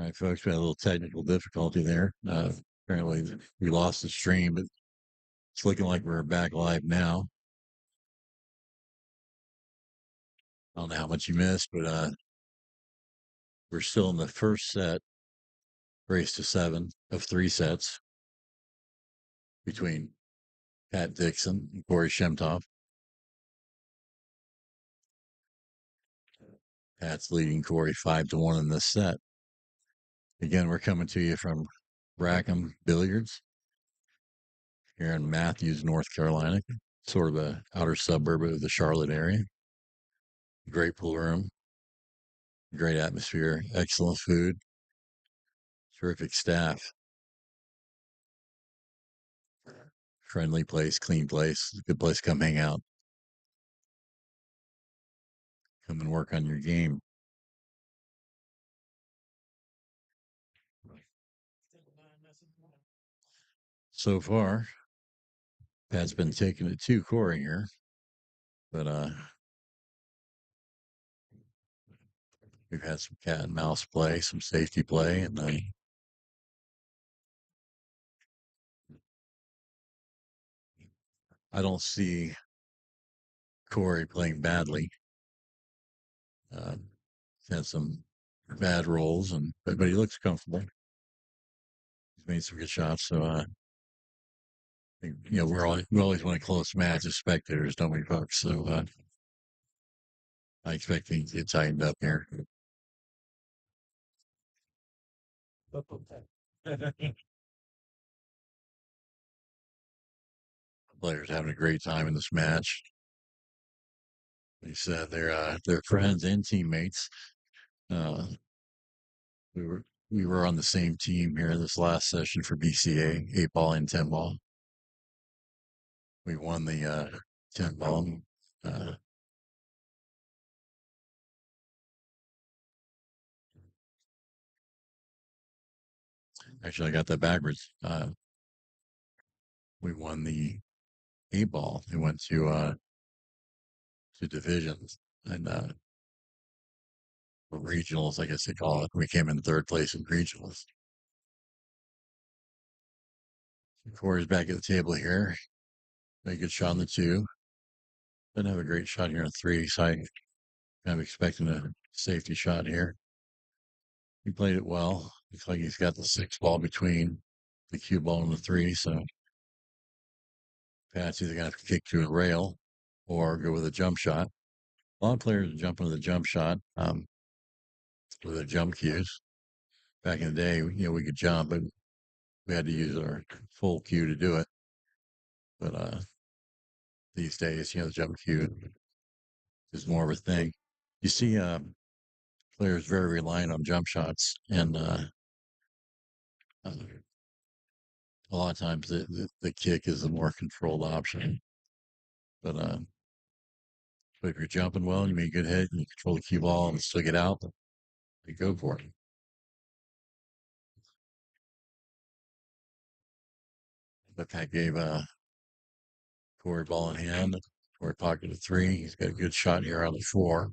All right, folks, we had a little technical difficulty there. Apparently, we lost the stream, but it's looking like we're back live now. I don't know how much you missed, but we're still in the first set, race to 7 of 3 sets between Pat Dixon and Corey Shemtov. Pat's leading Corey 5-1 in this set. Again, we're coming to you from Rackham Billiards here in Matthews, North Carolina, sort of a outer suburb of the Charlotte area. Great pool room, great atmosphere, excellent food, terrific staff, friendly place, clean place, good place to come hang out, come and work on your game. So far, Pat's been taking it to Corey here, but we've had some cat and mouse play, some safety play, and I don't see Corey playing badly. He's had some bad rolls, but he looks comfortable. He's made some good shots, so we always want a close match as spectators, don't we, folks? So I expect things to get tightened up here. Players having a great time in this match. They said they're friends and teammates. Uh, we were on the same team here this last session for BCA 8-ball and 10-ball. We won the 10-ball. Actually, I got that backwards. We won the 8-ball. They went to divisions and regionals, I guess they call it. We came in third place in regionals. Corey's back at the table here. Made a good shot on the 2. Didn't have a great shot here on 3, so I'm expecting a safety shot here. He played it well. Looks like he's got the 6-ball between the cue ball and the 3, so Pat's either going to have to kick to a rail or go with a jump shot. A lot of players jump into the jump shot with their jump cues. Back in the day, we could jump, but we had to use our full cue to do it. But these days, the jump cue is more of a thing. You see players very reliant on jump shots, and a lot of times the kick is the more controlled option. But if you're jumping well, you make a good hit, and you control the cue ball and still get out, you go for it. But Pat gave Corey ball in hand. Corey pocketed 3. He's got a good shot here on the 4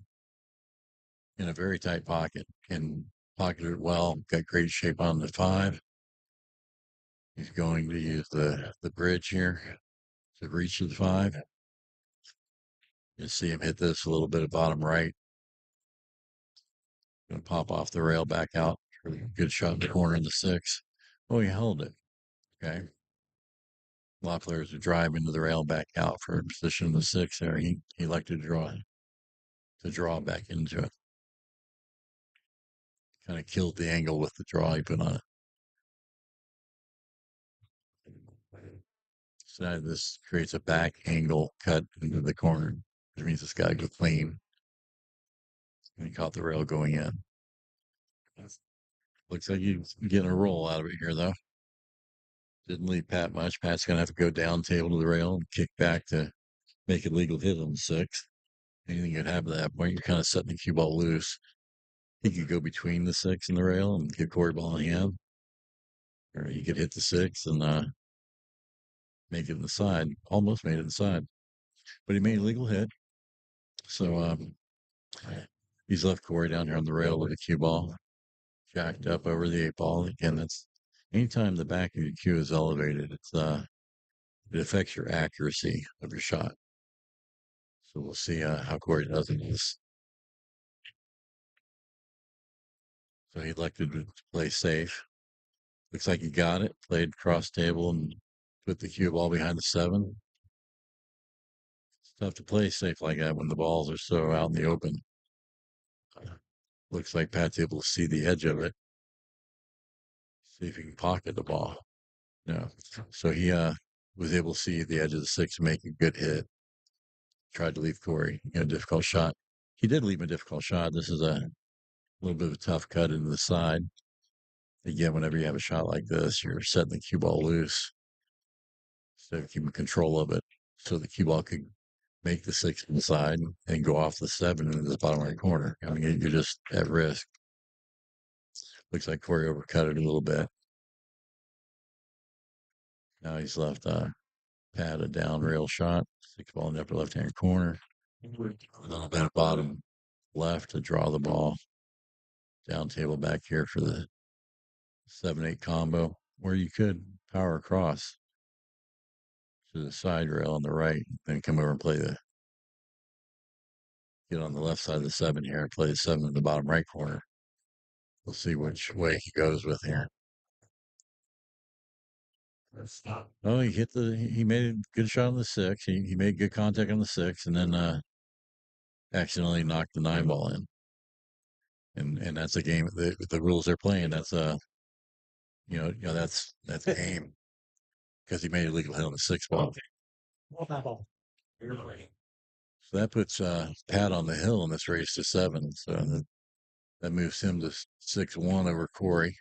in a very tight pocket and pocketed it well. Got great shape on the 5. He's going to use the bridge here to reach the 5. You see him hit this a little bit at bottom right. Going to pop off the rail back out for a good shot in the corner in the 6. Oh, he held it. Okay. A lot of players would drive into the rail back out for a position in the 6 there. He elected to draw back into it. Kind of killed the angle with the draw he put on it. So now this creates a back angle cut into the corner, which means it's got to go clean. And he caught the rail going in. Looks like he's getting a roll out of it here, though. Didn't leave Pat much. Pat's going to have to go down table to the rail and kick back to make a legal hit on the 6. Anything could happen at that point. You're kind of setting the cue ball loose. He could go between the 6 and the rail and get Corey ball in hand. Or he could hit the 6 and make it in the side. Almost made it inside. But he made a legal hit. So he's left Corey down here on the rail with a cue ball. jacked up over the 8 ball. Again, that's anytime the back of your cue is elevated, it affects your accuracy of your shot. So we'll see how Corey does in this. So he elected to play safe. Looks like he got it. Played cross table and put the cue ball behind the 7. It's tough to play safe like that when the balls are so out in the open. Looks like Pat's able to see the edge of it. See if he can pocket the ball. No. So he was able to see the edge of the 6 and make a good hit. Tried to leave Corey a difficult shot. He did leave a difficult shot. This is a little bit of a tough cut into the side. Again, whenever you have a shot like this, you're setting the cue ball loose instead of keeping control of it. So the cue ball could make the 6 inside and go off the 7 into the bottom right corner. I mean, you're just at risk. Looks like Corey overcut it a little bit. Now he's left Pat a down rail shot, 6 ball in the upper left hand corner. A little bit of bottom left to draw the ball. Down table back here for the 7-8 combo, where you could power across to the side rail on the right, then come over and get on the left side of the 7 here and play the 7 in the bottom right corner. We'll see which way he goes with here. Oh, he made a good shot on the 6. He made good contact on the 6 and then accidentally knocked the 9 ball in. And that's a game. The rules they're playing. That's that's game because he made a legal hit on the 6 ball. So that puts Pat on the hill in this race to 7. So that moves him to 6-1 over Corey.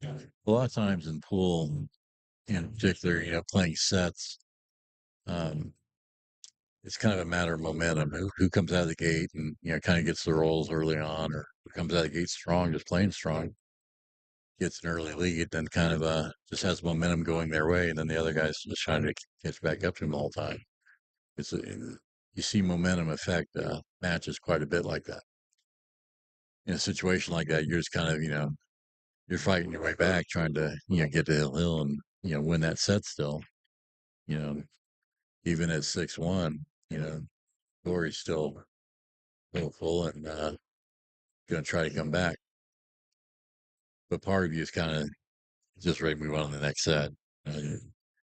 A lot of times in pool, in particular, playing sets, it's kind of a matter of momentum. Who comes out of the gate and kind of gets the rolls early on, or who comes out of the gate strong, just playing strong, gets an early lead, then kind of just has momentum going their way, and then the other guy's just trying to catch back up to him the whole time. You see momentum affect matches quite a bit like that. In a situation like that, you're just kind of you're fighting your way back, trying to get to Hill and win that set still. You know, even at 6-1, Corey's still hopeful and going to try to come back. But part of you is kind of just ready to move on to the next set.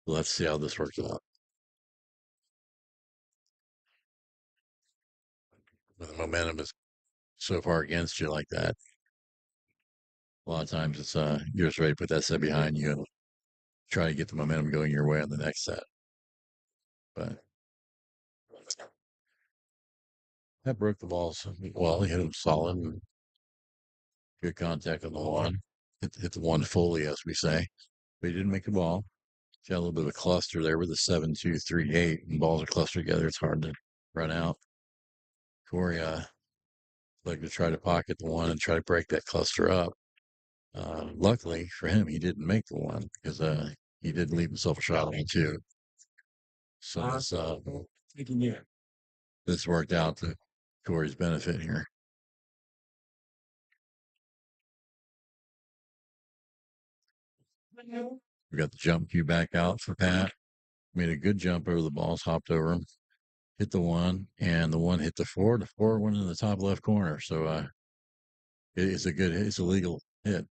Let's see how this works out. When the momentum is so far against you like that, a lot of times it's you're just ready to put that set behind you and try to get the momentum going your way on the next set. But that broke the balls. Well, he hit them solid and good contact on the 1. Hit the 1 fully, as we say. But he didn't make the ball. Got a little bit of a cluster there with a 7-2-3-8. And balls are clustered together. It's hard to run out. Corey like to try to pocket the 1 and try to break that cluster up. Luckily for him, he didn't make the 1 because he did leave himself a shot on 2. So this worked out to Corey's benefit here. We got the jump cue back out for Pat. Made a good jump over the balls, hopped over him, hit the 1, and the 1 hit the 4. The 4 went in the top left corner. So it's a legal hit.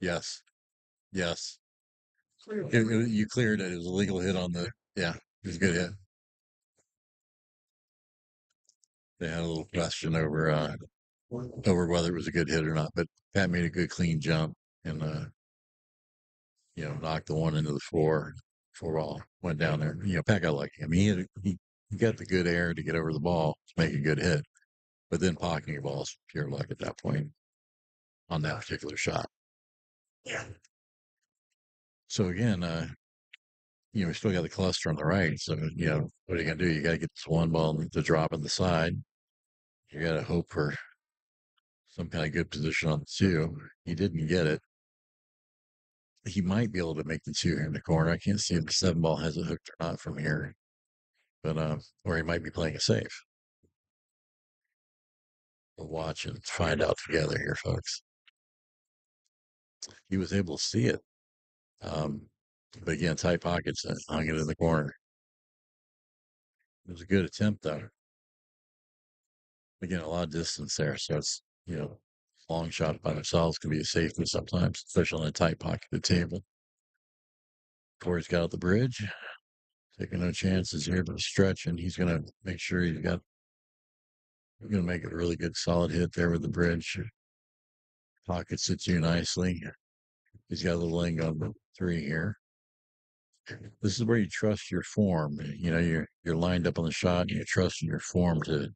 Yes. Yes. You cleared it. It was a legal hit on the, yeah, it was a good hit. They had a little question over whether it was a good hit or not, but Pat made a good clean jump and knocked the 1 into the 4. 4 ball went down there. Pat got lucky. I mean, he got the good air to get over the ball to make a good hit, but then pocketing your ball is pure luck at that point on that particular shot. Yeah. So again, we still got the cluster on the right. So what are you gonna do? You got to get this 1 ball to drop on the side. You got to hope for some kind of good position on the 2. He didn't get it. he might be able to make the two here in the corner. I can't see if the seven ball has it hooked or not from here, but or he might be playing it safe. We'll watch and find out together here, folks. He was able to see it, um, but again, tight pockets and hung it in the corner. It was a good attempt, though. Again, a lot of distance there, so it's long shot by themselves can be a safety sometimes, especially on a tight pocket of the table. Corey's got out the bridge, taking no chances here, but stretching. He's going to make sure he's going to make a really good solid hit there with the bridge. Pockets it too nicely. He's got a little leg on the three here. This is where you trust your form. You're lined up on the shot, and you trust in your form to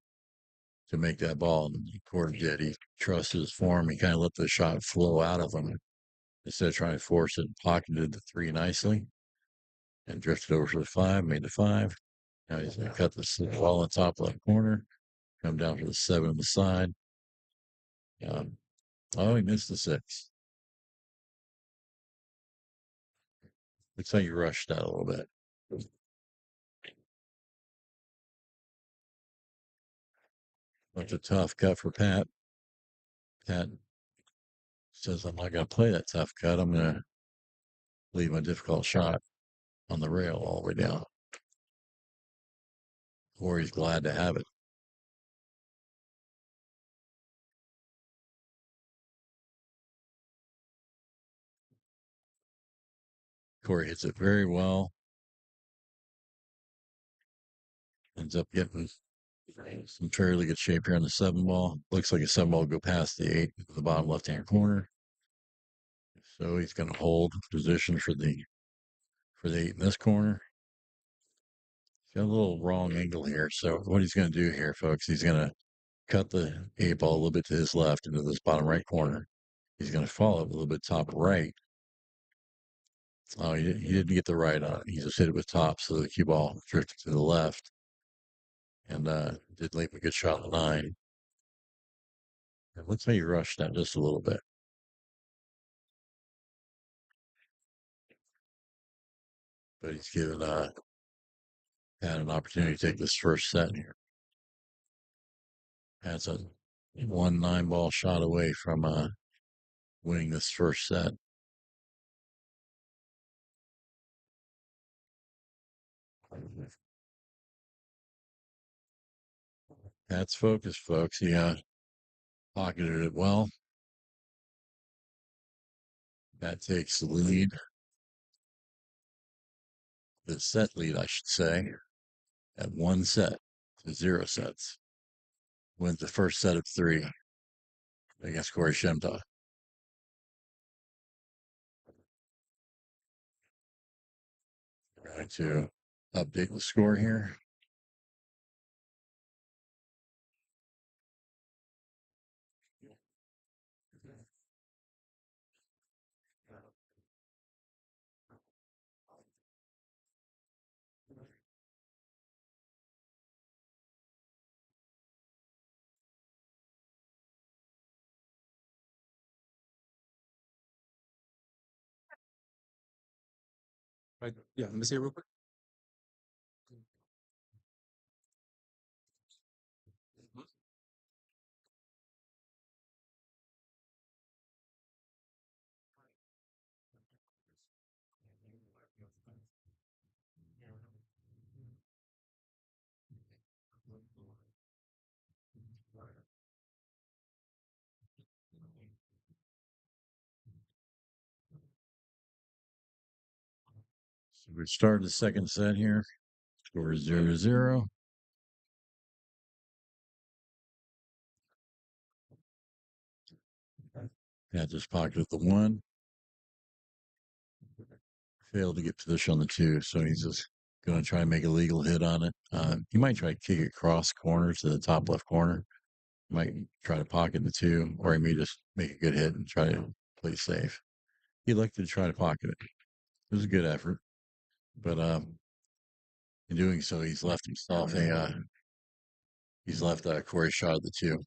make that ball. And Corey did. He trusted his form. He kind of let the shot flow out of him instead of trying to force it. Pocketed the three nicely and drifted over to the five. Made the five. Now he's going to cut the ball on top left corner. Come down to the seven on the side. Oh, he missed the six. Looks like you rushed that a little bit. That's a tough cut for Pat. Pat says, I'm not going to play that tough cut. I'm going to leave my difficult shot on the rail all the way down. Corey's glad to have it. Corey hits it very well. Ends up getting some fairly good shape here on the seven ball. Looks like a seven ball will go past the eight to the bottom left hand corner. So he's going to hold position for the eight in this corner. He's got a little wrong angle here. So what he's going to do here, folks, he's going to cut the eight ball a little bit to his left into this bottom right corner. He's going to follow it a little bit top right. Oh, he didn't get the right on it. He just hit it with top, so the cue ball drifted to the left and did leave a good shot on the nine. It looks like he rushed that just a little bit. But he's given had an opportunity to take this first set here. That's a 1-9 ball shot away from winning this first set. That's focused, folks. He pocketed it well. That takes the lead. The set lead, I should say, at 1 set to 0 sets. Wins the first set of 3 against Corey Shemtov. Going to update the score here. Right. Yeah, let me see it real quick. So we start the second set here. Score is 0-0. Pat just pocketed the 1. Failed to get position on the 2, so he's just going to try and make a legal hit on it. He might try to kick it cross corner to the top left corner. Might try to pocket the 2, or he may just make a good hit and try to play safe. He elected to try to pocket it. It was a good effort, but in doing so, he's left himself Corey shot at the 2.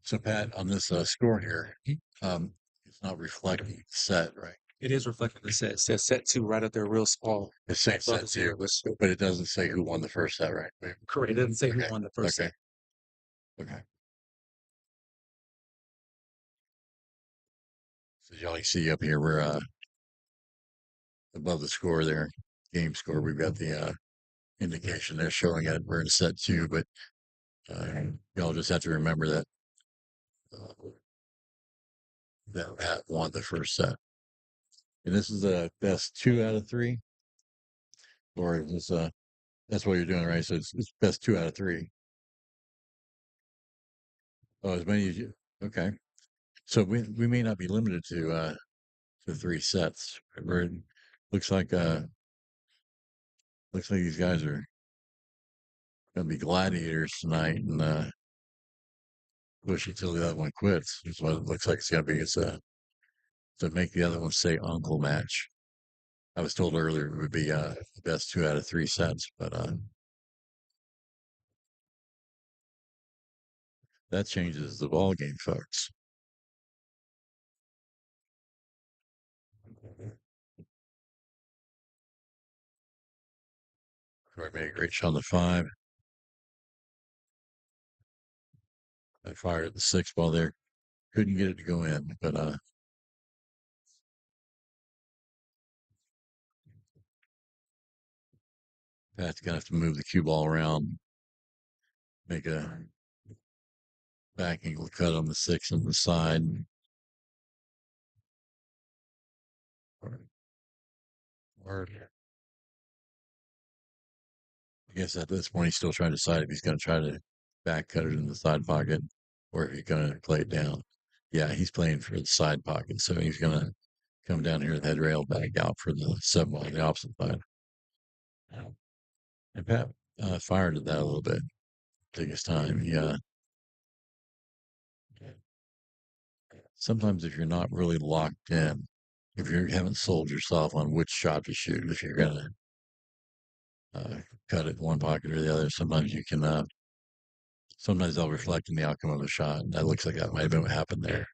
So Pat, on this score here, it's not reflecting the set, right? It is reflecting the set. It says set two right up there, real small. It's saying Above set the zero. two, but it doesn't say who won the first set, right? Correct. It doesn't say who Okay. won the first Okay. set. Okay. So y'all see up here, we're above the score there, game score. We've got the indication there showing it. We're in set two, but y'all just have to remember that uh, that Pat won the first set. And this is the best 2 out of 3, or is this that's what you're doing, right? So it's best 2 out of 3. Oh, as many as you. Okay. So we may not be limited to 3 sets. We're, looks like uh looks like these guys are gonna be gladiators tonight and push until the other one quits. Is what it looks like it's gonna be. It's a to make the other one say uncle match. I was told earlier it would be the best 2 out of 3 sets, but that changes the ball game, folks. Corey made a great shot on the 5. I fired at the 6 ball there. Couldn't get it to go in, but Pat's gonna have to move the cue ball around, make a back angle cut on the 6 on the side. Or I guess at this point he's still trying to decide if he's going to try to back cut it in the side pocket or if he's going to play it down. Yeah, he's playing for the side pocket, so he's going to come down here with head rail back out for the 7 on the opposite side. And Pat fired at that a little bit. Take his time. Yeah. Sometimes if you're not really locked in, if you haven't sold yourself on which shot to shoot, if you're going to cut it one pocket or the other, sometimes you can sometimes they'll reflect in the outcome of the shot. That looks like that might have been what happened there.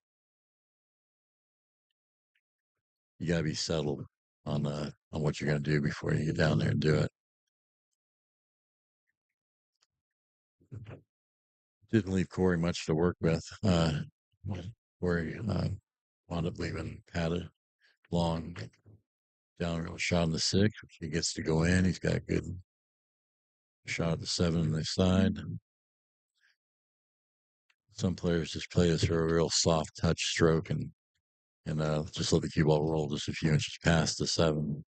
You got to be settled on what you're going to do before you get down there and do it. Didn't leave Corey much to work with. Corey wound up leaving Pat a long downhill shot on the 6, which he gets to go in. He's got a good shot at the 7 on the side. Some players just play this for a real soft touch stroke and just let the cue ball roll just a few inches past the 7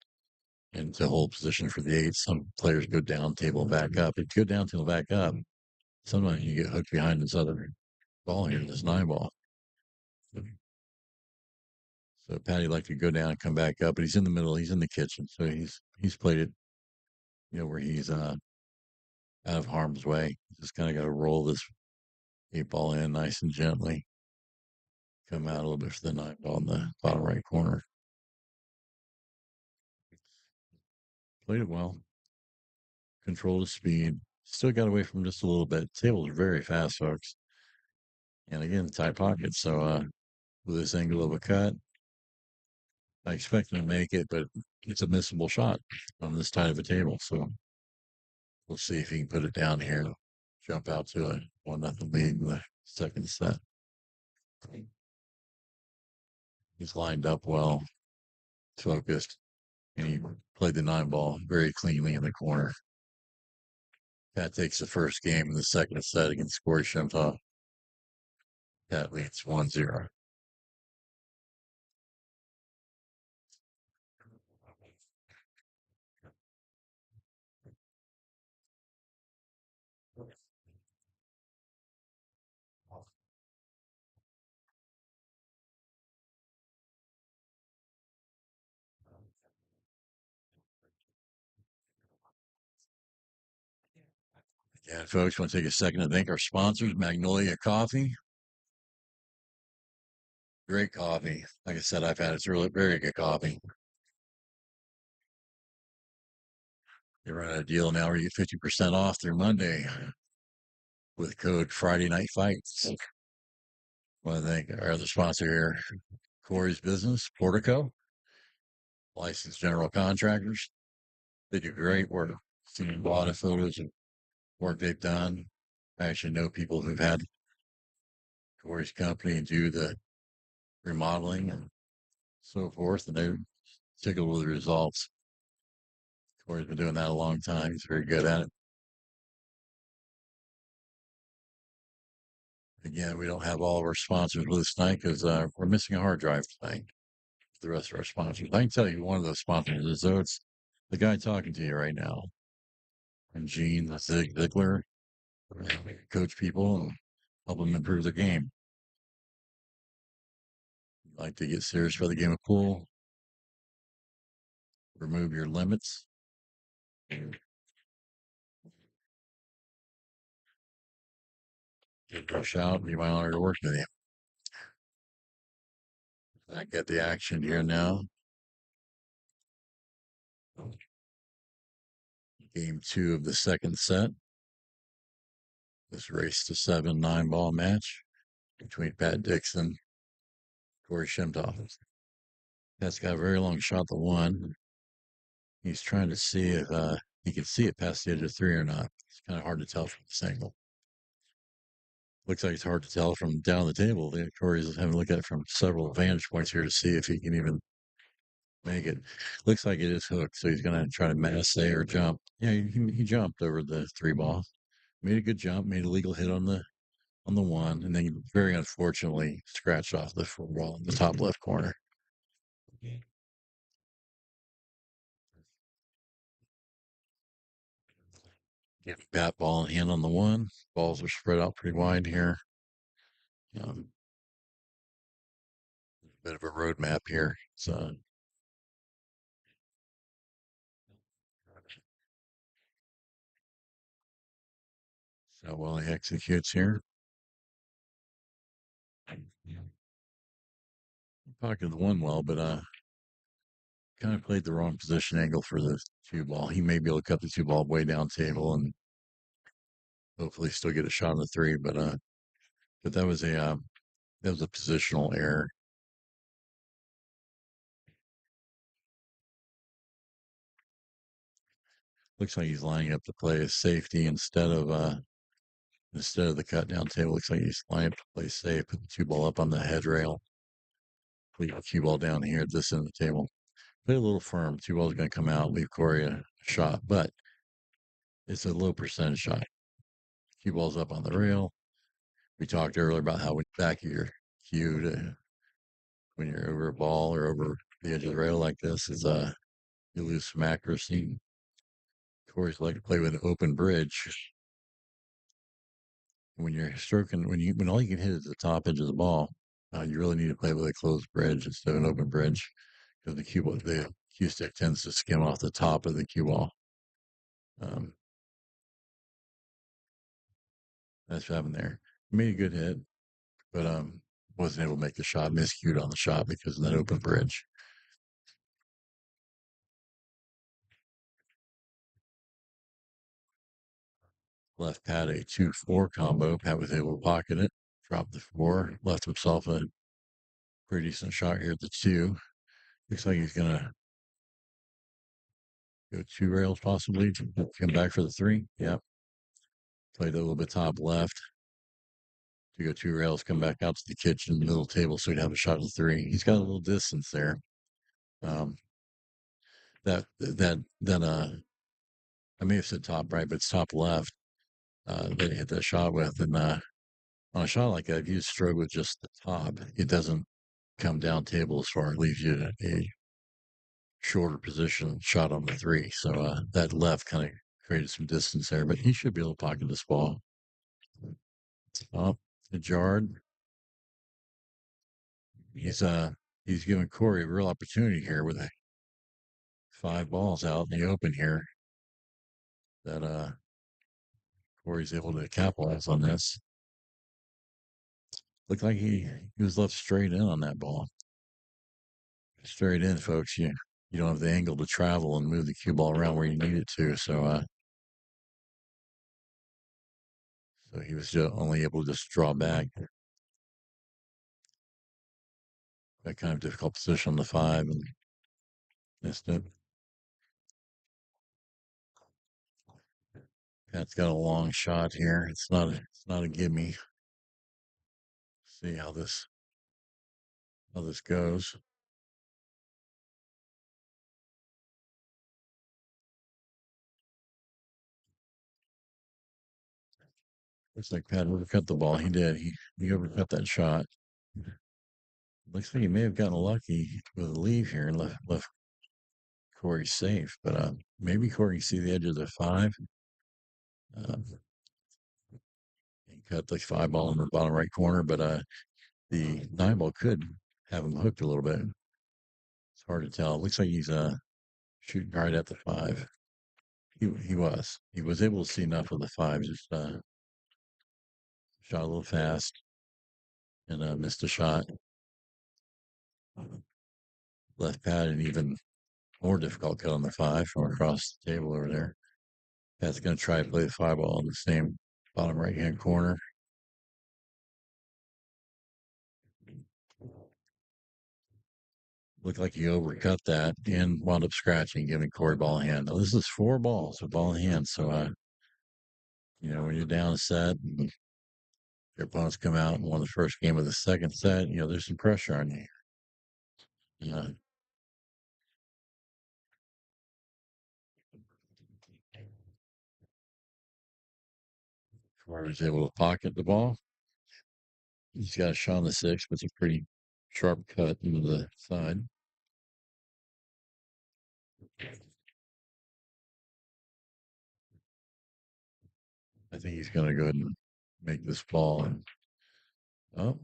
and to hold position for the 8. Some players go down, table back up. If you go down, table back up, sometimes you get hooked behind this other ball here, this 9 ball. So Patty liked to go down and come back up, but he's in the middle. He's in the kitchen, so he's played it, where he's out of harm's way. Just kind of got to roll this 8 ball in nice and gently. Come out a little bit for the 9 ball in the bottom right corner. Played it well. Controlled his speed. Still got away from just a little bit. Tables are very fast, folks. And again, tight pockets. So with this angle of a cut, I expect him to make it, but it's a missable shot on this tight of a table. So we'll see if he can put it down here, jump out to a 1-0 lead in the second set. He's lined up well, focused, and he played the 9 ball very cleanly in the corner. Pat takes the first game in the second set against Corey Shemtov. Pat leads 1-0. Yeah, folks, want to take a second to thank our sponsors, Magnolia Coffee. Great coffee. Like I said, I've had it's really very good coffee. They're running a deal now where you get 50% off through Monday with code Friday Night Fights. I want to thank our other sponsor here, Corey's Business, Portico. licensed general contractors. They do great work. Seen a lot of photos of work they've done. I actually know people who've had Corey's company do the remodeling and so forth, and they're tickled with the results. Corey's been doing that a long time. He's very good at it. Again, we don't have all of our sponsors with us tonight because we're missing a hard drive tonight. The rest of our sponsors. I can tell you one of those sponsors is though it's the guy talking to you right now, and Gene Ziegler, coach people and help them improve their game. Like to get serious for the game of pool, remove your limits. Push out, be my honor to work with you. I get the action here now. Game 2 of the second set. This race to 7 9-ball match between Pat Dixon and Corey Shemtov. Pat's got a very long shot to 1. He's trying to see if he can see it past the edge of 3 or not. It's kind of hard to tell from this angle. Looks like it's hard to tell from down the table. Corey's having to look at it from several vantage points here to see if he can even make it. Looks like it is hooked, so he's going to try to massay or jump. Yeah, he jumped over the 3-ball, made a good jump, made a legal hit on the 1, and then he very unfortunately scratched off the 4-ball in the top left corner. Bat ball in hand on the 1. Balls are spread out pretty wide here. Bit of a roadmap here. So well he executes here. Pocketed the 1 well, but kind of played the wrong position angle for the 2-ball. He may be able to cut the 2-ball way down table and hopefully still get a shot on the 3. But that was a positional error. Looks like he's lining up to play a safety instead of the cut down table. Looks like he's lining up to play safe. Put the 2-ball up on the head rail. Leave the 2-ball down here at this end of the table. Play a little firm. 2-ball's going to come out. Leave Corey a shot, but it's a low percentage shot. 2-ball's up on the rail. We talked earlier about how when back of your cue to when you're over a ball or over the edge of the rail like this is you lose some accuracy. Corey's like to play with an open bridge. When you're stroking, when all you can hit is the top edge of the ball, you really need to play with a closed bridge instead of an open bridge because the cue stick tends to skim off the top of the cue ball. That's what happened there. Made a good hit, but wasn't able to make the shot. Miscued on the shot because of that open bridge. Left Pat a 2-4 combo. Pat was able to pocket it, drop the 4, left himself a pretty decent shot here at the 2. Looks like he's gonna go 2 rails possibly to come back for the 3. Yep. Played a little bit top left to go 2 rails, come back out to the kitchen, middle table, so he'd have a shot at the 3. He's got a little distance there. That I may have said top right, but it's top left. That he hit that shot with, and on a shot like that, if you stroke with just the top, it doesn't come down table as far. It leaves you a shorter position shot on the 3. So that left kind of created some distance there, but he should be able to pocket this ball. Up the Jard. He's giving Corey a real opportunity here with 5 balls out in the open here. That Corey's able to capitalize on this. Looked like he was left straight in on that ball. Straight in, folks. You don't have the angle to travel and move the cue ball around where you need it to. So he was just only able to just draw back. That kind of difficult position on the 5, and Missed it. Pat's got a long shot here. It's not a gimme. See how this goes. Looks like Pat overcut the ball. He did. He overcut that shot. Looks like he may have gotten lucky with a leave here and left Corey safe, but maybe Corey can see the edge of the five. He cut the five ball in the bottom right corner, but the nine ball could have him hooked a little bit. It's hard to tell. It looks like he's shooting right at the five. He was able to see enough of the five. Just shot a little fast and missed a shot. Left Pat an even more difficult cut on the five from across the table over there. Pat's going to try to play the five ball in the same bottom right hand corner. Looked like he overcut that and wound up scratching, giving Corey ball in hand. Now, this is four balls with ball in hand. So, when you're down a set and your opponents come out and won the first game of the second set, there's some pressure on you. Yeah. Corey was able to pocket the ball. He's got a shot on the six, but it's a pretty sharp cut into the side. I think he's going to go ahead and make this ball. Oh,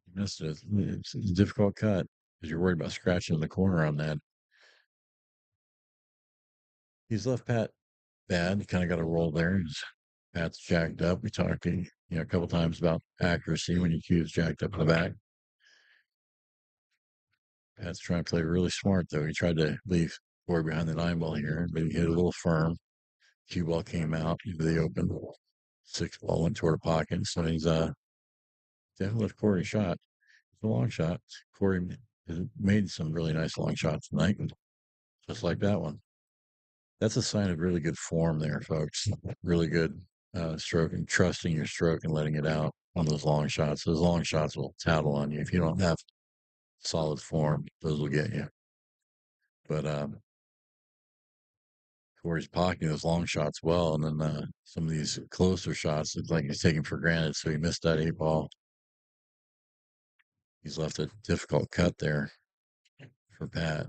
he missed it. It's a difficult cut because you're worried about scratching in the corner on that. He's left Pat bad. He kind of got a roll there. Pat's jacked up. We talked a couple times about accuracy when your cue's jacked up in the back. Pat's trying to play really smart though. He tried to leave Corey behind the nine ball here, but he hit a little firm. Cue ball came out into the open. Six ball went toward a pocket. So he's definitely left Corey a shot. It's a long shot. Corey has made some really nice long shots tonight, just like that one. That's a sign of really good form there, folks. Really good stroke and trusting your stroke and letting it out on those long shots. Those long shots will tattle on you. If you don't have solid form, those will get you. But Corey's pocketing those long shots well, and then some of these closer shots, it's like he's taking for granted. So he missed that eight ball. He's left a difficult cut there for Pat.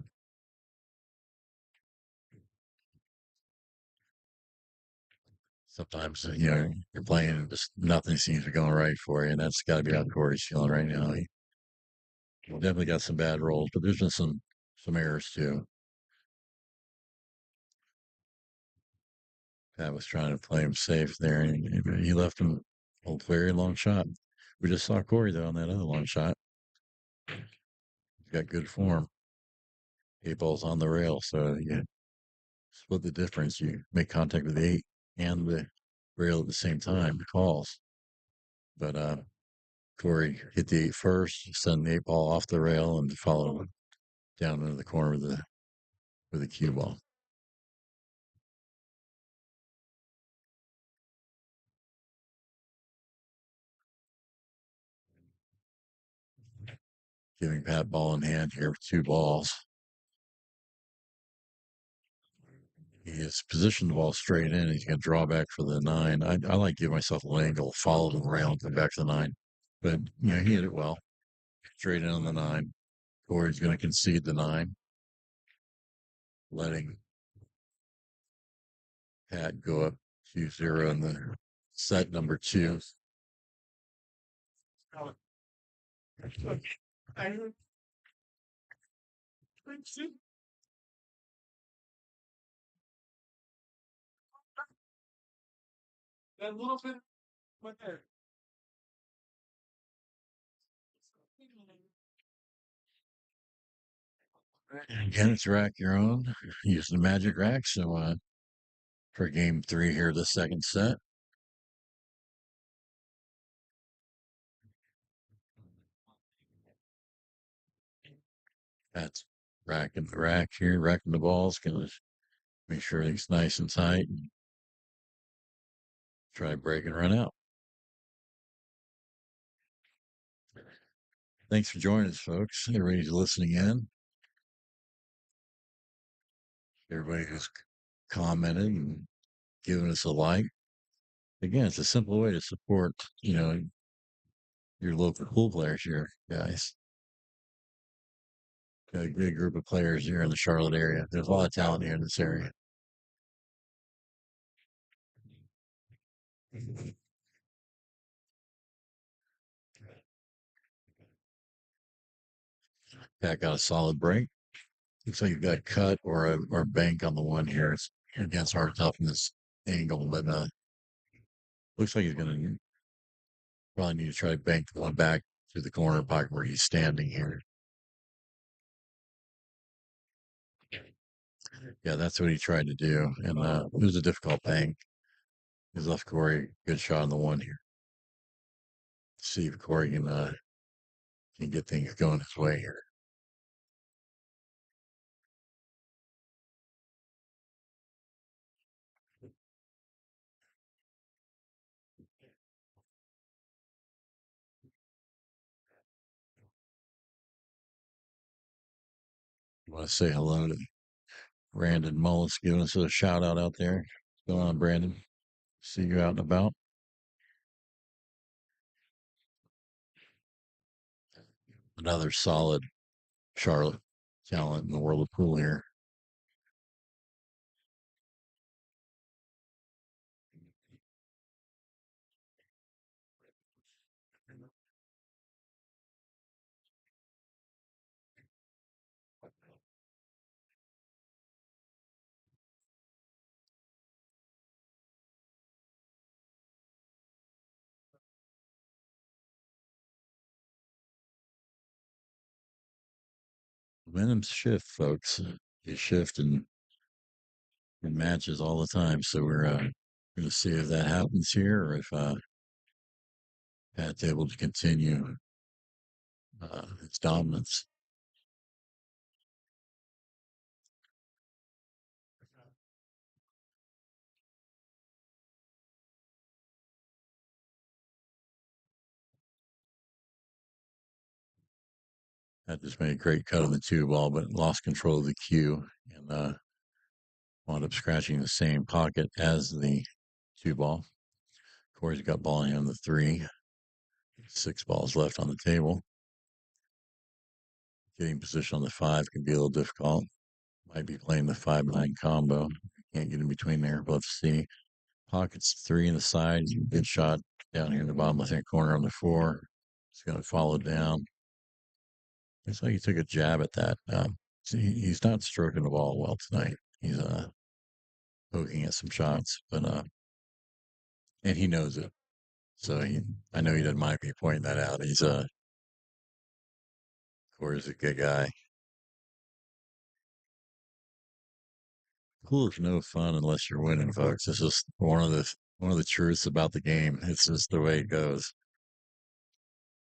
Sometimes you're playing and just nothing seems to be going right for you, and that's got to be how Corey's feeling right now. He definitely got some bad rolls, but there's been some errors too. Pat was trying to play him safe there, and he left him a very long shot. We just saw Corey though on that other long shot. He's got good form. Eight ball's on the rail, so you split the difference. You make contact with the eight and the rail at the same time. The calls, but Corey hit the eight first, send the eight ball off the rail, and follow down into the corner with the cue ball. Giving Pat ball in hand here with two balls. He has positioned the ball straight in. He's going to draw back for the nine. I like to give myself a angle, follow the rail, and come back to the nine. But he hit it well. Straight in on the nine. Corey's going to concede the nine, letting Pat go up 2-0 in the set number two. That little bit went there. Again, it's rack your own. Use the magic rack. So for game three here, the second set. That's racking the rack here, racking the balls, gonna make sure it's nice and tight and try break and run out. Thanks for joining us, folks. Everybody's listening in. Everybody who's commented and given us a like. Again, it's a simple way to support, your local pool players here, guys. Got a good group of players here in the Charlotte area. There's a lot of talent here in this area. Pat got a solid break. Looks like you got cut or a bank on the one here. It's against hard toughness angle, but looks like he's gonna probably need to try to bank the one back to the corner pocket where he's standing here. Yeah, that's what he tried to do, and it was a difficult bank. He's left Corey good shot on the one here. See if Corey can get things going his way here. I want to say hello to Brandon Mullis giving us a shout out there. What's going on, Brandon? See you out and about. Another solid Charlotte talent in the world of pool here. Momentum's shift, folks. They shift and in matches all the time. So we're going to see if that happens here or if Pat's able to continue its dominance. Pat just made a great cut on the two ball, but lost control of the cue and wound up scratching the same pocket as the two ball. Corey's got ball in hand the three. 6 balls left on the table. Getting position on the five can be a little difficult. Might be playing the 5-9 combo. Can't get in between there. We'll have to see. Pockets 3 in the side. Good shot down here in the bottom left hand corner on the 4. It's going to follow down. Looks like he took a jab at that. He's not stroking the ball well tonight. He's poking at some shots, but and he knows it. So I know he doesn't mind me pointing that out. He's Corey's a good guy. Pool is no fun unless you're winning, folks. It's just one of the truths about the game. It's just the way it goes.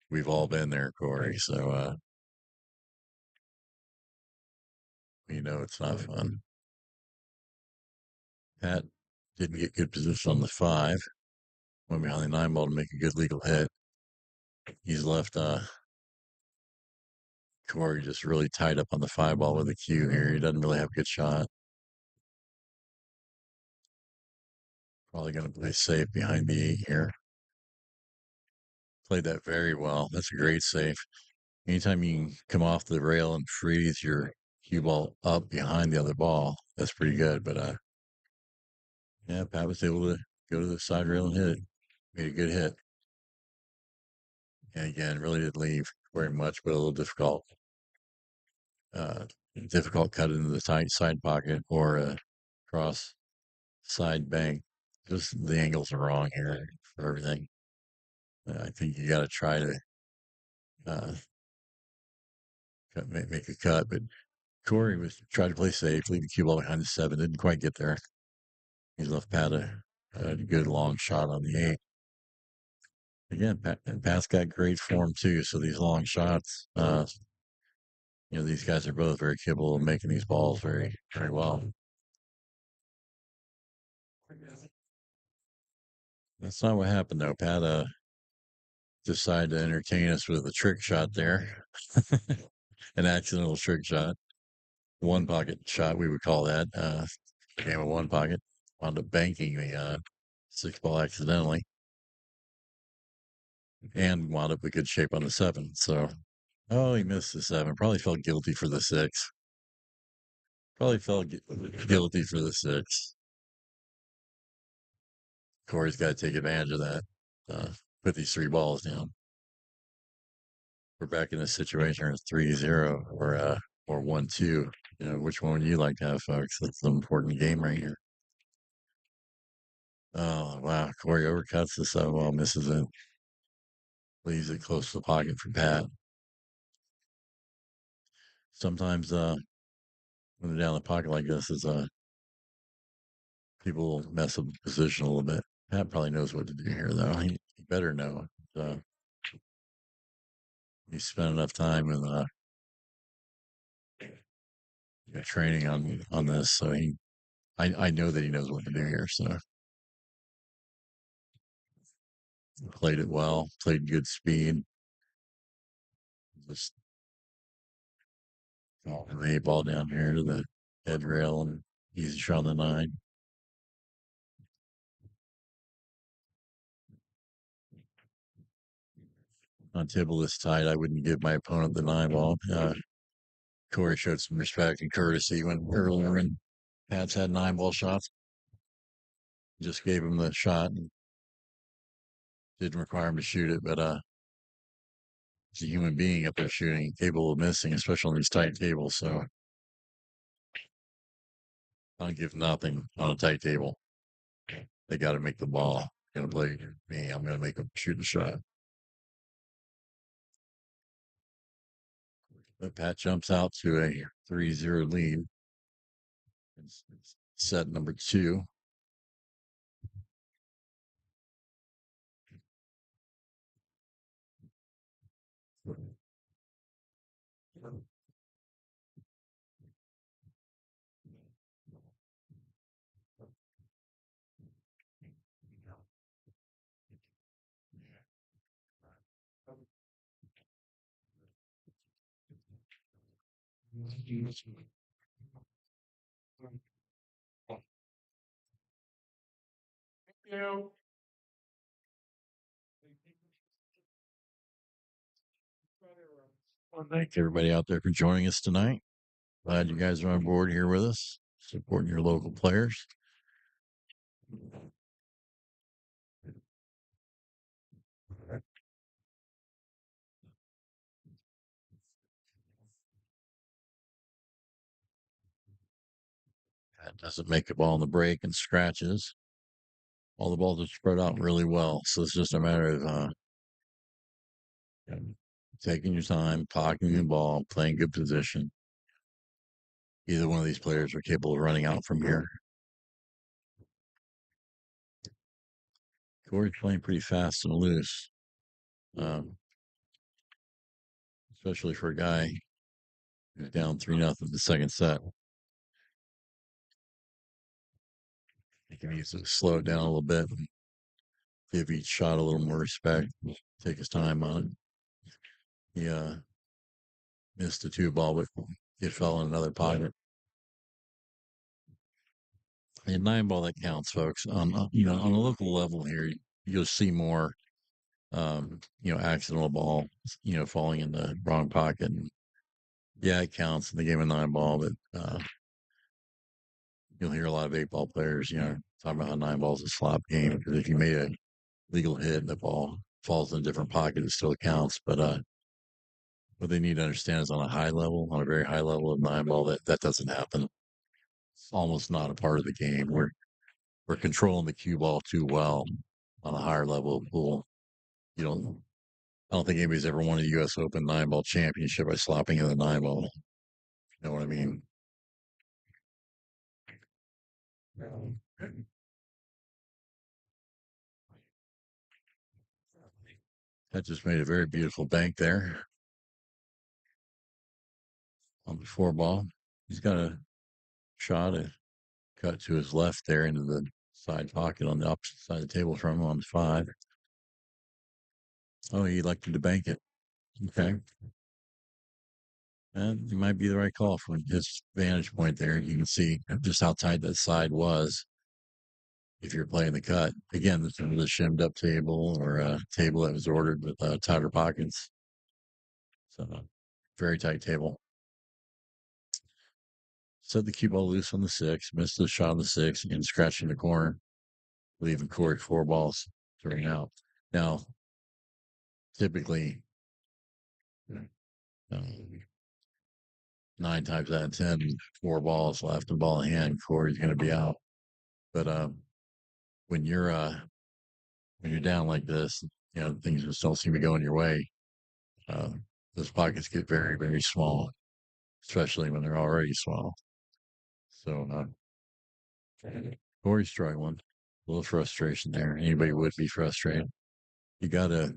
We've all been there, Corey. So we know it's not fun. Pat didn't get good position on the 5. Went behind the 9 ball to make a good legal hit. He's left Corey just really tied up on the 5 ball with a cue here. He doesn't really have a good shot. Probably going to play safe behind the 8 here. Played that very well. That's a great save. Anytime you can come off the rail and freeze your cue ball up behind the other ball, that's pretty good. But yeah, Pat was able to go to the side rail and hit it. Made a good hit. And again, really didn't leave very much, but a little difficult. Uh, difficult cut into the tight side pocket or cross side bank. Just the angles are wrong here for everything. I think you got to try to uh, make a cut, but Corey was trying to play safe, leave the cue ball behind the 7. Didn't quite get there. He left Pat a good long shot on the 8. Again, Pat's got great form too. So these long shots, these guys are both very capable of making these balls very, very well. That's not what happened though. Pat decided to entertain us with a trick shot there, an accidental trick shot, one pocket shot we would call that. Game of one pocket. Wound up banking the six ball accidentally, and wound up with good shape on the seven. So, oh, he missed the seven. Probably felt guilty for the six. Probably felt guilty for the six. Corey's got to take advantage of that. Put these three balls down. We're back in a situation where it's 3-0 or 1-2. Which one would you like to have, folks? That's the important game right here. Oh wow, Corey overcuts the seven ball, misses it, leaves it close to the pocket for Pat. Sometimes when they're down the pocket like this, is people mess up the position a little bit. Pat probably knows what to do here, though. He better know. Uh, he spent enough time in training on this, so I know that he knows what to do here. So played it well, played good speed. Just the eight ball down here to the head rail and easy shot on the nine. On table this tight, I wouldn't give my opponent the nine ball. Corey showed some respect and courtesy earlier when Pat's had nine ball shots. Just gave him the shot and didn't require him to shoot it, but he's a human being up there shooting, capable of missing, especially on these tight tables. So I don't give nothing on a tight table. They got to make the ball. Going to play me. I'm going to make them shoot the shot. But Pat jumps out to a 3-0 lead. It's set number two. Well, thank everybody out there for joining us tonight. Glad you guys are on board here with us, supporting your local players. That doesn't make a ball in the break and scratches. All the balls are spread out really well. So it's just a matter of taking your time, pocketing the ball, playing good position. Either one of these players are capable of running out from here. Corey's playing pretty fast and loose, especially for a guy who's down 3-0 the second set. He can easily slow it down a little bit and give each shot a little more respect, take his time on it. He missed the two ball, but it fell in another pocket. And nine ball that counts, folks. On on a local level here, you'll see more accidental ball, falling in the wrong pocket. And yeah, it counts in the game of nine ball, but you'll hear a lot of eight ball players, talking about how nine ball's a slop game because if you made a legal hit and the ball falls in a different pocket, it still counts. But what they need to understand is on a very high level of nine ball, that doesn't happen. It's almost not a part of the game. We're controlling the cue ball too well on a higher level of pool. You don't. I don't think anybody's ever won a U.S. Open nine ball championship by slopping in the nine ball. You know what I mean? That just made a very beautiful bank there. on the 4 ball. He's got a shot, a cut to his left there into the side pocket on the opposite side of the table from him on the 5. Oh, he elected to bank it. Okay. And it might be the right call from his vantage point there. You can see just how tight that side was if you're playing the cut. Again, this is a shimmed up table or a table that was ordered with tighter pockets. So, very tight table. Set the cue ball loose on the 6, missed the shot on the 6, and scratching the corner, leaving Corey 4 balls to ring out. Now, typically, um, 9 times out of 10, 4 balls left, and ball in hand, Corey's going to be out. But when you're down like this, things just don't seem to go in your way. Uh, those pockets get very, very small, especially when they're already small. So Corey's struggling. A little frustration there. Anybody would be frustrated. You gotta.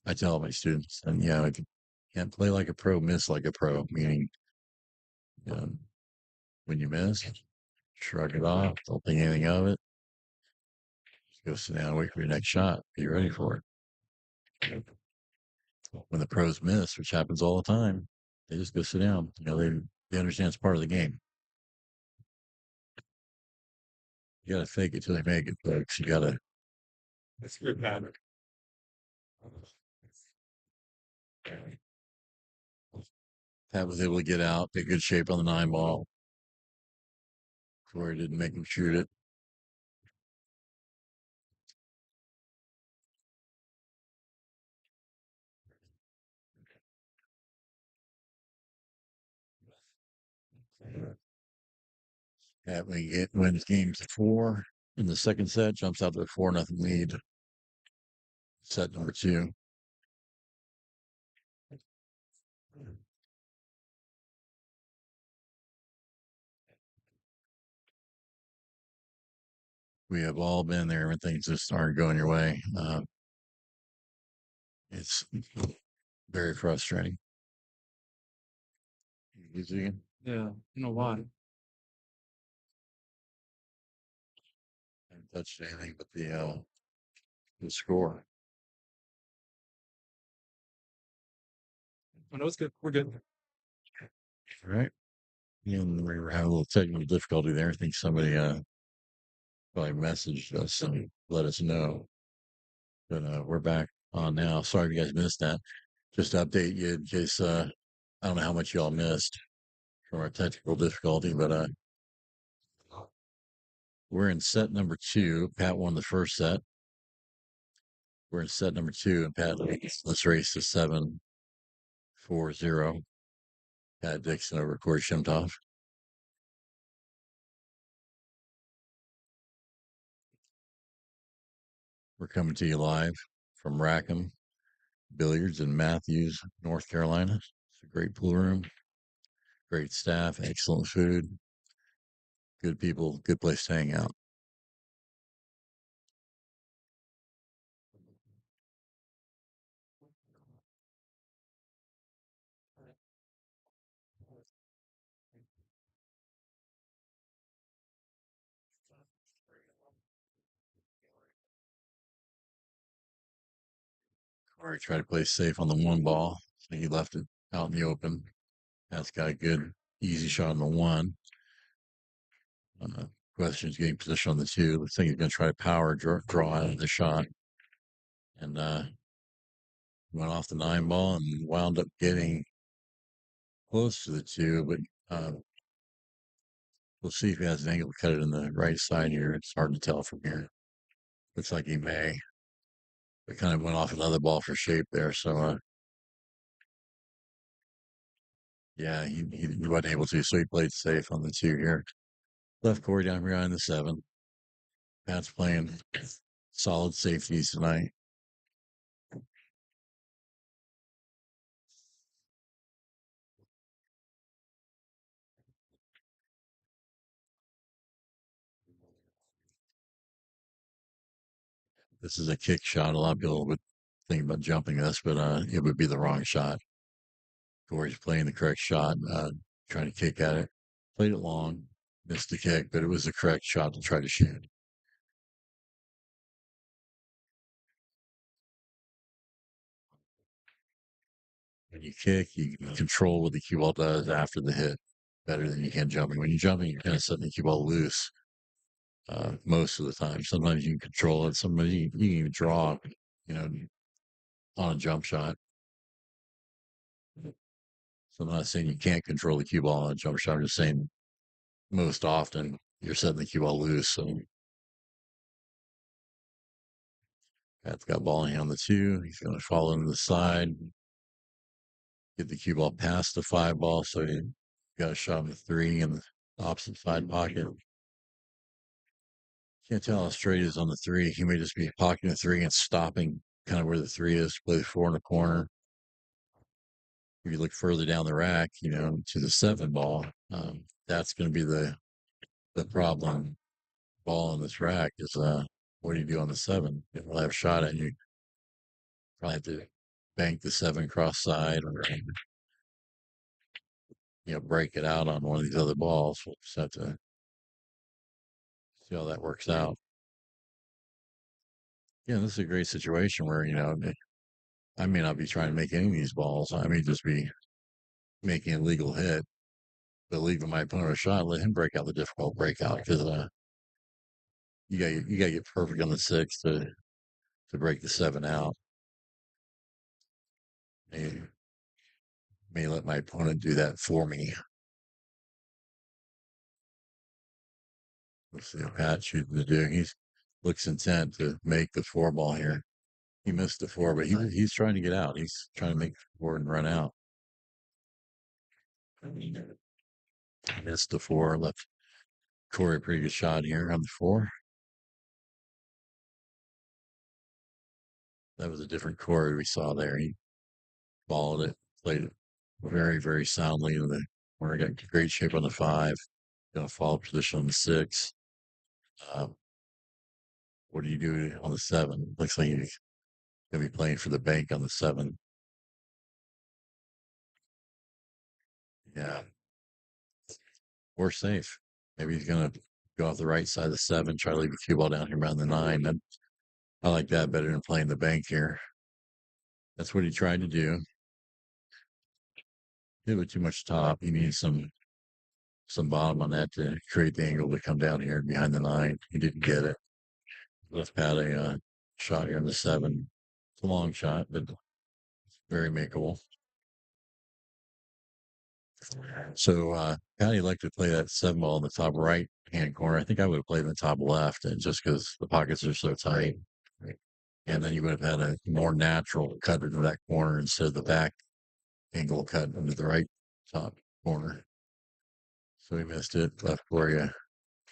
I tell my students, and if you can't play like a pro, miss like a pro. Meaning, when you miss, shrug it off. Don't think anything of it. Just go sit down, wait for your next shot. Be ready for it. When the pros miss, which happens all the time, they just go sit down. They understand it's part of the game. You gotta fake it till they make it, folks. You gotta. That's a good pattern. Pat was able to get out, get good shape on the 9 ball. Corey didn't make him shoot it. Pat wins games 4 in the second set, jumps out to a 4-0 lead. Set number 2. We have all been there when things just aren't going your way. It's very frustrating. You see it? Yeah, you know why? I haven't touched anything but the score. Oh, no, it's good. We're good. All right. And we were having a little technical difficulty there. I think somebody probably messaged us and let us know. But we're back on now. Sorry if you guys missed that. Just to update you in case I don't know how much y'all missed from our technical difficulty, but we're in set number 2. Pat won the first set. We're in set number 2, and Pat leads. Let's race to 7-4-0. Pat Dixon over Corey Shemtov. We're coming to you live from Rackham Billiards in Matthews, North Carolina. It's a great pool room, great staff, excellent food, good people, good place to hang out. Corey tried to play safe on the 1 ball, so he left it out in the open. That's got a good, easy shot on the 1. Question is getting position on the 2. Looks like he's going to try to power draw out of the shot. And went off the 9 ball and wound up getting close to the 2, but we'll see if he has an angle to cut it in the right side here. It's hard to tell from here. Looks like he may. It kind of went off another ball for shape there. So, yeah, he wasn't able to. So he played safe on the 2 here. Left Corey down behind the 7. Pat's playing solid safeties tonight. This is a kick shot. A lot of people would think about jumping this, but it would be the wrong shot. Corey's playing the correct shot, trying to kick at it. Played it long, missed the kick, but it was the correct shot to try to shoot. When you kick, you can control what the cue ball does after the hit better than you can jumping. When you're jumping, you're kind of setting the cue ball loose most of the time. Sometimes you can control it. Sometimes you can even draw, you know, on a jump shot. So I'm not saying you can't control the cue ball on a jump shot. I'm just saying most often you're setting the cue ball loose. So Pat's got ball in hand on the 2. He's going to follow into the side, get the cue ball past the 5 ball. So he got a shot on the 3 in the opposite side pocket. Can't tell how straight he is on the 3. He may just be pocketing the 3 and stopping kind of where the 3 is to play the 4 in the corner. If you look further down the rack, to the 7 ball, that's going to be the problem ball in this rack is what do you do on the 7? If we'll have a shot at you, probably have to bank the 7 cross side or break it out on one of these other balls. We'll just have to see how that works out. Yeah, this is a great situation where I may not be trying to make any of these balls. I may just be making a legal hit, but leaving my opponent a shot. Let him break out the difficult breakout because you got to get perfect on the 6 to break the 7 out. May let my opponent do that for me. Let's see what Pat chooses to do. He looks intent to make the 4 ball here. He missed the 4, but he's trying to get out. He's trying to make the 4 and run out. Missed the 4, left Corey a pretty good shot here on the 4. That was a different Corey we saw there. He followed it, played it very, very soundly in the corner. Got great shape on the 5. Got a follow position on the 6. What do you do on the 7? Looks like he's gonna be playing for the bank on the 7. Yeah, we're safe. Maybe he's gonna go off the right side of the 7, try to leave a cue ball down here around the 9. And I like that better than playing the bank here. That's what he tried to do. Hit with too much top. He needs some bottom on that to create the angle to come down here behind the 9. He didn't get it. Left Pat a shot here in the 7. It's a long shot, but very makeable. So Patty liked to play that 7 ball in the top right hand corner. I think I would have played in the top left, and just because the pockets are so tight. And then you would have had a more natural cut into that corner instead of the back angle cut into the right top corner. So he missed it. Left Corey a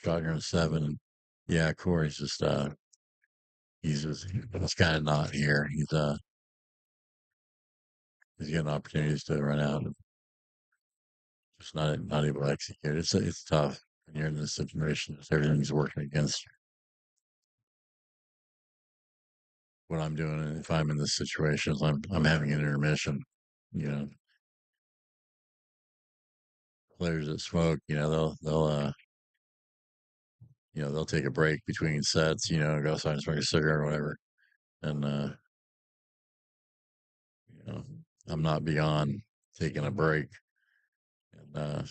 shot here on 7. And yeah, Corey's just he's kind of not here. He's getting opportunities to run out and just not able to execute. It's tough when you're in this situation. Everything's working against you. What I'm doing if I'm in this situation is I'm having an intermission. You know, players that smoke, they'll take a break between sets, go outside and smoke a cigarette or whatever. And you know, I'm not beyond taking a break. And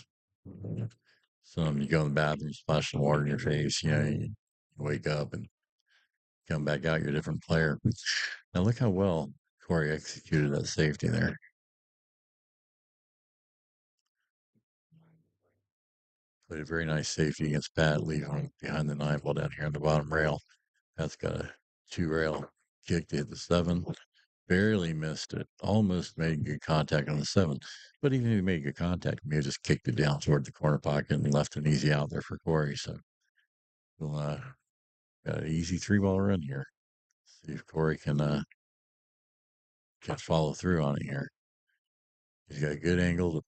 you go in the bathroom, splash some water in your face, you wake up and come back out, you're a different player. Now look how well Corey executed that safety there. Played a very nice safety against Pat, leaving behind the 9 ball down here on the bottom rail. Pat's got a 2 rail kick to hit the 7. Barely missed it. Almost made good contact on the 7. But even if he made good contact, he may have just kicked it down toward the corner pocket and left an easy out there for Corey. So we'll got an easy 3 ball run here. See if Corey can follow through on it here. He's got a good angle to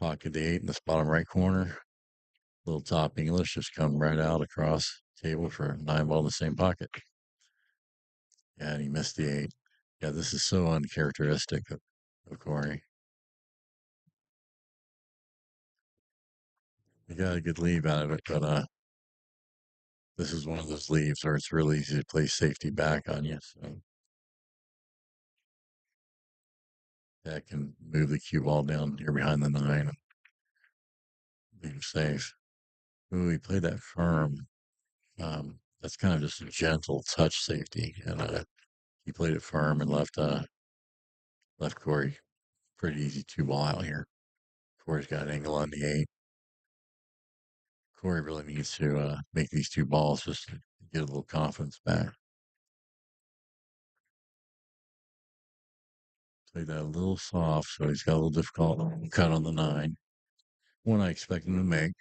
pocket the 8 in this bottom right corner. Little top English just come right out across the table for a 9 ball in the same pocket. Yeah, and he missed the 8. Yeah, this is so uncharacteristic of Corey. He got a good leave out of it, but this is one of those leaves where it's really easy to play safety back on you. So that can move the cue ball down here behind the nine and leave him safe. Ooh, he played that firm. That's kind of just a gentle touch safety, and he played it firm and left Corey pretty easy two ball out here. Corey's got an angle on the eight. Corey really needs to make these two balls just to get a little confidence back. Played that a little soft, so he's got a little difficult cut on the nine. One I expect him to make.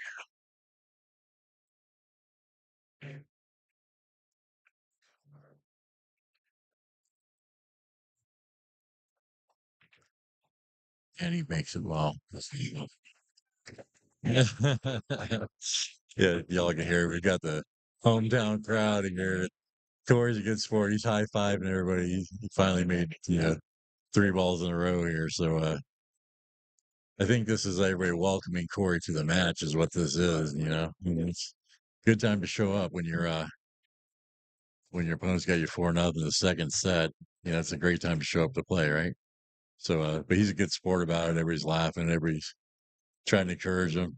And he makes it well. Yeah, y'all can hear. We got the hometown crowd here. Corey's a good sport. He's high fiving everybody. He finally made three balls in a row here. So I think this is everybody welcoming Corey to the match. Is what this is. And it's a good time to show up when your opponent's got you 4-0 in the second set. It's a great time to show up to play, right? So, but he's a good sport about it. Everybody's laughing. Everybody's trying to encourage him.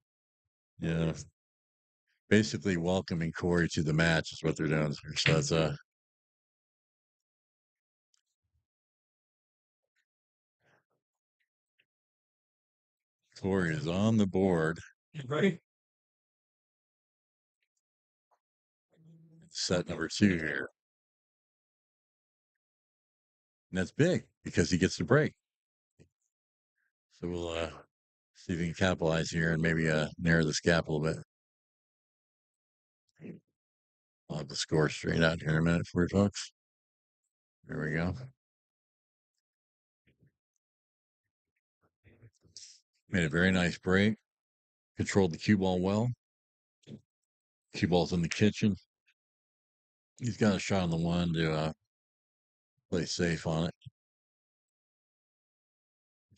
Yeah, basically welcoming Corey to the match is what they're doing. So that's Corey is on the board. Right. Set number two here. And that's big because he gets the break. So we'll see if we can capitalize here and maybe narrow this gap a little bit. I'll have the score straight out here in a minute for you folks. There we go. Made a very nice break. Controlled the cue ball well. Cue ball's in the kitchen. He's got a shot on the one to play safe on it.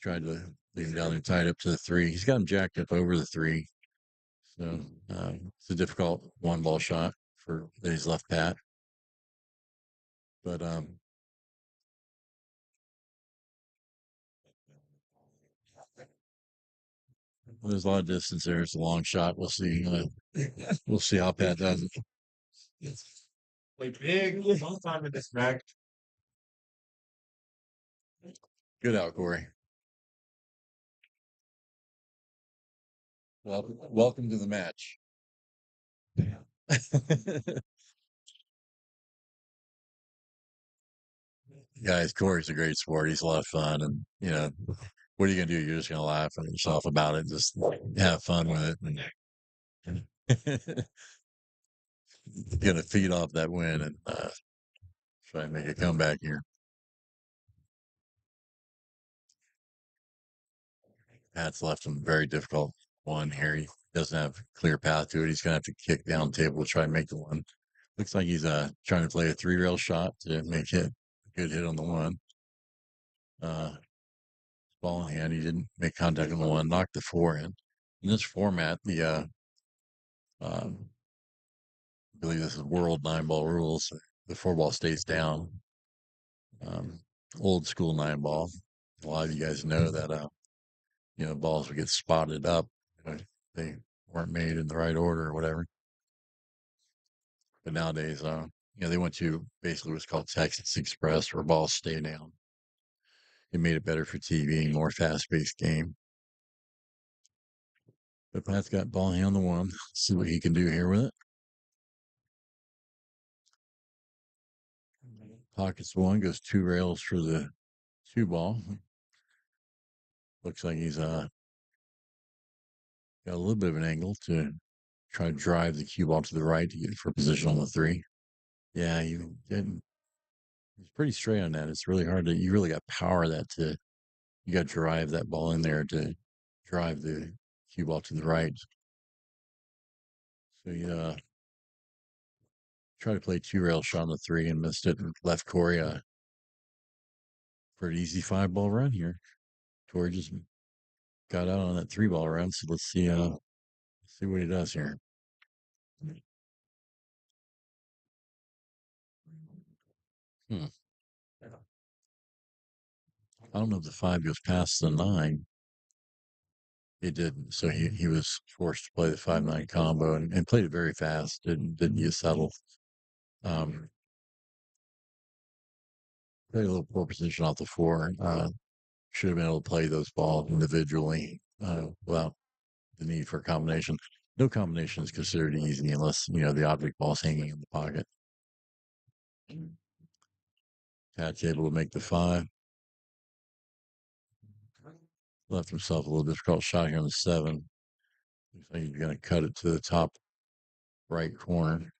Tried to leave him down there tied up to the three. He's got him jacked up over the three. So it's a difficult one ball shot for that he's left pat. But there's a lot of distance there. It's a long shot. We'll see. We'll see how Pat does it. Play big. Long time in this match. Good out, Corey. Well, welcome to the match. Guys, Corey's a great sport. He's a lot of fun, and what are you gonna do? You're just gonna laugh at yourself about it. Just have fun with it, and gonna feed off that win and try and make a comeback here. Pat's left him very difficult one here. He doesn't have a clear path to it. He's gonna have to kick down table to try and make the one. Looks like he's trying to play a 3-rail shot to make it a good hit on the one. Ball in hand, he didn't make contact on the one, knocked the four in. In this format, I believe this is world 9-ball rules. The 4-ball stays down. Old school 9-ball. A lot of you guys know that balls would get spotted up. They weren't made in the right order or whatever. But nowadays, they went to basically what's called Texas Express, where balls stay down. It made it better for TV, more fast-paced game. But Pat's got ball hand on the one. Let's see what he can do here with it. Pockets one, goes 2 rails for the 2-ball. Looks like he's got a little bit of an angle to try to drive the cue ball to the right to get for position on the 3. Yeah, you didn't. It's pretty straight on that. It's really hard to. You really got power that to. You got to drive that ball in there to drive the cue ball to the right. So you try to play 2-rail shot on the 3 and missed it and left Corey for an easy 5-ball run here. Corey just got out on that 3-ball run. So let's see See what he does here. Hmm. I don't know if the 5 goes past the 9. It didn't. So he was forced to play the 5-9 combo and played it very fast. Didn't use settle. Um, Played a little poor position off the 4. Should have been able to play those balls individually without the need for a combination. No combination is considered easy unless the object ball's hanging in the pocket. Pat's able to make the 5. Left himself a little difficult shot here on the 7. Looks like he's going to cut it to the top right corner.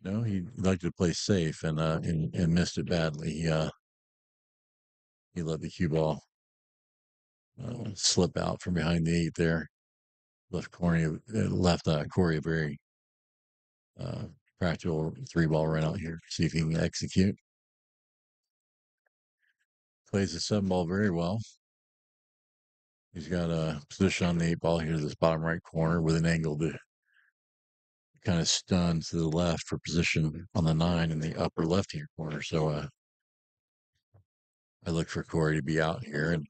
No, he liked to play safe and missed it badly. He let the cue ball slip out from behind the 8 there. Left Corey a very uh, practical 3-ball run out here. See if he can execute. Plays the 7-ball very well. He's got a position on the 8-ball here, this bottom right corner with an angle to kind of stun to the left for position on the 9 in the upper left-hand corner. So I look for Corey to be out here and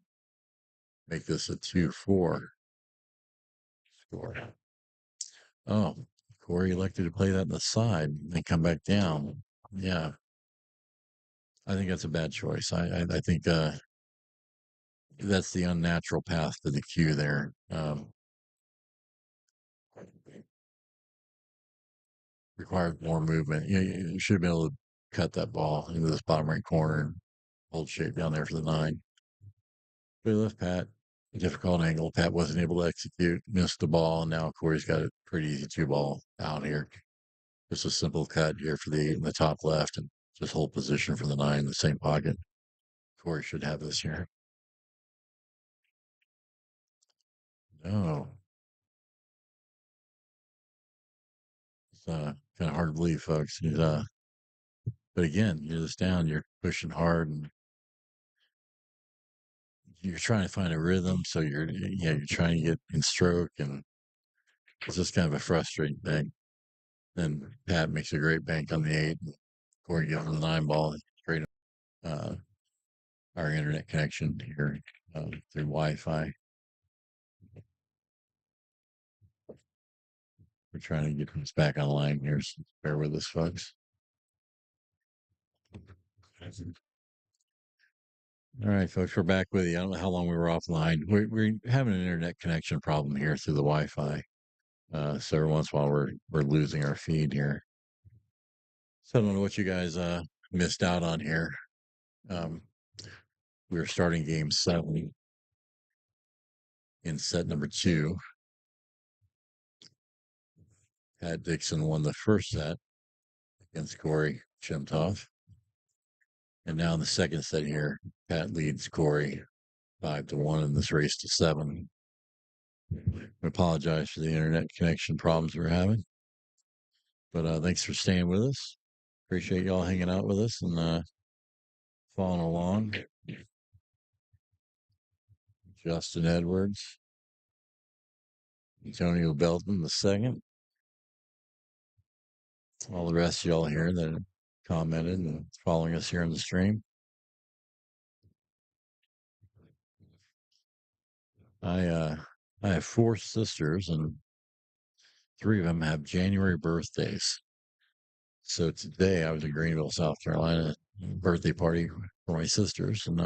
make this a 2-4 score. Oh, Corey elected to play that on the side and come back down. Yeah, I think that's a bad choice. I think that's the unnatural path to the cue there. Required more movement. You should have been able to cut that ball into this bottom right corner and hold shape down there for the 9. But he left Pat a difficult angle. Pat wasn't able to execute, missed the ball, and now Corey's got a pretty easy 2-ball out here. Just a simple cut here for the 8 in the top left and just hold position for the 9 in the same pocket. Corey should have this here. No. It's kind of hard to believe, folks. But again, you're this down, you're pushing hard and you're trying to find a rhythm. So you're trying to get in stroke, and it's just kind of a frustrating thing. And Pat makes a great bank on the 8. Corey gives him the 9-ball straight our internet connection here through Wi-Fi. We're trying to get this back online here, so bear with us, folks. All right, folks, we're back with you. I don't know how long we were offline. We're having an internet connection problem here through the Wi-Fi. So every once in a while we're losing our feed here. So I don't know what you guys missed out on here. We were starting game 7 in set number 2. Pat Dixon won the first set against Corey Shemtov. And now in the second set here, Pat leads Corey 5-1 in this race to 7. I apologize for the internet connection problems we're having. But thanks for staying with us. Appreciate y'all hanging out with us and following along. Justin Edwards, Antonio Belton the second. All the rest of y'all here that have commented and following us here on the stream. I have 4 sisters, and 3 of them have January birthdays. So today I was in Greenville, South Carolina, birthday party for my sisters, and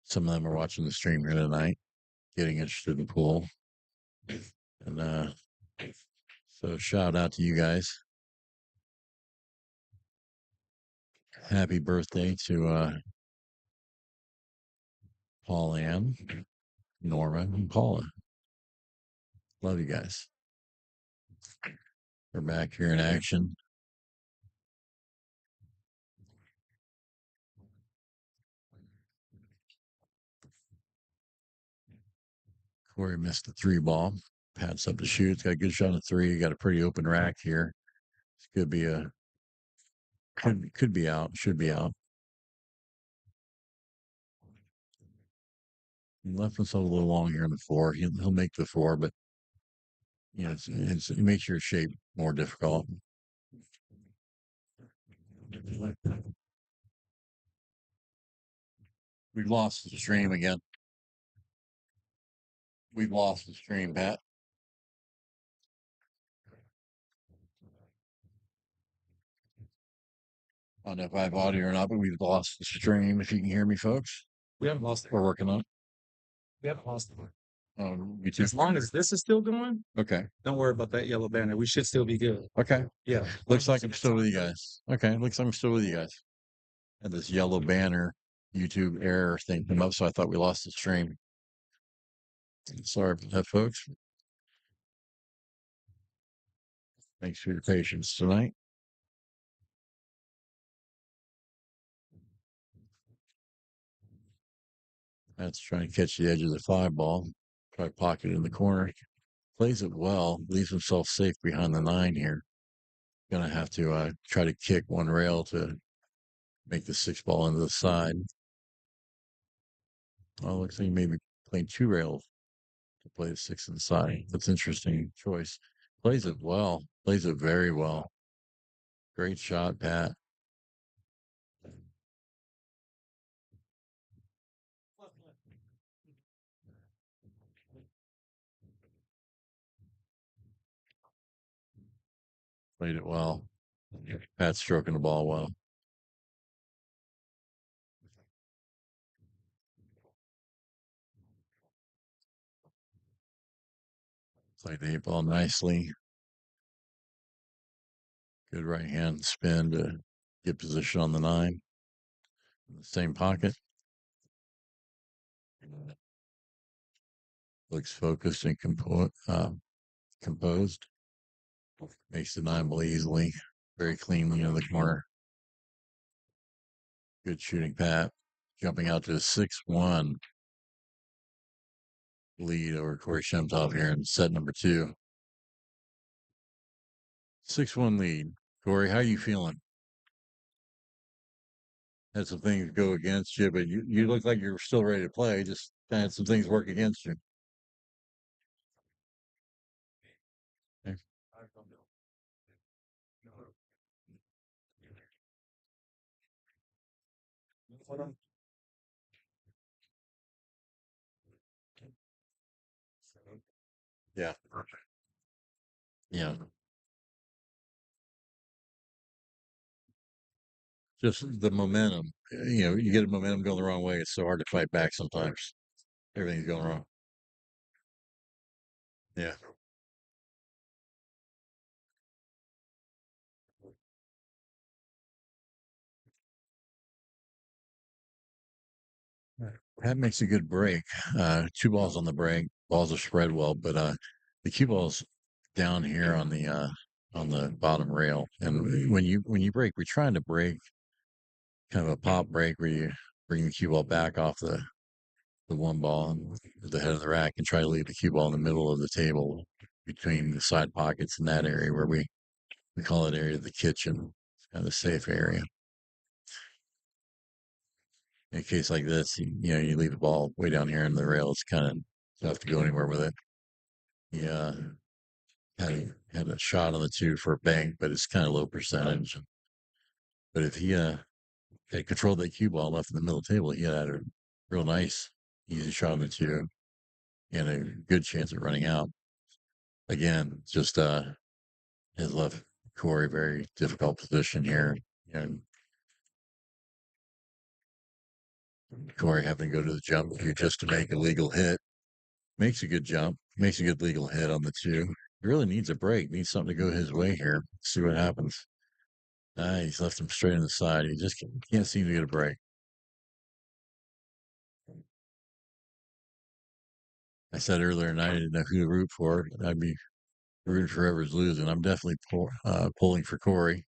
some of them are watching the stream here tonight, getting interested in pool. And so shout out to you guys. Happy birthday to Paul Ann, Norma, and Paula. Love you guys. We're back here in action. Corey missed the 3-ball. Pat's up to shoot. It's got a good shot at 3. Got a pretty open rack here. This could be could be out. Should be out. He left himself a little long here on the four. He'll make the four, but it makes your shape more difficult. We've lost the stream again. We've lost the stream, Pat. I don't know if I have audio or not, but we've lost the stream. If you can hear me, folks, We haven't lost it. we're working on it. We haven't lost it. You too. As long as this is still going, Okay. don't worry about that yellow banner. We should still be good. Okay. Yeah. Looks like I'm still with you guys. Okay. Looks like I'm still with you guys. And this yellow banner YouTube error thing came up, so I thought we lost the stream. Sorry about that, folks. Thanks for your patience tonight. That's trying to catch the edge of the five ball. Try pocket in the corner. Plays it well. Leaves himself safe behind the nine here. Gonna have to try to kick one rail to make the six ball into the side. Oh, looks like he maybe playing two rails to play the six inside. That's interesting choice. Plays it well. Plays it very well. Great shot, Pat. Played it well. Pat's stroking the ball well. Played the eight ball nicely. Good right hand spin to get position on the nine. In the same pocket. Looks focused and composed. Makes the nine ball easily. Very cleanly in the corner. Good shooting, Pat. Jumping out to a 6-1 lead over Corey Shemtov here in set number 2. 6-1 lead. Corey, how you feeling? Had some things go against you, but you look like you're still ready to play. Just had some things work against you. Okay. Yeah. Yeah. Just the momentum. You get a momentum going the wrong way. It's so hard to fight back sometimes. Everything's going wrong. Yeah. That makes a good break. Two balls on the break. Balls are spread well, but the cue ball's down here on the bottom rail. And when you break, we're trying to break kind of a pop break where you bring the cue ball back off the one ball at the head of the rack and try to leave the cue ball in the middle of the table between the side pockets in that area where we call it area of the kitchen. It's kind of a safe area. In a case like this, you leave the ball way down here in the rail. It's kind of tough to go anywhere with it. Yeah, had a shot on the two for a bank, but it's kind of low percentage. But if he had controlled that cue ball left in the middle of the table, he had a real nice, easy shot on the two and a good chance of running out. Again, just has left Corey very difficult position here. And Corey having to go to the jump here just to make a legal hit. Makes a good jump, makes a good legal hit on the two. He really needs a break, needs something to go his way here. See what happens. He's left him straight on the side. He just can't seem to get a break. I said earlier tonight I didn't know who to root for. I'd be rooting for whoever's losing. I'm definitely pulling for Corey.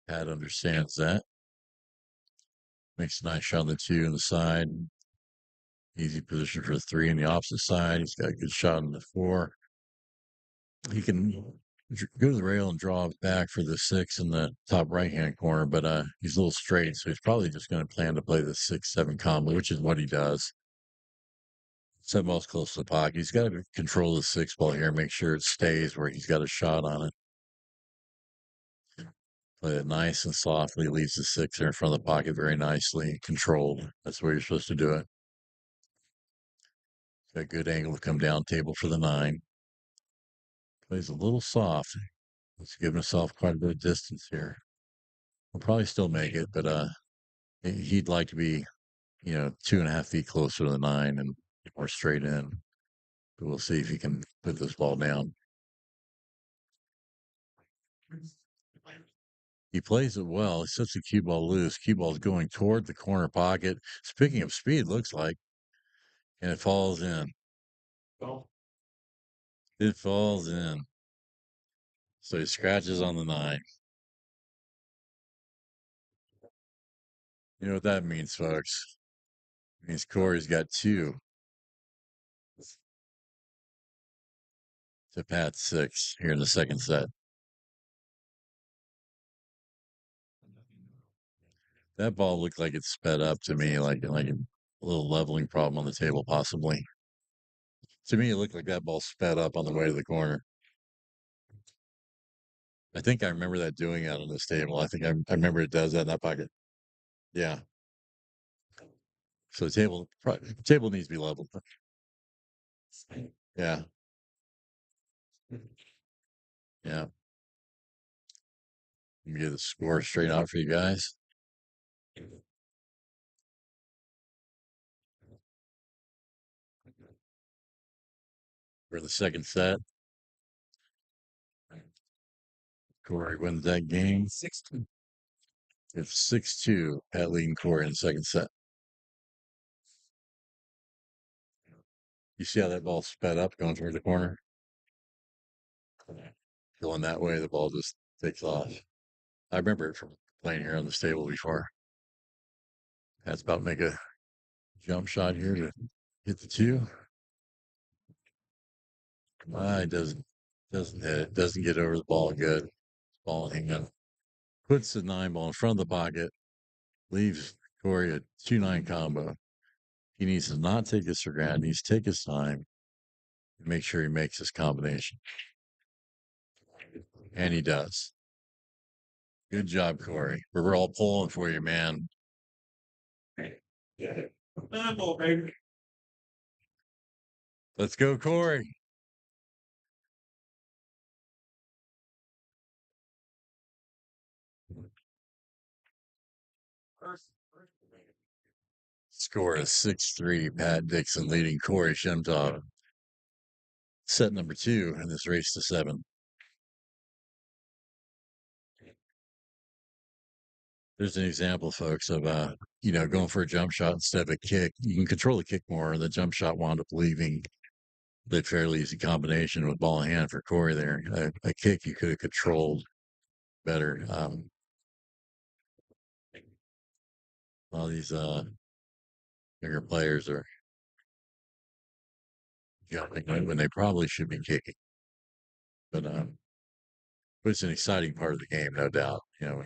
Pat understands that. Makes a nice shot on the two on the side. Easy position for the three on the opposite side. He's got a good shot on the four. He can go to the rail and draw back for the six in the top right hand corner, but he's a little straight, so he's probably just going to plan to play the 6-7 combo, which is what he does. Seven ball's close to the pocket. He's got to control the six ball here, make sure it stays where he's got a shot on it. Play it nice and softly, leaves the six there in front of the pocket very nicely, controlled. That's where you're supposed to do it. Got a good angle to come down table for the nine. Plays a little soft. He's giving himself quite a bit of distance here. We'll probably still make it, but he'd like to be, 2.5 feet closer to the nine and more straight in. But we'll see if he can put this ball down. He plays it well. He sets the cue ball loose. Cue ball's going toward the corner pocket. Speaking of speed, looks like, and it falls in. It falls in. So he scratches on the nine. You know what that means, folks? It means Corey's got two to Pat's six here in the second set. That ball looked like it sped up to me, like a little leveling problem on the table, possibly. To me, it looked like that ball sped up on the way to the corner. I think I remember that doing out on this table. I remember it does that in that pocket. Yeah. So the table needs to be leveled. Yeah. Yeah. Let me get the score straight out for you guys. For the second set, Corey wins that game. 6-2. It's 6-2. Pat leading Corey in the second set. You see how that ball sped up going toward the corner? Going that way, the ball just takes off. I remember it from playing here on the stable before. That's about to make a jump shot here to hit the two. It doesn't hit it. Doesn't get over the ball good. Ball hanging. Puts the nine ball in front of the pocket. Leaves Corey a 2-9 combo. He needs to not take this for granted. He needs to take his time and make sure he makes his combination. And he does. Good job, Corey. We're all pulling for you, man. Let's go, Corey. Score is 6-3. Pat Dixon leading Corey Shemtov. Set number 2 in this race to 7. There's an example, folks, of going for a jump shot instead of a kick. You can control the kick more. The jump shot wound up leaving the fairly easy combination with ball in hand for Corey there. A kick you could have controlled better. All these younger players are jumping when they probably should be kicking. But it's an exciting part of the game, no doubt. You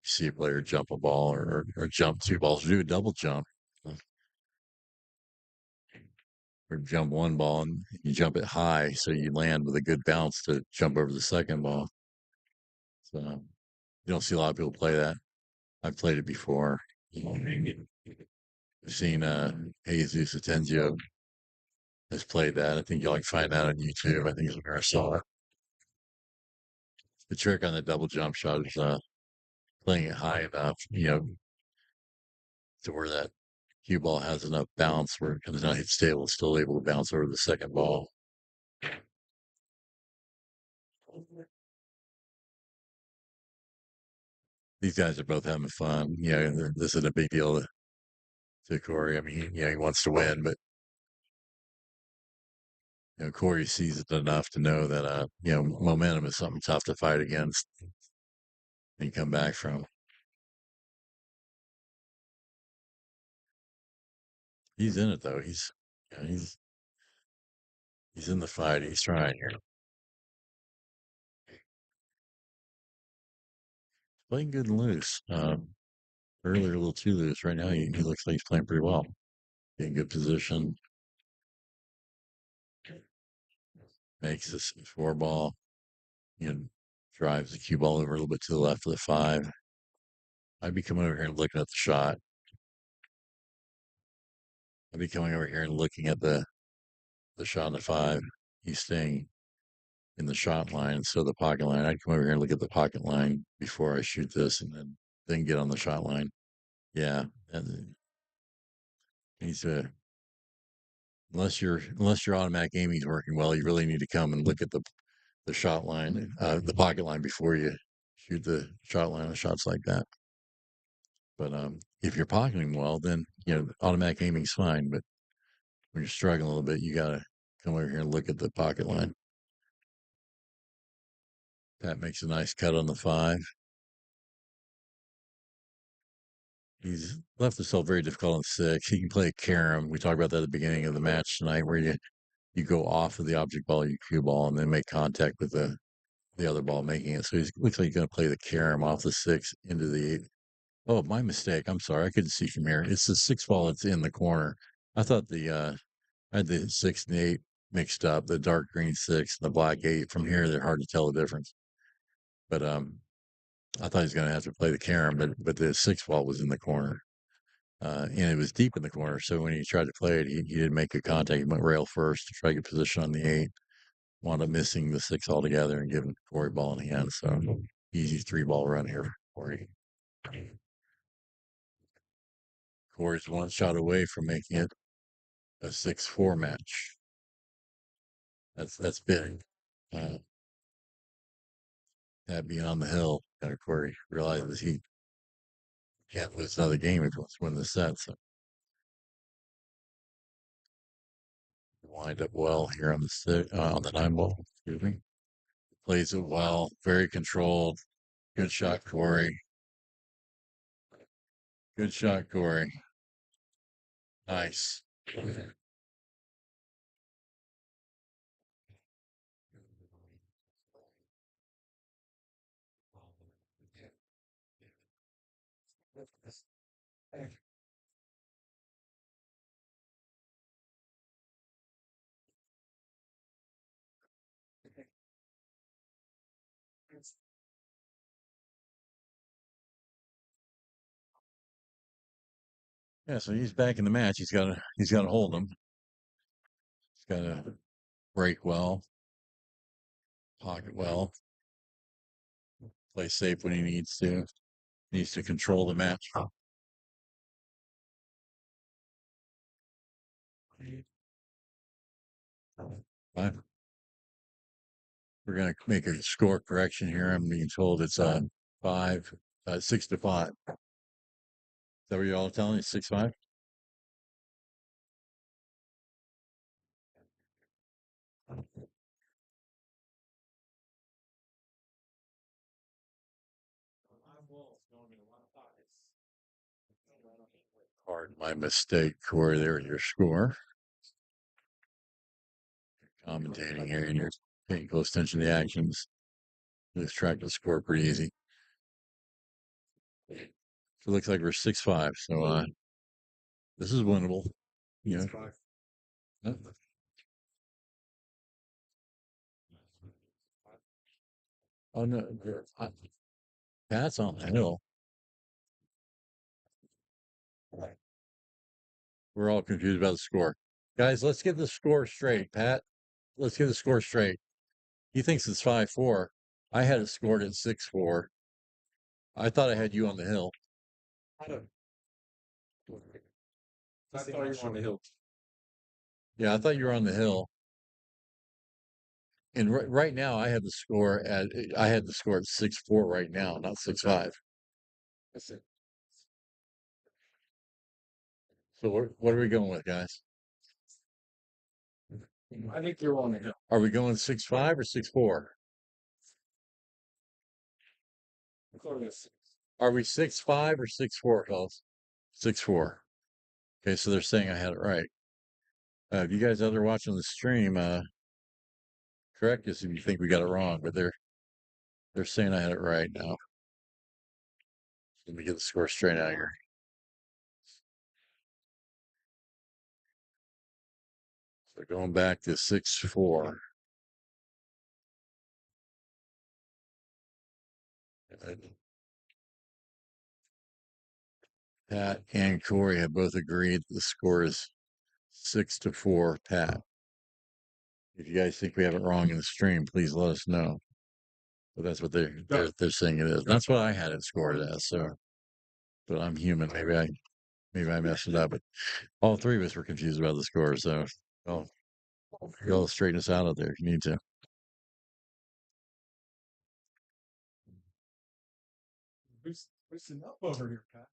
see a player jump a ball or jump two balls, or do a double jump, or jump one ball and you jump it high so you land with a good bounce to jump over the second ball. So you don't see a lot of people play that. I've played it before. I've seen Jesus Atenzio has played that. I think you'll find that on YouTube. I think it's where I saw it. The trick on the double jump shot is playing it high enough, to where that cue ball has enough bounce where it comes down, hits stable, it's still able to bounce over the second ball. These guys are both having fun. This isn't a big deal to Corey. I mean, he wants to win, but Corey sees it enough to know that momentum is something tough to fight against and come back from. He's in it though. He's in the fight. He's trying here. playing good and loose. Earlier a little too loose. Right now, he looks like he's playing pretty well. In good position, makes this four ball, you know, drives the cue ball over a little bit to the left of the five. I'd be coming over here and looking at the shot. I'd be coming over here and looking at the shot on the five. He's staying in the shot line, so the pocket line. I'd come over here and look at the pocket line before I shoot this, and then get on the shot line. Yeah, and he's unless your automatic aiming is working well, you really need to come and look at the shot line, the pocket line before you shoot the shot line on shots like that. But if you're pocketing well, then automatic aiming's fine. But when you're struggling a little bit, you gotta come over here and look at the pocket line. Pat makes a nice cut on the five. He's left himself very difficult on six. He can play a carom. We talked about that at the beginning of the match tonight, where you go off of the object ball, your cue ball, and then make contact with the other ball making it. So he looks like he's going to play the carom off the six into the eight. Oh, my mistake. I'm sorry. I couldn't see from here. It's the six ball that's in the corner. I thought I had the six and the eight mixed up, the dark green six and the black eight. From here, they're hard to tell the difference. But I thought he was going to have to play the carom, but the six ball was in the corner. And it was deep in the corner. So when he tried to play it, he didn't make a contact. He went rail first to try to get position on the eight, wound up missing the six altogether and giving Corey ball in hand. So easy three ball run here for Corey. Corey's one shot away from making it a 6-4 match. That's big. That being on the hill, Corey realizes he can't lose another game if he wants to win the set. So wind up well here on the nine ball. Excuse me. Plays it well, very controlled. Good shot, Corey. Good shot, Corey. Nice. Yeah, so he's back in the match. He's got to hold him. He's got to break well, pocket well, play safe when he needs to. Needs to control the match. Right. We're gonna make a score correction here. I'm being told it's 6-5. Is that what you're all telling me? 6-5? Pardon my mistake, Corey. There's your score. Commentating here, and you're paying close attention to the actions. Lose track of the score pretty easy. So it looks like we're 6-5. So this is winnable. Yeah. Oh no, Pat's on the hill. We're all confused about the score. Guys, let's get the score straight. Pat, let's get the score straight. He thinks it's 5-4. I had it scored at 6-4. I thought I had you on the hill. I thought you were on the hill. Yeah, I thought you were on the hill. And right now, I had the score at 6-4 right now, not 6-5. So what are we going with, guys? I think you're on the hill. Are we going 6-5 or 6-4? Are we 6-5 or 6-4, fellas? 6-4. Okay, so they're saying I had it right. If you guys out there watching the stream, correct us if you think we got it wrong, but they're saying I had it right now. Let me get the score straight out here. So going back to 6-4. Pat and Corey have both agreed the score is 6-4, Pat. If you guys think we have it wrong in the stream, please let us know. But that's what they're saying it is. That's what I had it scored as. So, but I'm human. Maybe I messed it up. But all three of us were confused about the score. So, oh, you'll straighten us out there if you need to. Listen up over here, Pat.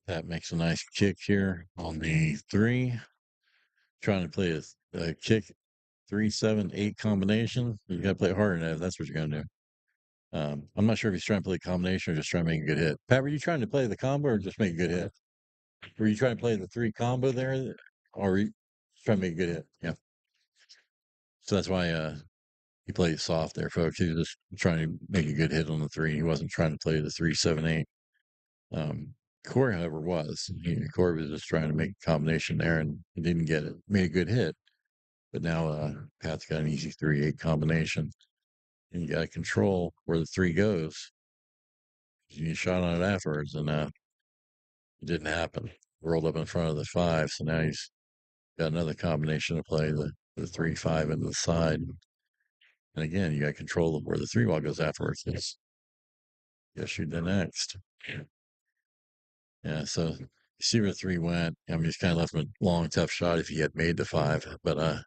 Pat makes a nice kick here on the 3. Trying to play a kick 3-7-8 combination. You got to play harder than that. That's what you're going to do. I'm not sure if he's trying to play a combination or just trying to make a good hit. Pat, were you trying to play the combo or just make a good hit? Were you trying to play the 3 combo there, or were you trying to make a good hit? Yeah. So that's why he played soft there, folks. He was just trying to make a good hit on the 3. He wasn't trying to play the 3-7-8. Corey, however, was. Corey was just trying to make a combination there, and he didn't get it. Made a good hit, but now Pat's got an easy 3-8 combination, and you got to control where the 3 goes. You need a shot on it afterwards, and it didn't happen. Rolled up in front of the 5, so now he's got another combination to play the 3-5 into the side. And again, you got control of where the 3 ball goes afterwards. Yes, you got to shoot the next. Yeah, so you see where 3 went. I mean, he's kind of left him a long, tough shot if he had made the 5, but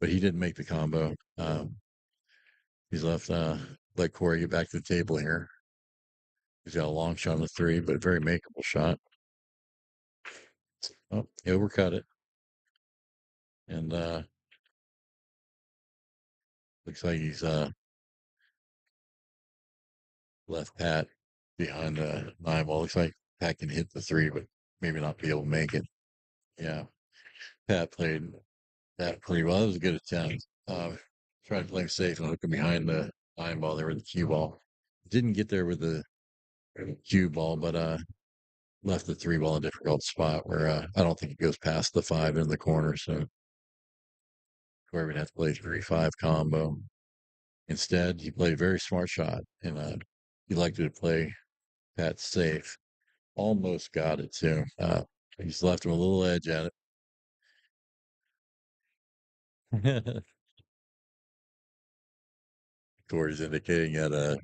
he didn't make the combo. He's left let Corey get back to the table here. He's got a long shot on the 3, but a very makeable shot. Oh, he overcut it. And looks like he's left Pat behind the 9 ball. Looks like Pat can hit the 3, but maybe not be able to make it. Yeah. Pat played that pretty well. It was a good attempt. Tried to play him safe and hook him behind the 9 ball there with the cue ball. Didn't get there with the cue ball, but left the 3 ball in a difficult spot where I don't think it goes past the 5 in the corner. So Corey would have to play 3-5 combo. Instead, he played a very smart shot, and he liked to play Pat safe. Almost got it too. He's left him a little edge at it. Corey's indicating that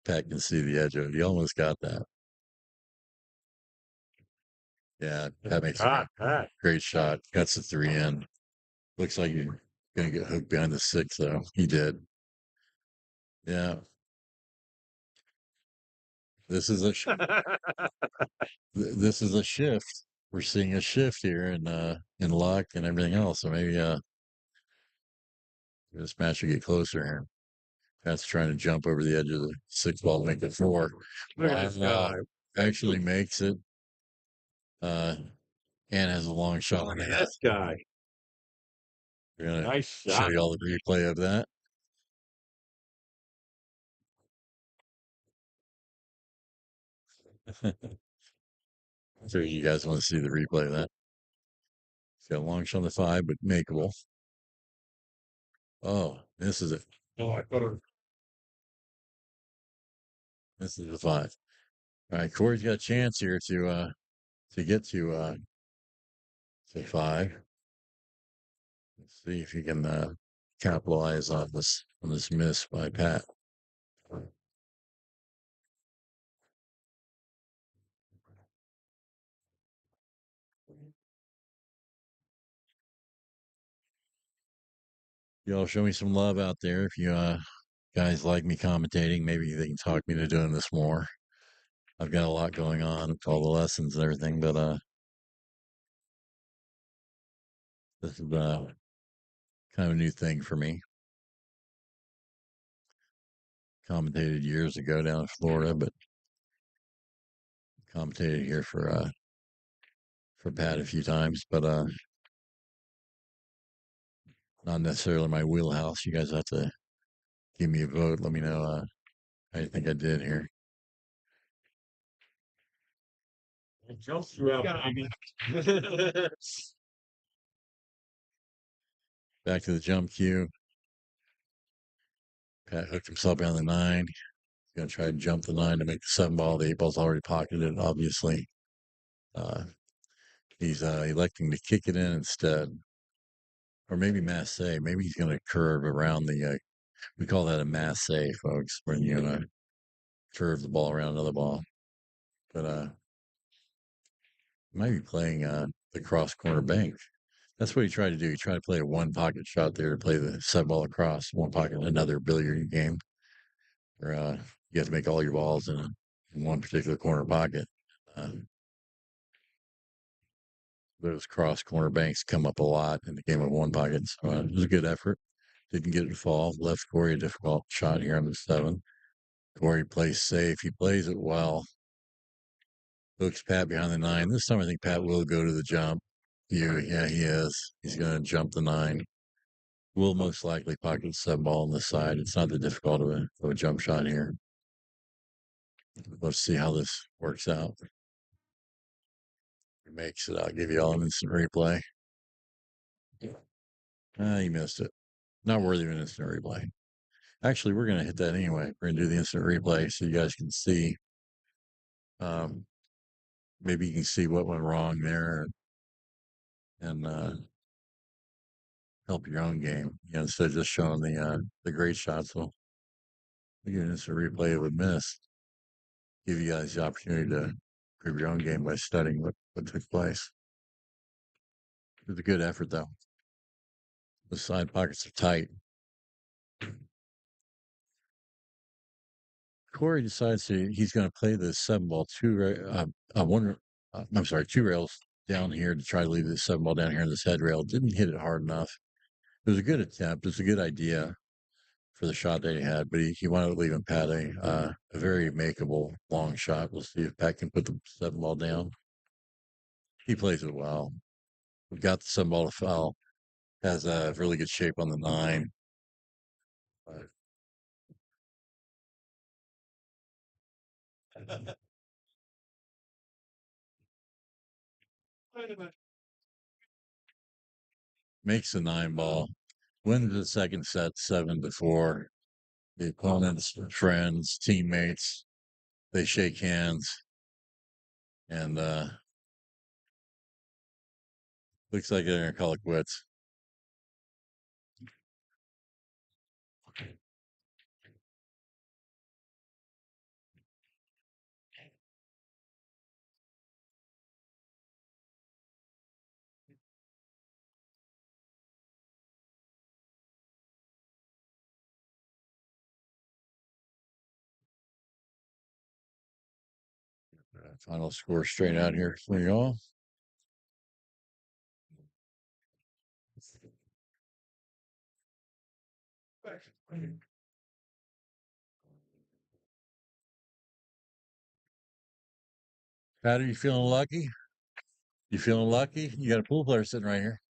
Pat can see the edge of it. He almost got that. Yeah, that makes a great shot. Cuts the 3 in. Looks like you're gonna get hooked behind the 6 though. He did. Yeah. This is a this is a shift. We're seeing a shift here in luck and everything else. So maybe this match will get closer here. Pat's trying to jump over the edge of the 6 ball, make it 4. Actually makes it. And has a long shot on it. This guy. We're gonna Nice show shot. you all the replay of that. So you guys want to see the replay of that? It's got a long shot on the 5, but makeable. Oh, this is it. Oh, I thought it was This is the 5. All right, Corey's got a chance here to get to 5. Let's see if he can capitalize on this miss by Pat. Y'all show me some love out there. If you guys like me commentating, maybe they can talk me to doing this more. I've got a lot going on with all the lessons and everything, but this is kind of a new thing for me. Commentated years ago down in Florida, but commentated here for Pat a few times, but not necessarily my wheelhouse. You guys have to give me a vote. Let me know how you think I did here. Jumps throughout, baby. Back to the jump cue. Pat hooked himself behind the 9. He's gonna try to jump the 9 to make the 7 ball. The 8 ball's already pocketed, obviously. Uh, he's electing to kick it in instead. Or maybe masse. Maybe he's gonna curve around the we call that a masse, folks, when you curve the ball around another ball. But might be playing the cross corner bank. That's what he tried to do. He tried to play a one pocket shot there to play the 7 ball across one pocket, another billiard game where you have to make all your balls in one particular corner pocket. Uh, those cross corner banks come up a lot in the game of one pocket. So it was a good effort. Didn't get it to fall. Left Corey a difficult shot here on the 7. Corey plays safe. He plays it well. Hooks Pat behind the 9. This time I think Pat will go to the jump. Yeah, he is. He's going to jump the 9. Will most likely pocket the 7 ball on the side. It's not that difficult of a jump shot here. Let's see how this works out. He makes it. I'll give you all an instant replay. He missed it. Not worthy of an instant replay. Actually, we're going to hit that anyway. We're going to do the instant replay so you guys can see. Maybe you can see what went wrong there and help your own game. Instead of just showing the great shots. So we get an instant replay it would miss. Give you guys the opportunity to improve your own game by studying what took place. It was a good effort, though. The side pockets are tight. Corey decides he's going to play the 7 ball two rails down here to try to leave the 7 ball down here in this head rail. Didn't hit it hard enough. It was a good attempt. It was a good idea for the shot that he had, but he wanted to leave him Pat a very makeable long shot. We'll see if Pat can put the 7 ball down. He plays it well. We've got the 7 ball to foul. Has a really good shape on the 9. Makes the 9 ball. Wins the second set 7-4. The opponents, friends, teammates, they shake hands, and looks like they're gonna call it quits. Final score straight out here for y'all. Pat, are you feeling lucky? You feeling lucky? You got a pool player sitting right here.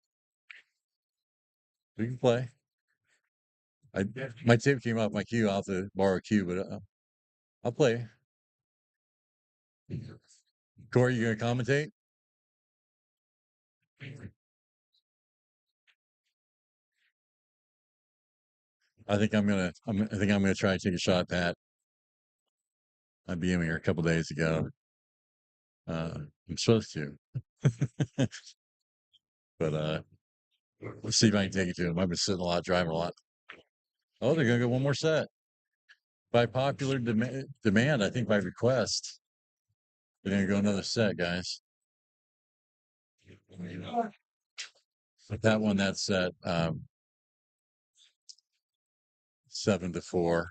We can play. My tip came off my cue. I'll have to borrow a cue, but I'll play. Corey, you gonna commentate? I think I'm gonna try to take a shot at Pat. I beat him here a couple days ago. I'm supposed to, but let's see if I can take it to him. I've been sitting a lot, driving a lot. Oh, they're gonna go one more set by popular demand. I think by request, they're gonna go another set, guys. But that one, that set 7-4.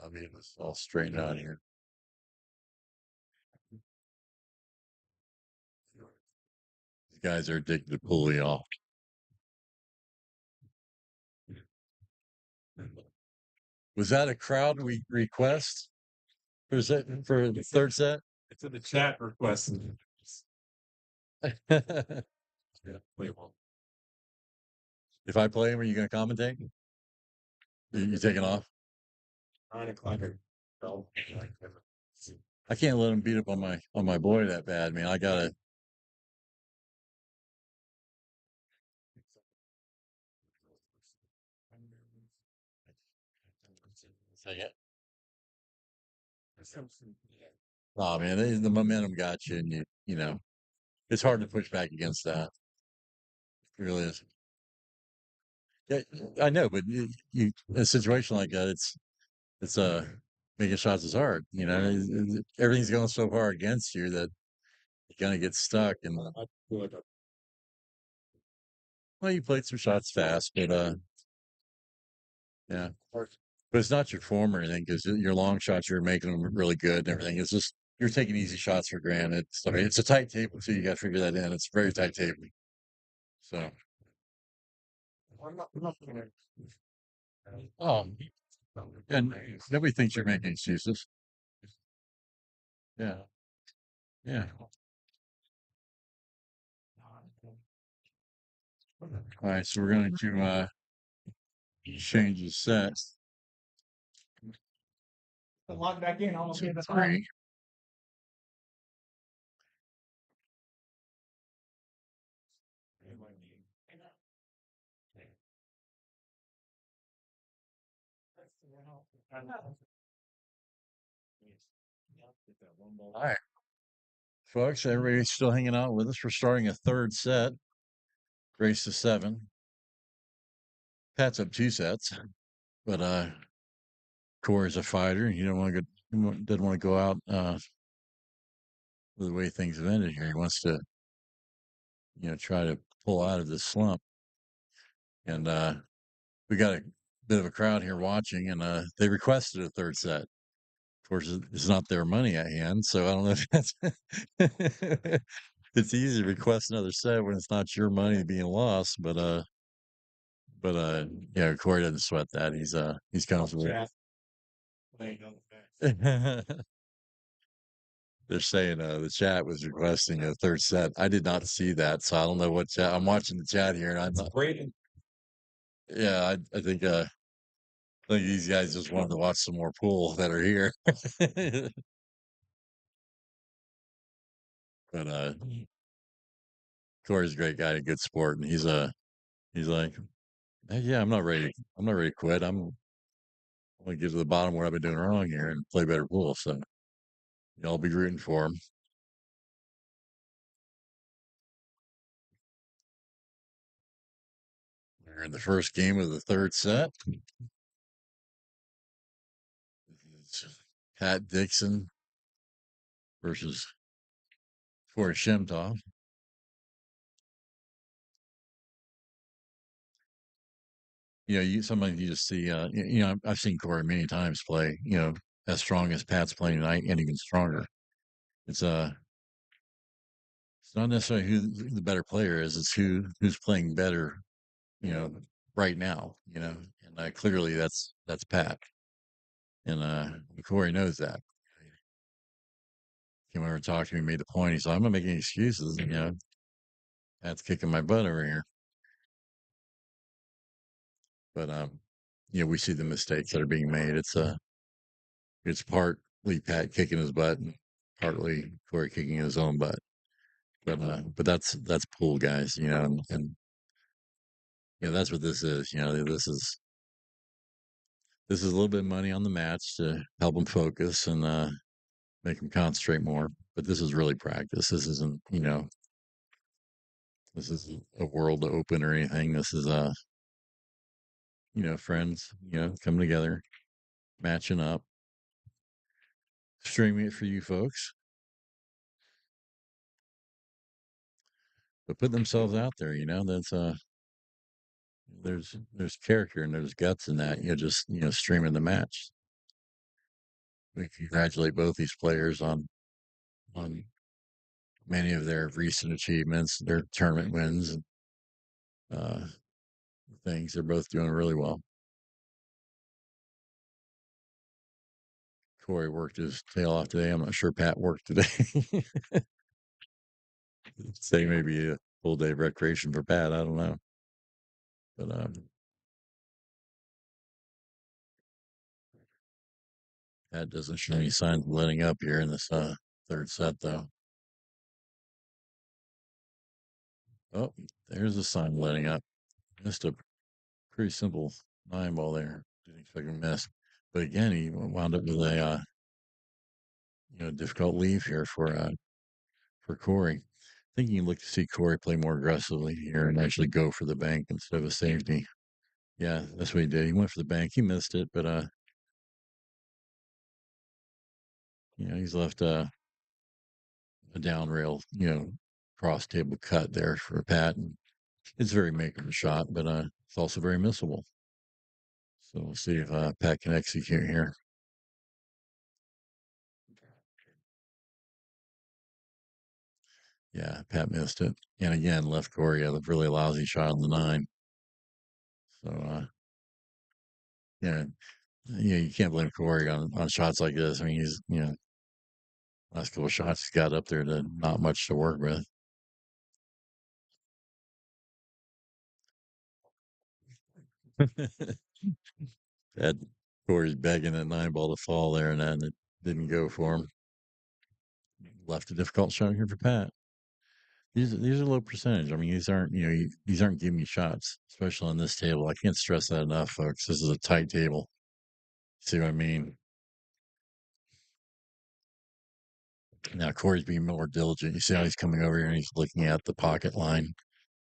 I'll be this all straightened out here. These guys are addicted to pulley off. Was that a crowd request for the third set? It's in the chat request. Yeah, wait, well, If I play him, are you going to commentate? You taking off? 9 o'clock. I can't let him beat up on my boy that bad, man. I gotta. Second. Oh man, the momentum got you, and you know it's hard to push back against that. It really is. Yeah, I know, but you in a situation like that, it's making shots is hard. You know, everything's going so far against you that you kind of get stuck. And well, you played some shots fast, but yeah. But it's not your form or anything because your long shots you're making them really good and everything. It's just you're taking easy shots for granted. So, I mean, it's a tight table too. You got to figure that in. It's a very tight table. So, oh, and nobody thinks you're making excuses. Yeah, yeah. All right, so we're going to change the set Log back in. I'll to three. All right, folks, everybody's still hanging out with us. We're starting a third set. Race to 7. Pat's up 2 sets, but Corey's a fighter. He doesn't want to go out with the way things have ended here. He wants to, try to pull out of this slump. And we got a bit of a crowd here watching, and they requested a third set. Of course, it's not their money at hand, so I don't know if that's. It's easy to request another set when it's not your money being lost, but yeah, Corey doesn't sweat that. He's comfortable. They're saying the chat was requesting a third set. I did not see that, so I don't know what chat. I'm watching the chat here, and I'm not. Yeah, I think these guys just wanted to watch some more pool that are here. But Corey's a great guy, a good sport, and he's like, "Hey, yeah, I'm not ready to quit. I'm gonna get to the bottom of what I've been doing wrong here and play better pool." So y'all be rooting for him. We're in the first game of the third set. It's Pat Dixon versus Corey Shemtov. Sometimes you just see, I've seen Corey many times play, as strong as Pat's playing tonight and even stronger. It's it's not necessarily who the better player is; it's who's playing better, you know, right now. And clearly that's Pat, and Corey knows that. Came over and talked to me, made the point. He said, "I'm not making excuses. Pat's kicking my butt over here." But we see the mistakes that are being made. It's partly Pat kicking his butt, and partly Corey kicking his own butt. But that's pool, guys. And that's what this is. This is a little bit of money on the match to help them focus and make them concentrate more. But this is really practice. This isn't, this isn't a world open or anything. This is friends, coming together, matching up, streaming it for you folks, but putting themselves out there. That's there's character and there's guts in that. Just streaming the match. We congratulate both these players on many of their recent achievements, their tournament wins, and uh, things. They're both doing really well. Corey worked his tail off today. I'm not sure Pat worked today. Say maybe a full day of recreation for Pat. I don't know. But Pat doesn't show any signs of letting up here in this third set, though. Oh, there's a sign of letting up. Missed a pretty simple 9 ball there. Didn't expect him to miss. But again, he wound up with a difficult leave here for Corey. I think you can look to see Corey play more aggressively here and actually go for the bank instead of a safety. Yeah, that's what he did. He went for the bank. He missed it, but he's left a down rail, cross table cut there for Pat. And it's very makeable shot, but it's also very missable. So we'll see if Pat can execute here. Yeah, Pat missed it. And again, left Corey a really lousy shot on the 9. So yeah, you can't blame Corey on shots like this. I mean, he's last couple of shots he's got up there to not much to work with. Had Corey's begging that 9 ball to fall there, and then it didn't go for him. Left a difficult shot here for Pat. These are low percentage. I mean, these aren't giving me shots, especially on this table. I can't stress that enough, folks. This is a tight table. See what I mean? Now Corey's being more diligent. You see how he's coming over here and he's looking at the pocket line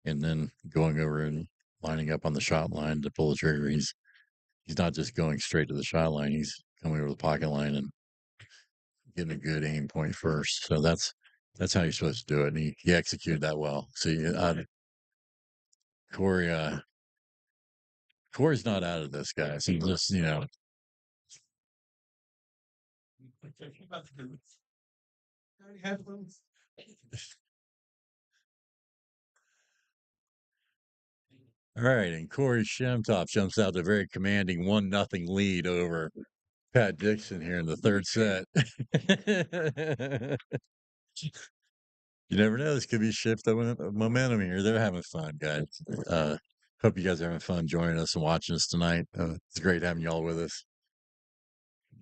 and then going over and lining up on the shot line to pull the trigger. He's not just going straight to the shot line. He's coming over the pocket line and getting a good aim point first. So that's how you're supposed to do it. And he executed that well. See, Corey, Corey's not out of this, guys. He just, all right. And Corey Shemtov jumps out to a very commanding 1-0 lead over Pat Dixon here in the third set. You never know. This could be shift of momentum here. They're having fun, guys. Hope you guys are having fun joining us and watching us tonight. It's great having y'all with us.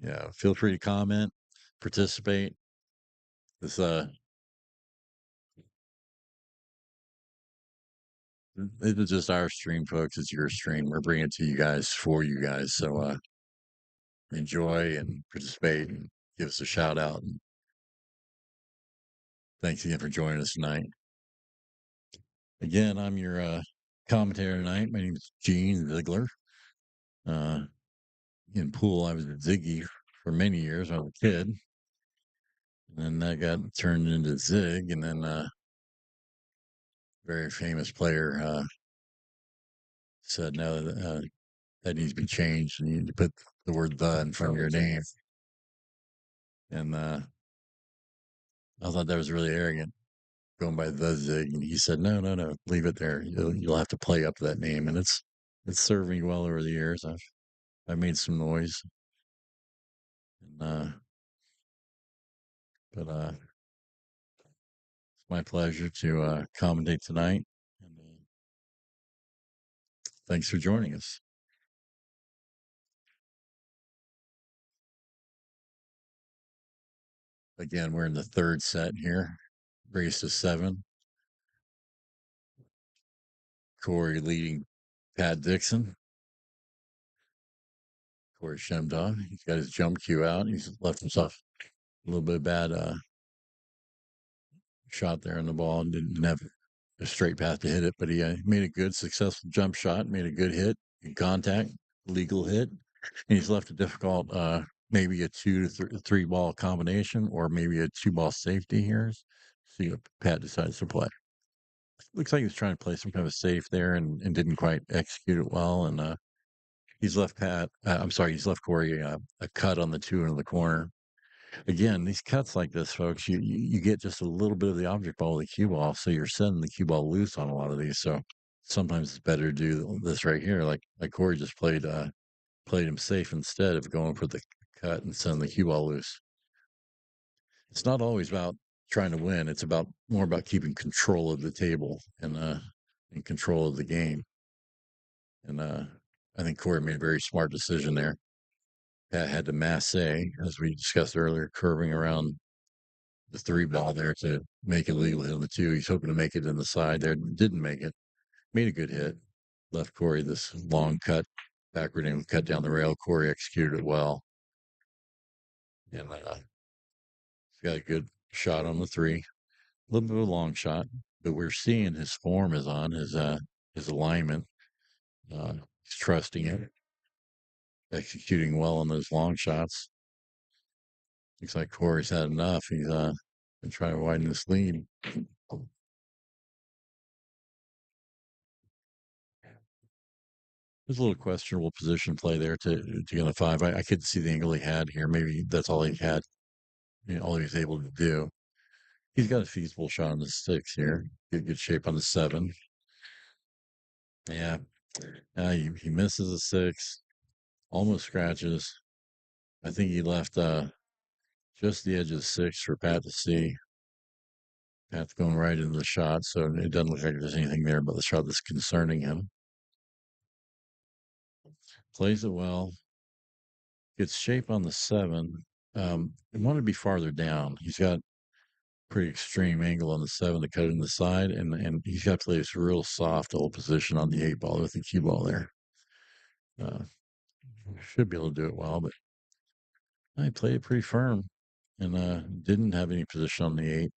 Yeah, feel free to comment, participate. This is just our stream, folks. It's your stream. We're bringing it to you guys for you guys. So enjoy and participate and give us a shout out. And thanks again for joining us tonight. Again, I'm your commentator tonight. My name is Gene Ziegler. In pool, I was a Ziggy for many years. When I was a kid. And then that got turned into Zig. And then very famous player said, no, that needs to be changed. And you need to put the word "the" in front of your name. And I thought that was really arrogant, going by the Zig. And he said, no, leave it there. You'll have to play up to that name. And it's served me well over the years. I've made some noise. And but it's my pleasure to commentate tonight. And thanks for joining us. Again, we're in the third set here. Race to 7. Corey leading Pat Dixon. Corey Shemtov. He's got his jump cue out. He's left himself a little bit of bad shot there on the ball and didn't have a straight path to hit it, but he made a good, successful jump shot, made a good hit in contact, legal hit. And he's left a difficult, maybe a 2 to 3 ball combination or maybe a 2-ball safety here. See what Pat decides to play. Looks like he was trying to play some kind of safe there and didn't quite execute it well. And he's left he's left Corey a cut on the 2 in the corner. Again, these cuts like this, folks, you get just a little bit of the object ball with the cue ball, so you're sending the cue ball loose on a lot of these. So sometimes it's better to do this right here, like Corey just played him safe instead of going for the cut and send the cue ball loose. It's not always about trying to win. It's about more about keeping control of the table and control of the game. And I think Corey made a very smart decision there. Pat had to masse, as we discussed earlier, curving around the three ball there to make it legal in the two. He's hoping to make it in the side there. Didn't make it. Made a good hit. Left Corey this long cut backward and cut down the rail. Corey executed it well. And he's got a good shot on the three. A little bit of a long shot, but we're seeing his form is on his alignment. He's trusting it, executing well on those long shots. Looks like Corey's had enough. He's been trying to widen this lead. There's a little questionable position play there to get a five. I couldn't see the angle he had here. Maybe that's all he had, all he was able to do. He's got a feasible shot on the six here. Good shape on the seven. Yeah, he misses a six, almost scratches. I think he left just the edge of the six for Pat to see. Pat's going right into the shot, so it doesn't look like there's anything there about the shot that's concerning him. Plays it well. Gets shape on the seven. I want to be farther down. He's got pretty extreme angle on the seven to cut it in the side, and he's got to play this real soft old position on the eight ball with the cue ball there. Should be able to do it well, but I played it pretty firm and didn't have any position on the eight.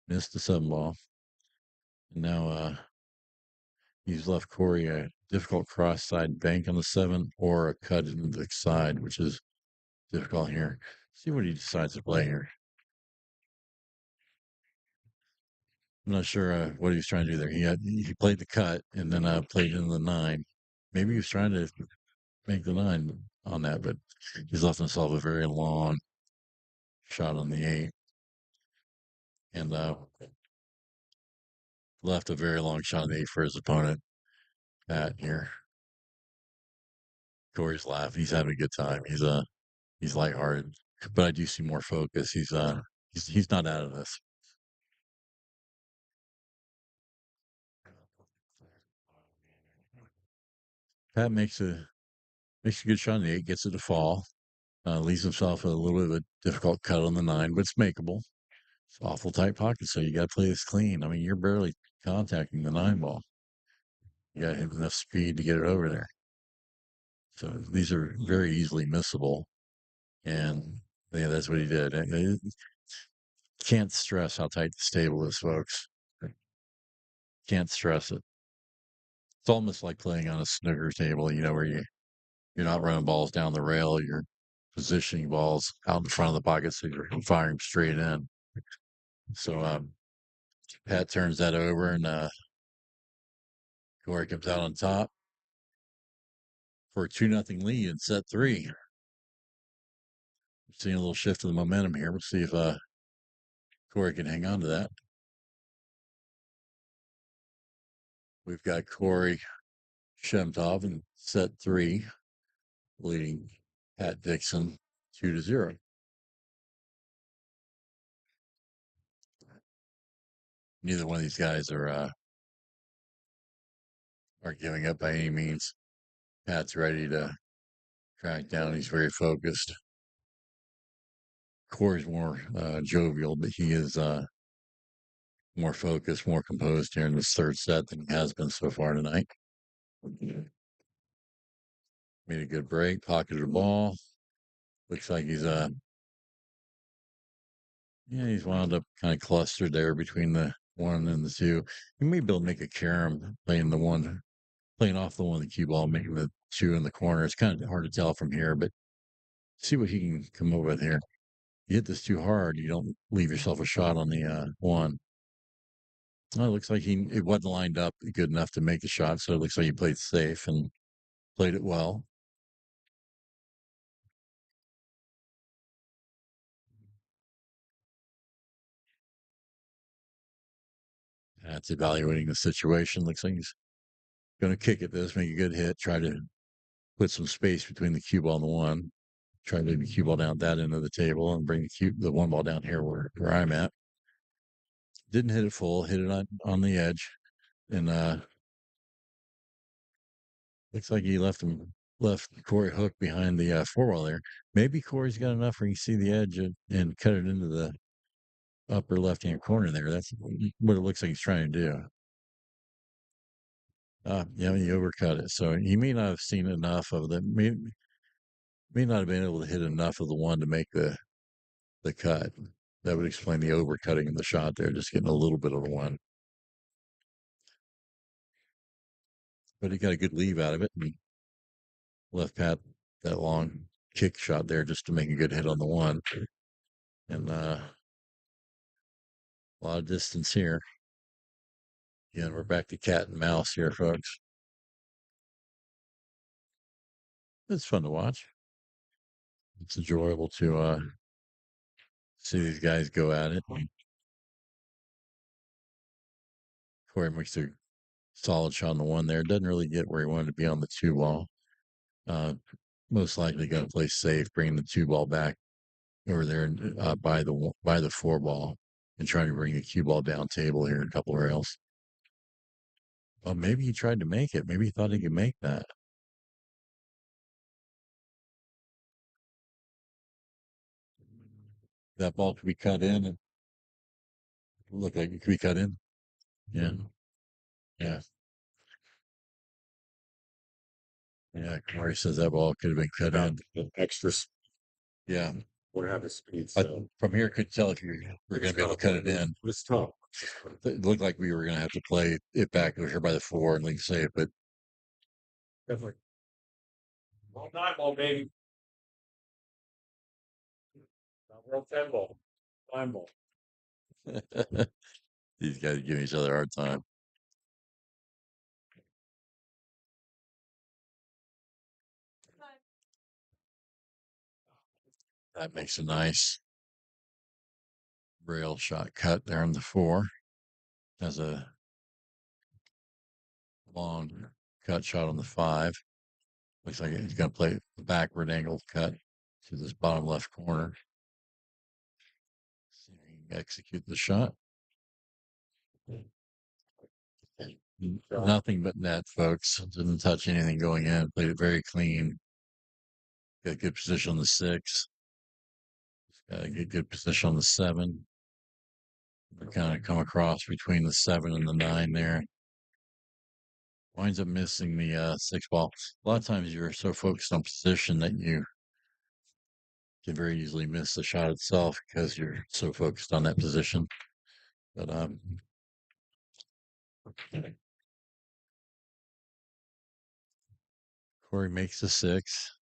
Missed the seven ball. And now he's left Corey a difficult cross side bank on the seven or a cut into the side, which is difficult here. See what he decides to play here. I'm not sure what he was trying to do there. He played the cut and then played in the nine. Maybe he was trying to make the nine on that, but he's left himself a very long shot on the eight and left a very long shot on the eight for his opponent. Pat here. Corey's laughing. He's having a good time. He's lighthearted, but I do see more focus. He's not out of this. Pat makes a good shot on the eight, gets it to fall, leaves himself a little bit of a difficult cut on the nine, but it's makeable. It's awful tight pocket, so you got to play this clean. I mean, you're barely contacting the nine ball. You got to have enough speed to get it over there. So these are very easily missable, and yeah, that's what he did. I can't stress how tight this table is, folks. Can't stress it. It's almost like playing on a snooker table, where you're not running balls down the rail, you're positioning balls out in front of the pocket so you're firing straight in. So Pat turns that over and Corey comes out on top for a 2-0 lead in set three. Seeing a little shift in the momentum here. We'll see if Corey can hang on to that. We've got Corey Shemtov in set three, leading Pat Dixon 2-0. Neither one of these guys are giving up by any means. Pat's ready to track down. He's very focused. Corey's more jovial, but he is more focused, more composed here in this third set than he has been so far tonight. Made a good break, pocketed the ball. Looks like he's he's wound up kind of clustered there between the one and the two. He may be able to make a carom playing off the one the cue ball, making the two in the corner. It's kind of hard to tell from here, but see what he can come up with here. You hit this too hard, you don't leave yourself a shot on the one. Well, it looks like it wasn't lined up good enough to make the shot, so it looks like he played safe and played it well. That's evaluating the situation. Looks like he's going to kick at this, make a good hit, try to put some space between the cue ball and the one. try to leave the cue ball down at that end of the table and bring the one ball down here where I'm at. Didn't hit it full, hit it on the edge, and looks like he left Corey Hook behind the four ball there. Maybe Corey's got enough where you see the edge and cut it into the upper left hand corner there. That's what it looks like he's trying to do. Yeah, he overcut it. So he may not have seen enough of the may not have been able to hit enough of the one to make the cut. That would explain the overcutting in the shot there, just getting a little bit of the one. But he got a good leave out of it and left Pat that long kick shot there just to make a good hit on the one. And a lot of distance here. Again, we're back to cat and mouse here, folks. It's fun to watch. It's enjoyable to see these guys go at it. Corey makes a solid shot on the one there. Doesn't really get where he wanted to be on the two ball. Most likely going to play safe, bringing the two ball back over there and by the four ball and trying to bring the cue ball down table here a couple rails. Well, maybe he tried to make it. Maybe he thought he could make that. That ball could be cut in and look like it could be cut in. Yeah. Yeah. Yeah. Corey says that ball could have been cut in. Extra. Yeah. Would have a speed. From here, could tell if you were going to be able to cut it in. It's tough. It looked like we were going to have to play it back over here by the four and leave safe, but Definitely. Well, 9 ball, baby. World 10 ball. 9 ball. these guys are giving each other a hard time. That makes a nice rail shot cut there on the four. Has a long cut shot on the five. Looks like he's going to play the backward angled cut to this bottom left corner. See if he can execute the shot. Nothing but net, folks. Didn't touch anything going in. Played it very clean. Got a good position on the six. Got a good position on the seven. Kind of come across between the seven and the nine there. Winds up missing the six ball. A lot of times you're so focused on position that you can very easily miss the shot itself because you're so focused on that position. But Corey makes the six.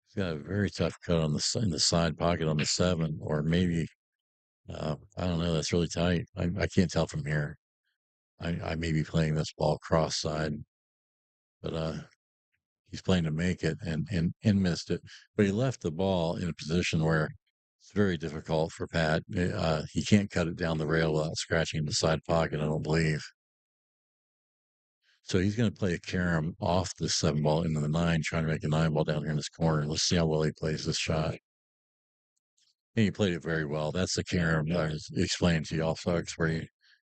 He's got a very tough cut on in the side pocket on the seven, or maybe I don't know. That's really tight. I can't tell from here. I may be playing this ball cross side, but he's playing to make it and missed it. But he left the ball in a position where it's very difficult for Pat. He can't cut it down the rail without scratching the side pocket, I don't believe. So he's going to play a carom off the seven ball into the nine, trying to make a nine ball down here in this corner. Let's see how well he plays this shot. And he played it very well. That's the carom I was explaining to y'all folks, where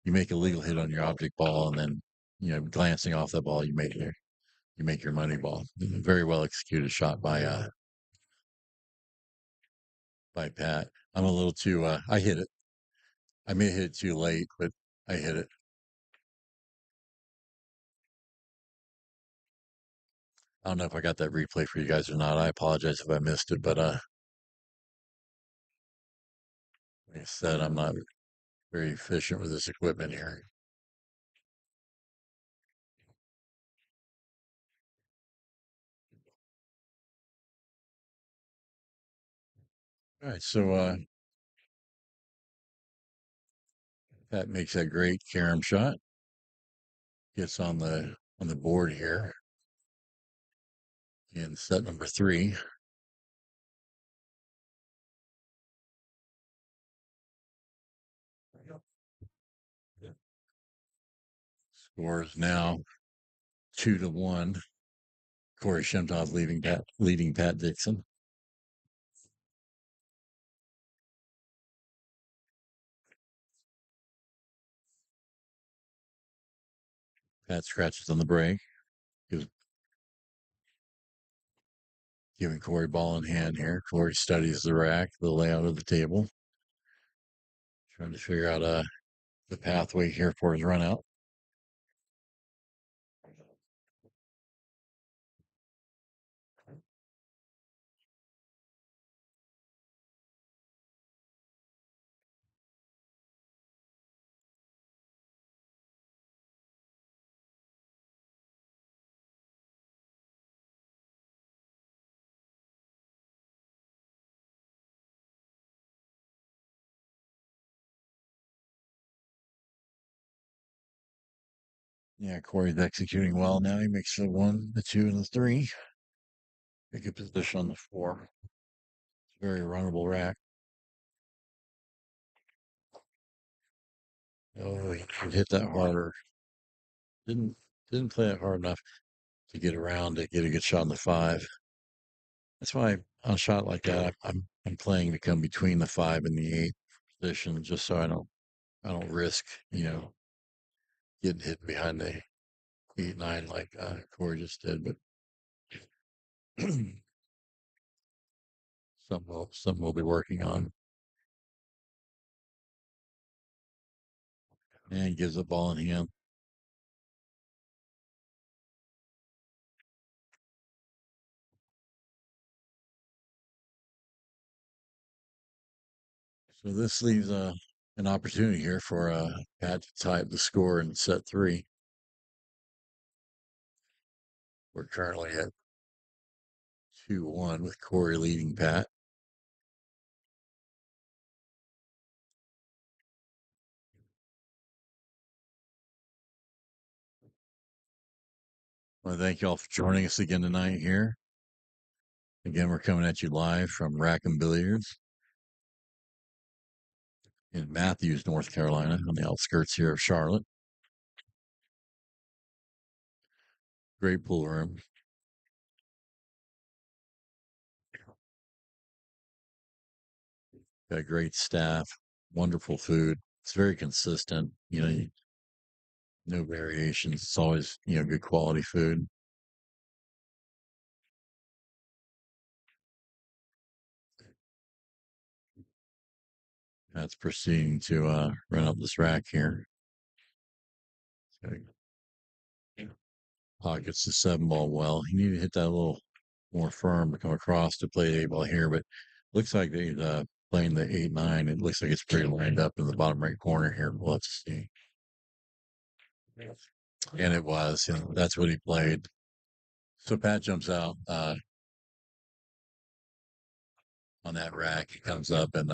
you make a legal hit on your object ball, and then glancing off that ball, you make your money ball. Very well executed shot by Pat. I'm a little too. I hit it. I may hit it too late, but I hit it. I don't know if I got that replay for you guys or not. I apologize if I missed it, but like I said, I'm not very efficient with this equipment here. All right, so Pat makes that great carom shot. Gets on the board here in set number 3. Score is now 2-1. Corey Shemtov leading Pat Dixon. Pat scratches on the break. Giving Corey ball in hand here. Corey studies the rack, the layout of the table, trying to figure out the pathway here for his run out. Yeah, Corey's executing well now. He makes the 1, the 2, and the 3. A good position on the 4. It's a very runnable rack. Oh, he could hit that harder. Didn't didn't play it hard enough to get around to get a good shot on the 5. That's why on a shot like that, I'm playing to come between the 5 and the 8 position, just so I don't risk getting hit behind the 8-9 like Corey just did. But something we'll be working on. And gives the ball in hand. So this leaves an opportunity here for Pat to tie up the score in set 3. We're currently at 2-1 with Corey leading Pat. I want to thank you all for joining us again tonight here. Again, we're coming at you live from Rackham Billiards in Matthews, North Carolina, on the outskirts here of Charlotte. Great pool room. Got a great staff, wonderful food. It's very consistent. No variations. It's always good quality food. That's proceeding to run up this rack here. Pockets the 7 ball well. He needed to hit that a little more firm to come across to play the 8 ball here, but looks like they're playing the 8-9. It looks like it's pretty lined up in the bottom right corner here. We'll have to see. And it was, that's what he played. So Pat jumps out on that rack. He comes up and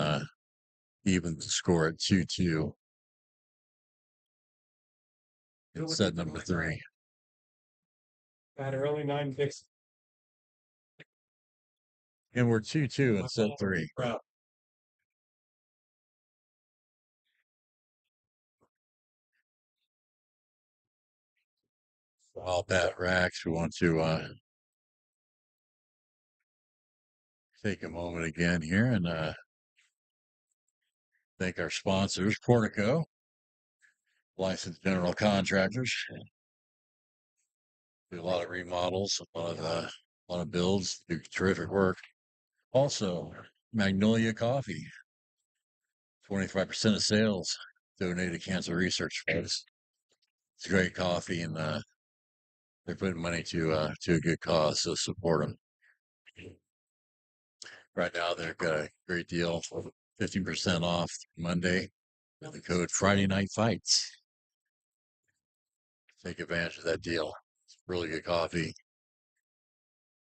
evens the score at 2-2. It's set number 3. At early 9 Dixon. And we're 2-2 in set 3. While Pat racks, we want to take a moment again here and thank our sponsors, Portico, licensed general contractors. Do a lot of remodels, a lot of builds, do terrific work. Also, Magnolia Coffee, 25% of sales donated to cancer research funds. It's great coffee, and they're putting money to a good cause, so support them. Right now, they've got a great deal, 15% off Monday with the code Friday Night Fights. Take advantage of that deal. It's really good coffee.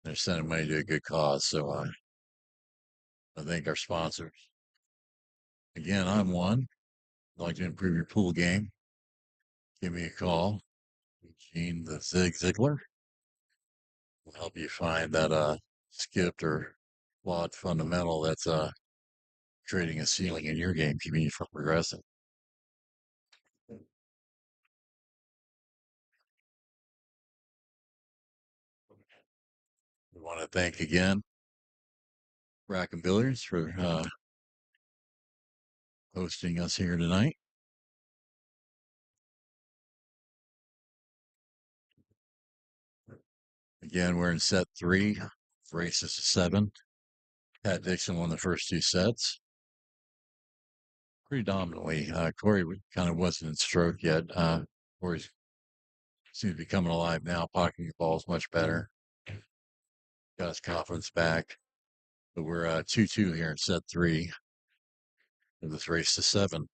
They're sending money to a good cause, so I thank our sponsors. Again, I'm one. I'd like to improve your pool game. Give me a call. Gene the Zig Ziglar will help you find that skipped or flawed fundamental that's creating a ceiling in your game, keeping you from progressing. We want to thank again Rackham Billiards for hosting us here tonight. Again, we're in set 3. Race is to 7. Pat Dixon won the first 2 sets pretty dominantly. Corey kind of wasn't in stroke yet. Corey seems to be coming alive now, pocketing the balls much better. Got his confidence back. But we're 2-2 here in set 3 of this race to 7.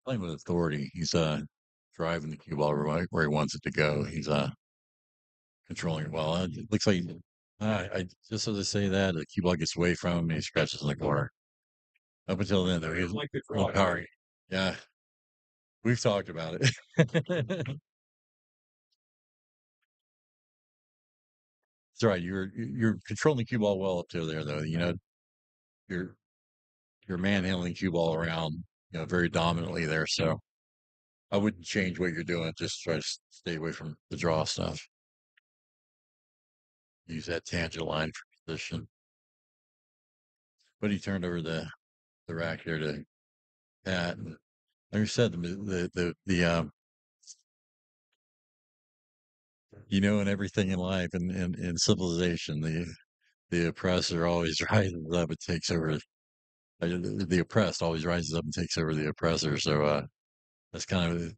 Playing with authority. He's driving the cue ball where he wants it to go. He's controlling it well. It looks like I just as I say that the cue ball gets away from him and he scratches in the corner. Up until then, though, he was Like the real draw. power. Yeah, we've talked about it. That's right. You're controlling the cue ball well up to there, though. You know, you're you're manhandling cue ball around, very dominantly there. So I wouldn't change what you're doing. Just try to stay away from the draw stuff. Use that tangent line for position. But he turned over the rack there to Pat. And like I said, in everything in life and in civilization, the oppressor always rises up and takes over. The oppressed always rises up and takes over the oppressor. So that's kind of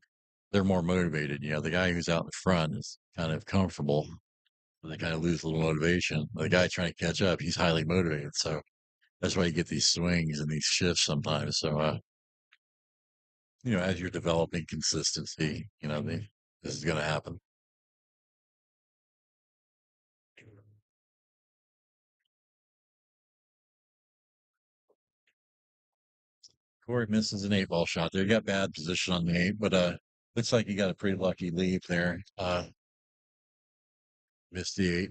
they're more motivated. The guy who's out in front is kind of comfortable. They kind of lose a little motivation. The guy trying to catch up, he's highly motivated. So that's why you get these swings and these shifts sometimes. So as you're developing consistency, this is going to happen. Corey misses an 8-ball shot there. He got bad position on the 8, but looks like he got a pretty lucky lead there. Missed the 8,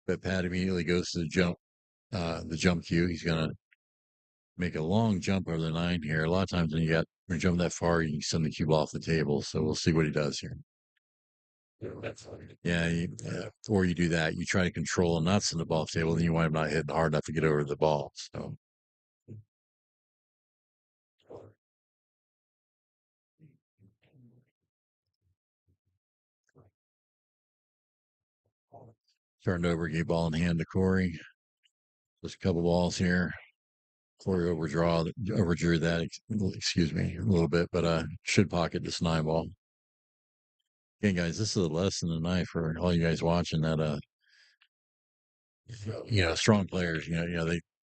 but Pat immediately goes to the jump cue. He's gonna make a long jump over the 9 here. A lot of times when you jump that far, you can send the cube off the table. So we'll see what he does here. Yeah, or you do that. You try to control and not send the ball off the table, then you wind up not hitting hard enough to get over the ball. So turned over, gave ball in hand to Corey. Just a couple balls here. Corey overdrew that, excuse me, a little bit, but should pocket this 9-ball. Again, guys, this is a lesson tonight for all you guys watching that strong players,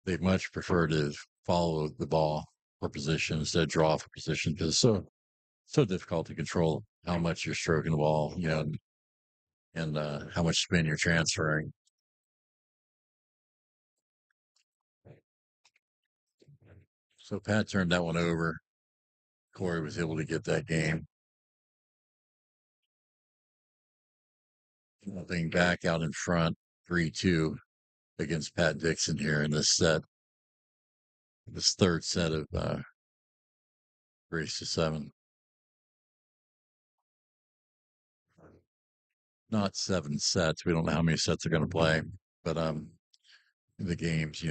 they much prefer to follow the ball for position instead of draw for position because it's so difficult to control how much you're stroking the ball, and how much spin you're transferring. So Pat turned that one over. Corey was able to get that game. Being back out in front, 3-2 against Pat Dixon here in this third set of race to 7. Not 7 sets. We don't know how many sets are going to play, but the games,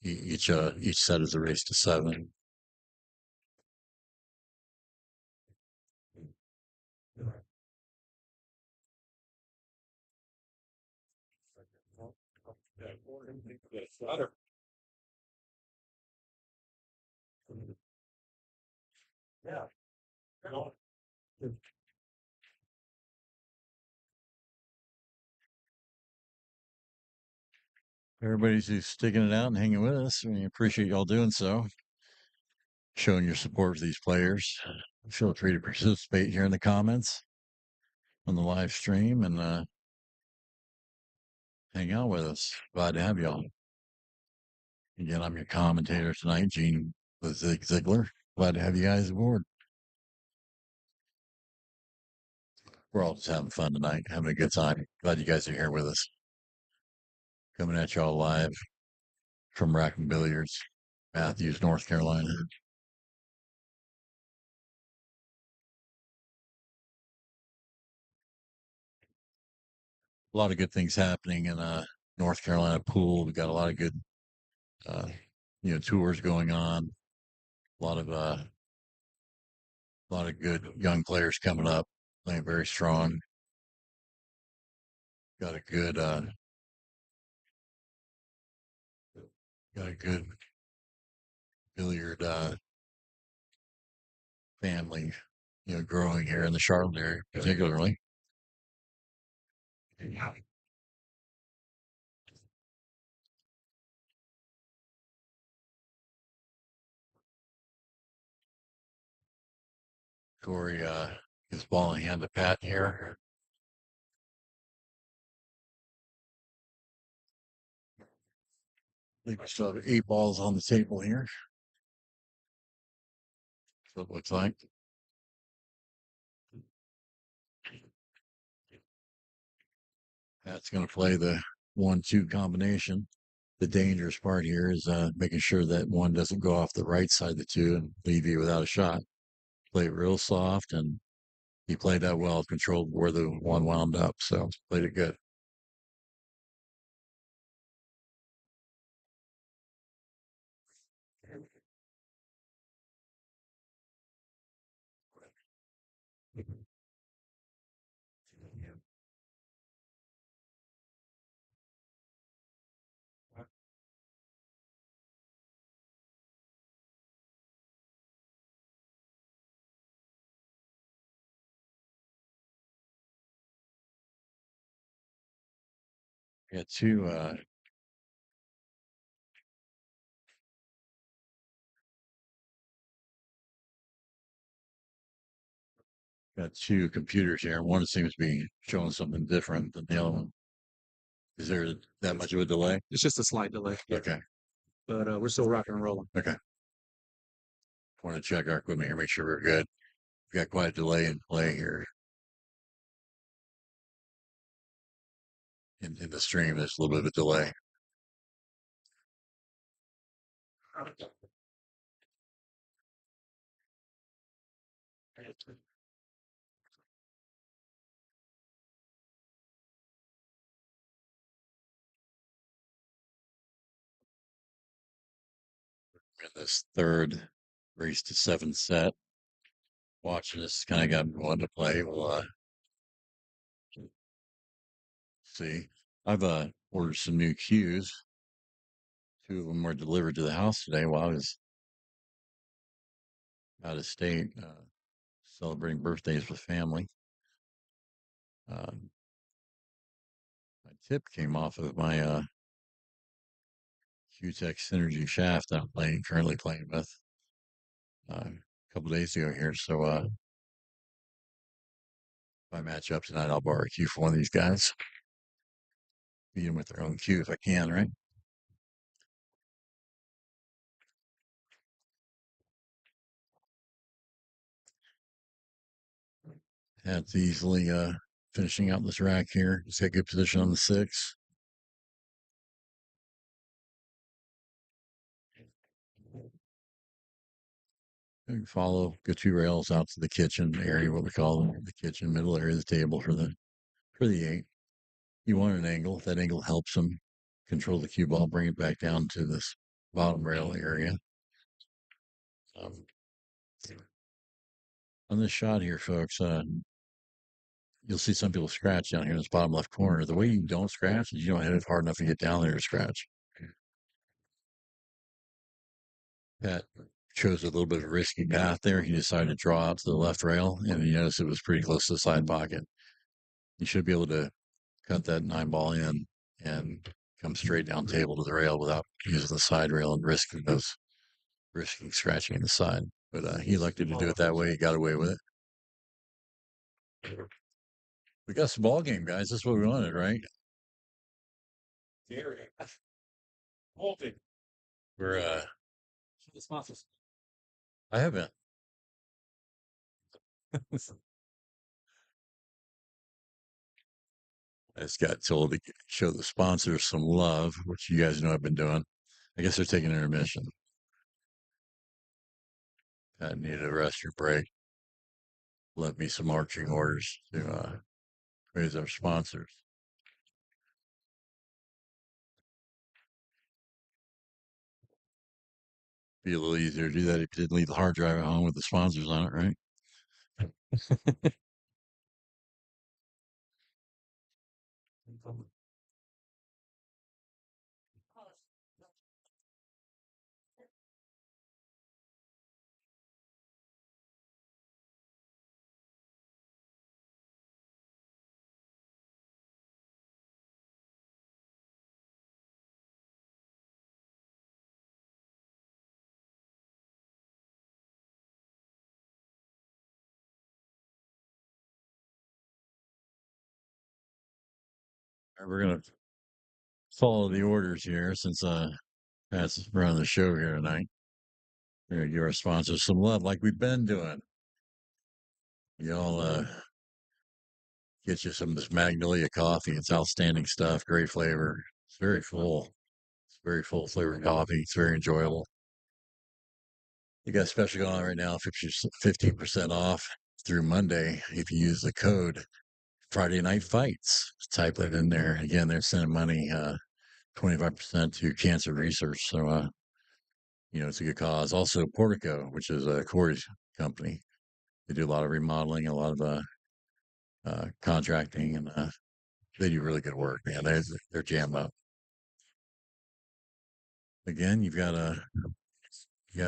each set is a race to 7. Yeah. Everybody's just sticking it out and hanging with us. We appreciate y'all doing so, showing your support for these players. Feel free to participate here in the comments on the live stream and hang out with us. Glad to have y'all. Again, I'm your commentator tonight, Gene the Zig Ziglar. Glad to have you guys aboard. We're all just having fun tonight, having a good time. Glad you guys are here with us. Coming at y'all live from Rack and Billiards, Matthews, North Carolina. A lot of good things happening in North Carolina pool. We got a lot of good, uh, tours going on. A lot of good young players coming up, playing very strong. Got a good, got a good billiard family, growing here in the Charlotte area, particularly. Corey his ball in hand to Pat here. I think we still have 8 balls on the table here. So it looks like. Pat's going to play the 1-2 combination. The dangerous part here is making sure that one doesn't go off the right side of the two and leave you without a shot. Play it real soft, and he played that well, controlled where the one wound up, so played it good. Got two computers here. One seems to be showing something different than the other one. Is there that much of a delay? It's just a slight delay. Okay. But we're still rocking and rolling. Okay. Want to check our equipment here, make sure we're good. We've got quite a delay in play here. In the stream, there's a little bit of a delay. In this third race to 7 set, watching this kind of got me wanting to play. We'll see. I've ordered some new cues. 2 of them were delivered to the house today while I was out of state celebrating birthdays with family. My tip came off of my Q-Tech Synergy shaft I'm currently playing with a couple days ago here. So if I match up tonight, I'll borrow a cue for one of these guys. Beat them with their own cue if I can, right? That's easily finishing out this rack here. Just got good position on the 6. Follow, go 2 rails out to the kitchen area, what we call the kitchen middle area of the table for the 8. You want an angle. That angle helps them control the cue ball, bring it back down to this bottom rail area. Um, on this shot here, folks, you'll see some people scratch down here in this bottom left corner. The way you don't scratch is you don't hit it hard enough to get down there to scratch. Pat chose a little bit of a risky path there. He decided to draw out to the left rail, and you notice it was pretty close to the side pocket. You should be able to cut that 9 ball in and come straight down table to the rail without using the side rail and risking scratching in the side. But he elected to do it that way. He got away with it. We got some ball game, guys. That's what we wanted, right? Gary. Holding. We're The sponsors. I haven't. I just got told to show the sponsors some love, which you guys know I've been doing. I guess they're taking intermission. I need a rest or break. Left me some marching orders to praise our sponsors. Be a little easier to do that if you didn't leave the hard drive at home with the sponsors on it, right? We're gonna follow the orders here since Pat's running the show here tonight. We're gonna give our sponsors some love like we've been doing. Y'all get you some of this Magnolia coffee. It's outstanding stuff, great flavor. It's very full. It's very full flavored coffee. It's very enjoyable. You got a special going on right now, 15% off through Monday if you use the code Friday Night Fights. Type it in there. Again, they're sending money 25% to cancer research. So it's a good cause. Also Portico, which is Corey's company. They do a lot of remodeling, a lot of contracting, and they do really good work, man. They're jammed up. Again, you got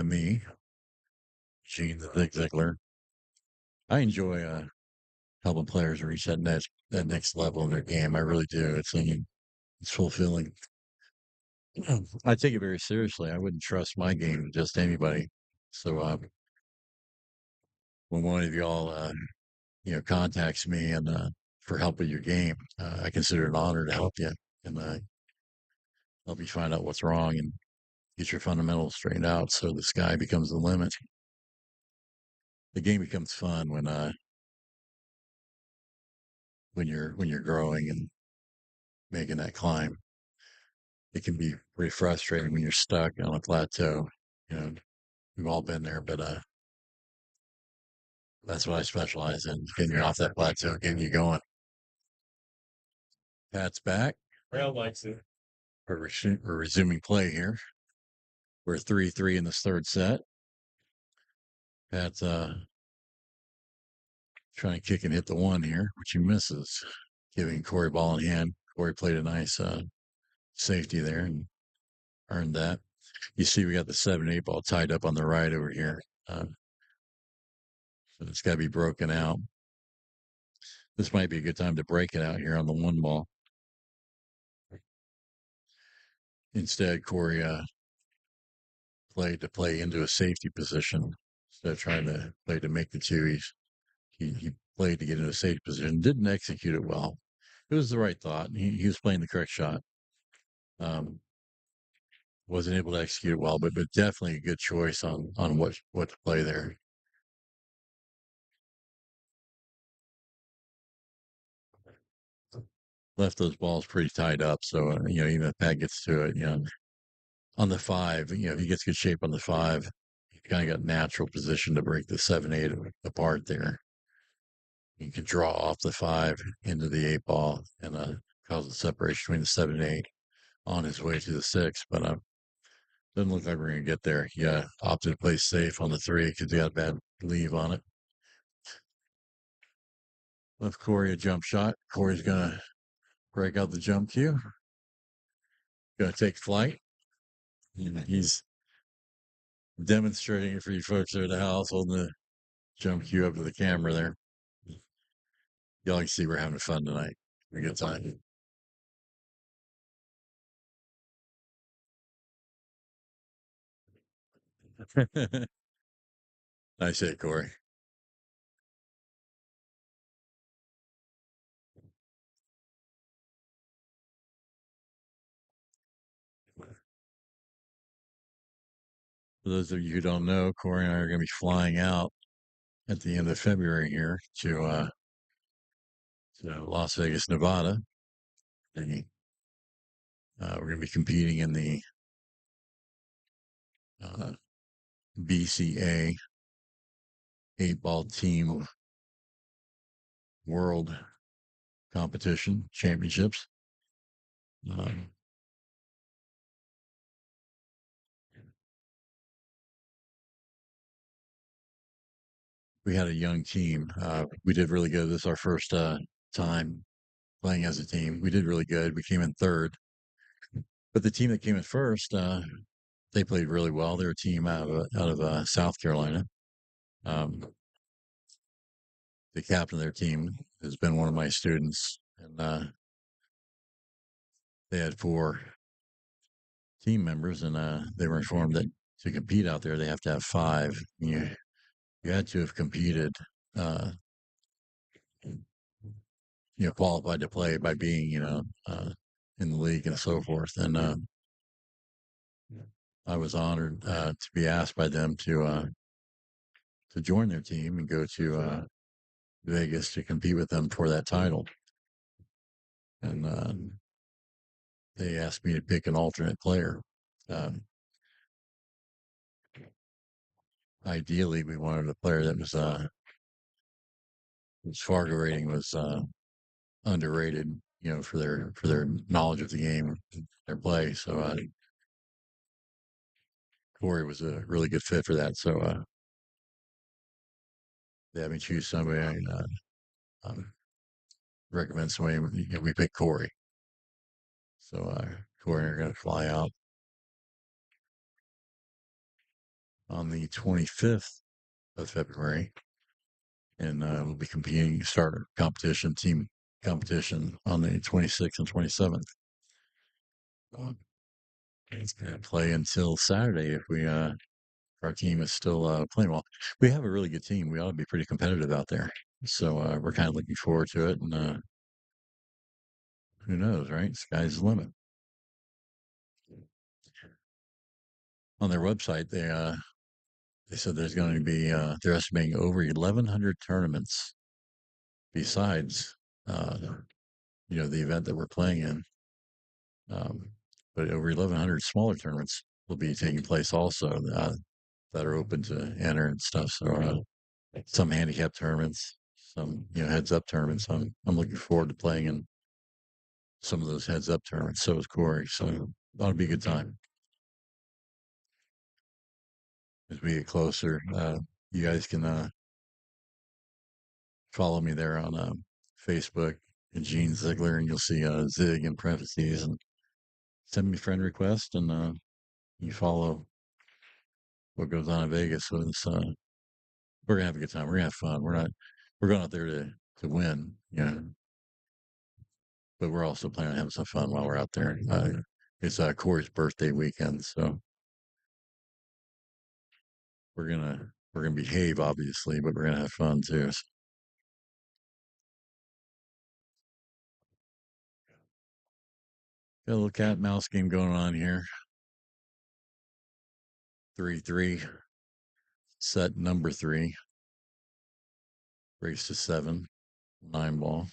me, Gene the Zig Ziglar. I enjoy helping players reach that next level in their game. I really do. It's fulfilling. I take it very seriously. I wouldn't trust my game to just anybody. So when one of y'all contacts me and for help with your game, I consider it an honor to help you and help you find out what's wrong and get your fundamentals straightened out so the sky becomes the limit. The game becomes fun when you're growing and making that climb. It can be pretty frustrating when you're stuck on a plateau. You know, we've all been there, but that's what I specialize in, getting you off that plateau, getting you going. Pat's back. Rail likes it. We're resuming play here. We're 3-3 in this third set. Pat's trying to kick and hit the one here, which he misses, giving Corey ball in hand. Corey played a nice safety there and earned that. You see, we got the 7-8 ball tied up on the right over here. So it's got to be broken out. This might be a good time to break it out here on the one ball. Instead, Corey played to play into a safety position instead of trying to play to make the two. He played to get into a safety position. Didn't execute it well. It was the right thought. He was playing the correct shot. Wasn't able to execute it well, but definitely a good choice on what to play there. Left those balls pretty tied up, so even if Pat gets to it, on the 5, if he gets good shape on the 5, he kind of got natural position to break the 7-8 apart there. He could draw off the 5 into the 8 ball and cause a separation between the 7-8 on his way to the 6, but doesn't look like we're going to get there. He opted to play safe on the 3 because he got a bad leave on it. Left Corey a jump shot. Corey's going to break out the jump cue. Going to take flight. He's demonstrating it for you folks there at the house, holding the jump cue up to the camera there. Y'all can see we're having fun tonight. A good time. Nice hit, Corey. For those of you who don't know, Corey and I are going to be flying out at the end of February here to Las Vegas, Nevada. We're going to be competing in the BCA 8-ball team world competition championships. Um, we had a young team. We did really good. This is our first time playing as a team. We did really good. We came in third, but the team that came in first, they played really well. They're a team out of South Carolina. Um, the captain of their team has been one of my students, and they had four team members, and they were informed that to compete out there, they have to have five. You had to have competed, uh, qualified to play by being, in the league and so forth. And I was honored to be asked by them to join their team and go to Vegas to compete with them for that title. And they asked me to pick an alternate player. Um, Ideally, we wanted a player that was his Fargo rating was underrated, for their knowledge of the game, their play. So Corey was a really good fit for that. So they had me choose somebody. I um, recommend somebody. We picked Corey. So Corey and I are going to fly out on the 25th of February, and we'll be competing, start a competition, team competition on the 26th and 27th. It's going to play until Saturday if our team is still playing well. We have a really good team. We ought to be pretty competitive out there. So we're kind of looking forward to it. And who knows, right? Sky's the limit. On their website, they said there's going to be they're estimating over 1,100 tournaments besides the event that we're playing in. Um, but over 1,100 smaller tournaments will be taking place also that are open to enter and stuff. So some handicap tournaments, some heads up tournaments. I'm looking forward to playing in some of those heads up tournaments. So is Corey. So that'll be a good time as we get closer. You guys can follow me there on Facebook and Gene Ziegler, and you'll see Zig in parentheses, and send me a friend request, and you follow what goes on in Vegas. So we're gonna have a good time. We're gonna have fun. We're going out there to win, but we're also planning on having some fun while we're out there. It's Corey's birthday weekend, so we're gonna behave, obviously, but we're gonna have fun too. So, got a little cat and mouse game going on here. 3-3, set number 3, race to 7, 9 ball.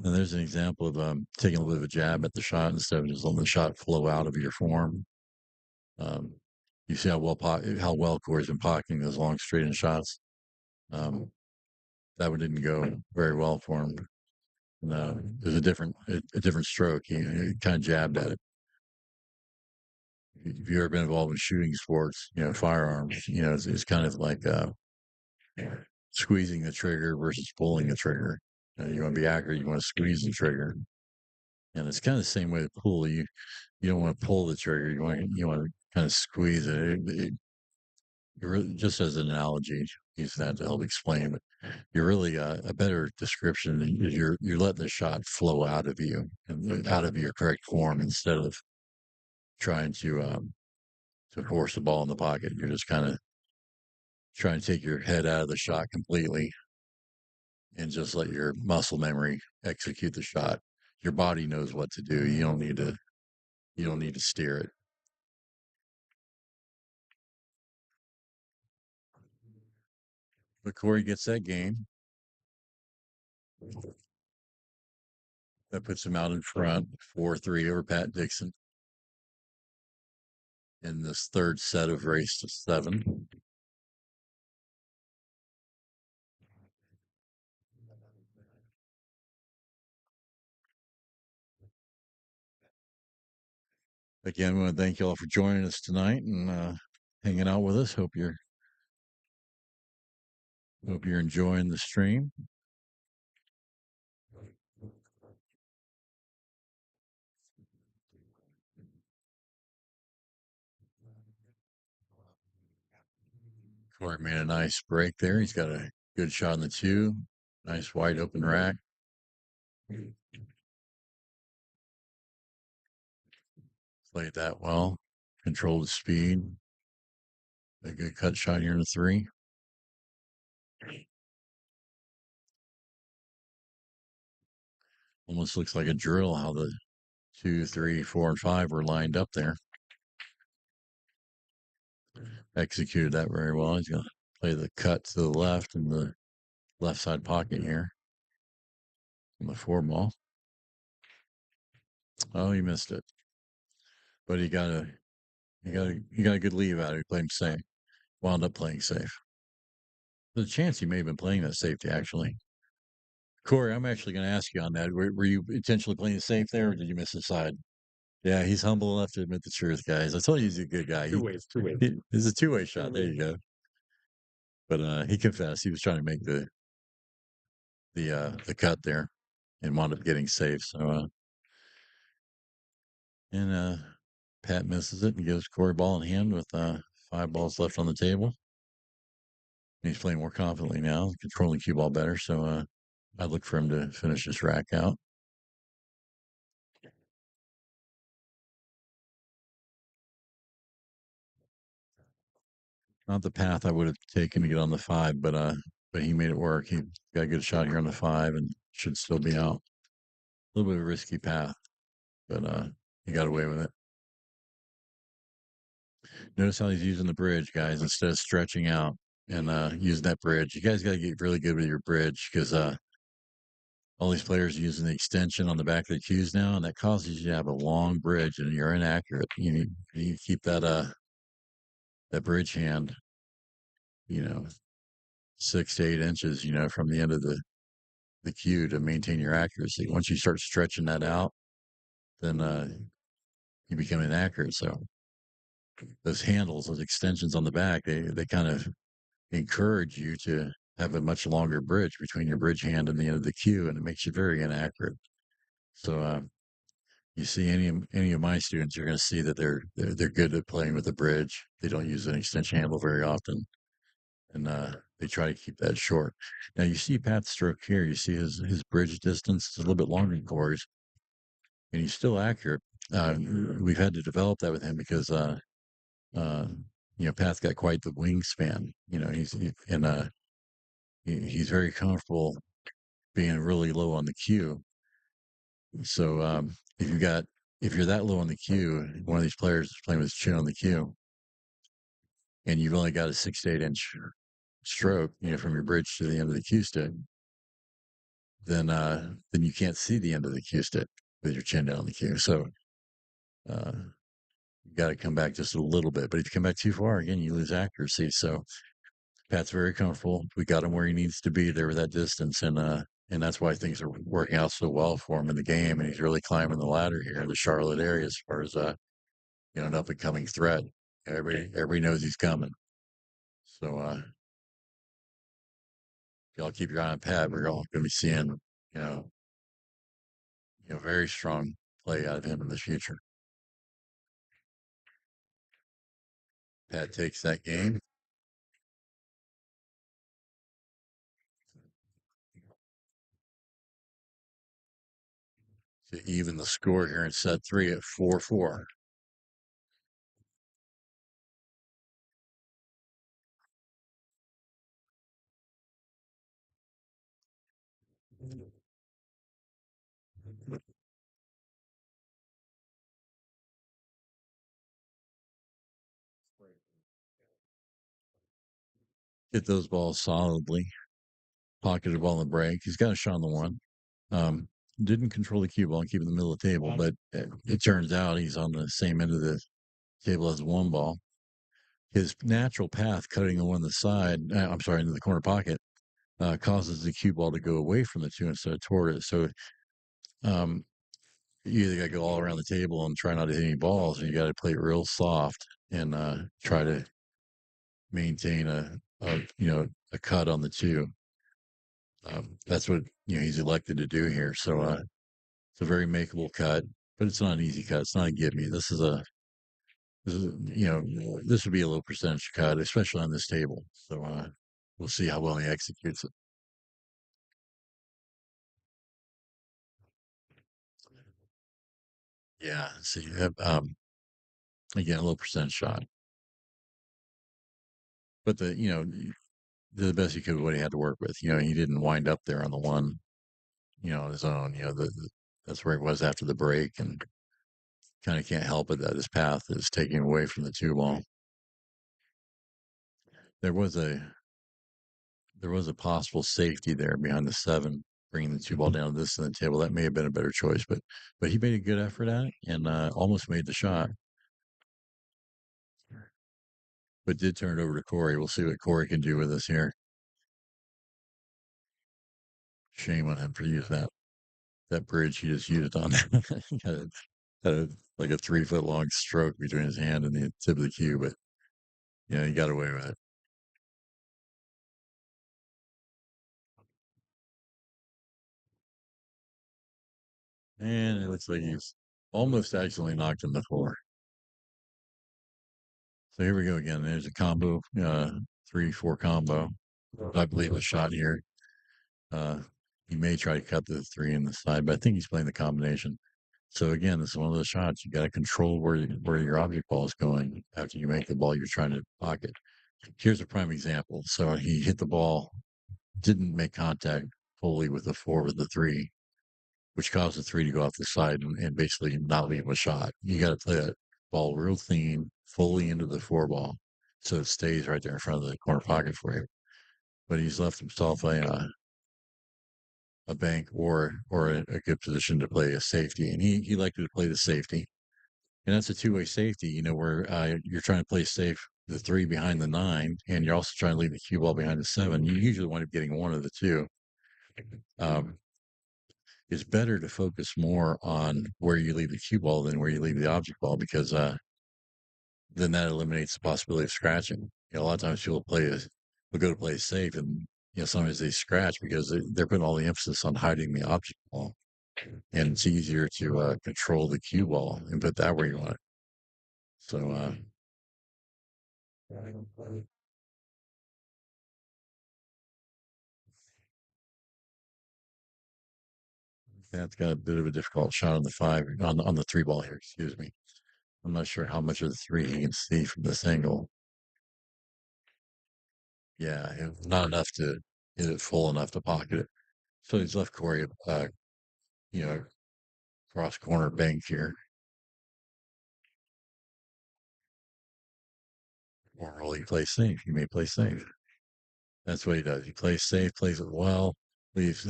And there's an example of taking a little bit of a jab at the shot instead of just letting the shot flow out of your form. Um, you see how well Corey's been pocketing those long straight in shots. Um, that one didn't go very well for him. And, there's a different stroke. He kind of jabbed at it. If you've ever been involved in shooting sports, firearms, it's kind of like squeezing the trigger versus pulling the trigger. You want to be accurate. You want to squeeze the trigger, and it's kind of the same way with pool. You don't want to pull the trigger. You want to kind of squeeze it. You're really, just as an analogy, use that to help explain. But you're really a better description is you're letting the shot flow out of you and out of your correct form instead of trying to force the ball in the pocket. You're just kind of trying to take your head out of the shot completely and just let your muscle memory execute the shot. Your body knows what to do. You don't need to steer it. But Corey gets that game. That puts him out in front, 4-3 over Pat Dixon in this third set of race to 7. Again, I want to thank you all for joining us tonight and hanging out with us. Hope you're enjoying the stream. Corey made a nice break there. He's got a good shot on the 2. Nice wide open rack. Played that well. Controlled the speed. A good cut shot here in the 3. Almost looks like a drill how the 2, 3, 4, and 5 were lined up there. Executed that very well. He's going to play the cut to the left in the left side pocket here on the 4 ball. Oh, he missed it. But he got a good leave out of it. He played him safe. Wound up playing safe. There's a chance he may have been playing that safety, actually. Corey, I'm actually going to ask you on that. Were you intentionally playing the safe there, or did you miss the side? Yeah, he's humble enough to admit the truth, guys. I told you he's a good guy. Two ways. It's a two-way shot. There you go. But he confessed he was trying to make the cut there and wound up getting safe. So Pat misses it and gives Corey ball in hand with 5 balls left on the table. He's playing more confidently now, controlling cue ball better. So I look for him to finish this rack out. Not the path I would have taken to get on the 5, but he made it work. He got a good shot here on the 5 and should still be out. A little bit of a risky path, but he got away with it. Notice how he's using the bridge, guys, instead of stretching out and using that bridge. You guys got to get really good with your bridge because all these players are using the extension on the back of the cues now, and that causes you to have a long bridge, and you're inaccurate. You keep that bridge hand, 6 to 8 inches, from the end of the cue to maintain your accuracy. Once you start stretching that out, then you become inaccurate. So those handles, those extensions on the back, they kind of encourage you to have a much longer bridge between your bridge hand and the end of the cue, and it makes you very inaccurate. So you see any of my students, you're going to see that they're good at playing with the bridge. They don't use an extension handle very often, and they try to keep that short. Now you see Pat's stroke here. You see his bridge distance is a little bit longer than Corey's, and he's still accurate. We've had to develop that with him because Pat's got quite the wingspan. He's very comfortable being really low on the cue. So if you're that low on the cue, one of these players is playing with his chin on the cue, and you've only got a 6 to 8 inch stroke, from your bridge to the end of the cue stick, then you can't see the end of the cue stick with your chin down on the cue. So you got to come back just a little bit. But if you come back too far, again, you lose accuracy. So Pat's very comfortable. We got him where he needs to be there with that distance, and that's why things are working out so well for him in the game. And he's really climbing the ladder here in the Charlotte area as far as an up and coming threat. Everybody knows he's coming. So y'all keep your eye on Pat. We're all going to be seeing very strong play out of him in the future. Pat takes that game. To even the score here in set 3 at 4-4. Hit those balls solidly. Pocketed ball in the break. He's got a shot on the 1. Didn't control the cue ball and keep it in the middle of the table, but it turns out he's on the same end of the table as the 1 ball. His natural path cutting the 1 on the side, into the corner pocket, causes the cue ball to go away from the 2 instead of toward it. So you either got to go all around the table and try not to hit any balls, or you got to play it real soft and try to maintain a cut on the two. That's what he's elected to do here. So it's a very makeable cut, but it's not an easy cut. It's not a give me. This would be a low percentage cut, especially on this table. So we'll see how well he executes it. Yeah. See, again, a low percent shot, but the best he could with what he had to work with. He didn't wind up there on the one, on his own. That's where he was after the break, and kind of can't help it that his path is taking away from the two ball. There was a possible safety there behind the seven, bringing the two ball down to this end of the table. That may have been a better choice, but he made a good effort at it and almost made the shot, but did turn it over to Corey. We'll see what Corey can do with this here. Shame on him for using that bridge he just used on had like a 3 foot long stroke between his hand and the tip of the cue, but he got away with it. And it looks like he's almost accidentally knocked him the floor. So here we go again. There's a combo, 3-4 combo. I believe a shot here. Uh, he may try to cut the three in the side, but I think he's playing the combination. So again, this is one of those shots you got to control where your object ball is going after you make the ball you're trying to pocket. Here's a prime example. So he hit the ball, didn't make contact fully with the four with the three, which caused the three to go off the side and basically not leave a shot. You got to play that ball real clean, fully into the four ball, so it stays right there in front of the corner pocket for him. But he's left himself a bank or a good position to play a safety, and he elected to play the safety, and that's a two-way safety. Where you're trying to play safe the three behind the nine, and you're also trying to leave the cue ball behind the seven. You usually wind up getting one of the two. Um, it's better to focus more on where you leave the cue ball than where you leave the object ball because then that eliminates the possibility of scratching. A lot of times people will go to play safe, and sometimes they scratch because they're putting all the emphasis on hiding the object ball, and it's easier to control the cue ball and put that where you want it. So that's got a bit of a difficult shot on the five on the three ball here. Excuse me. I'm not sure how much of the three he can see from this angle. Yeah, not enough to hit it full enough to pocket it. So he's left Corey, you know, cross corner bank here. Or will he play safe? He may play safe. That's what he does. He plays safe, plays it well, leaves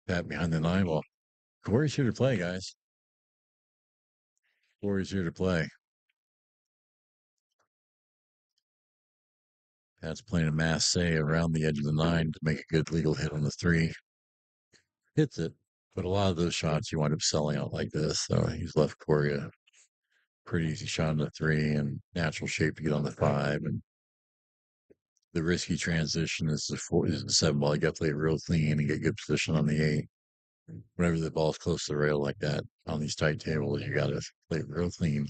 Pat behind the nine ball. Corey's here to play, guys. Corey's here to play. Pat's playing a mass say around the edge of the nine to make a good legal hit on the three. Hits it, but a lot of those shots you wind up selling out like this. So he's left Corey a pretty easy shot on the three and natural shape to get on the five. And the risky transition is the seven ball. You got to play it real clean and get good position on the eight. Whenever the ball's close to the rail like that on these tight tables, you got to play it real clean.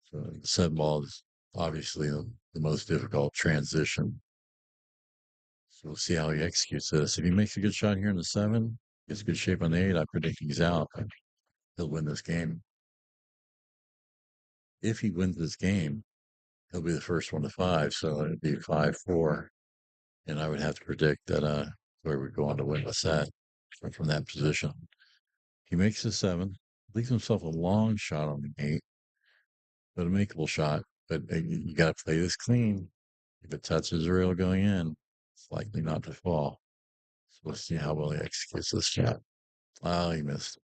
So the seven ball is obviously the most difficult transition. So we'll see how he executes this. If he makes a good shot here in the seven, gets good shape on the eight, I predict he's out. He'll win this game. If he wins this game, he'll be the first one to five. So it'd be 5-4. And I would have to predict that where would go on to win the set from that position. He makes the seven, leaves himself a long shot on the eight, but a makeable shot. But you got to play this clean. If it touches the rail going in, it's likely not to fall. So we'll see how well he executes this shot. Oh, he missed.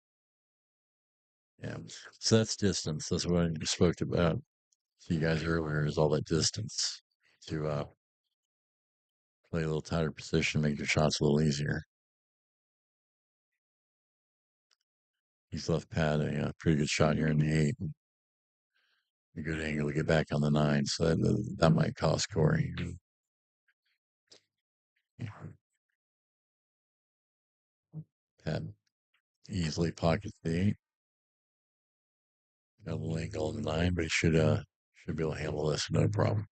Yeah. So that's distance. That's what I spoke about to you guys earlier is all that distance to play a little tighter position, make your shots a little easier. He's left Pat a pretty good shot here in the 8. A good angle to get back on the 9, so that might cost Corey. Pat easily pockets the 8. Got a little angle on the 9, but he should be able to handle this no problem.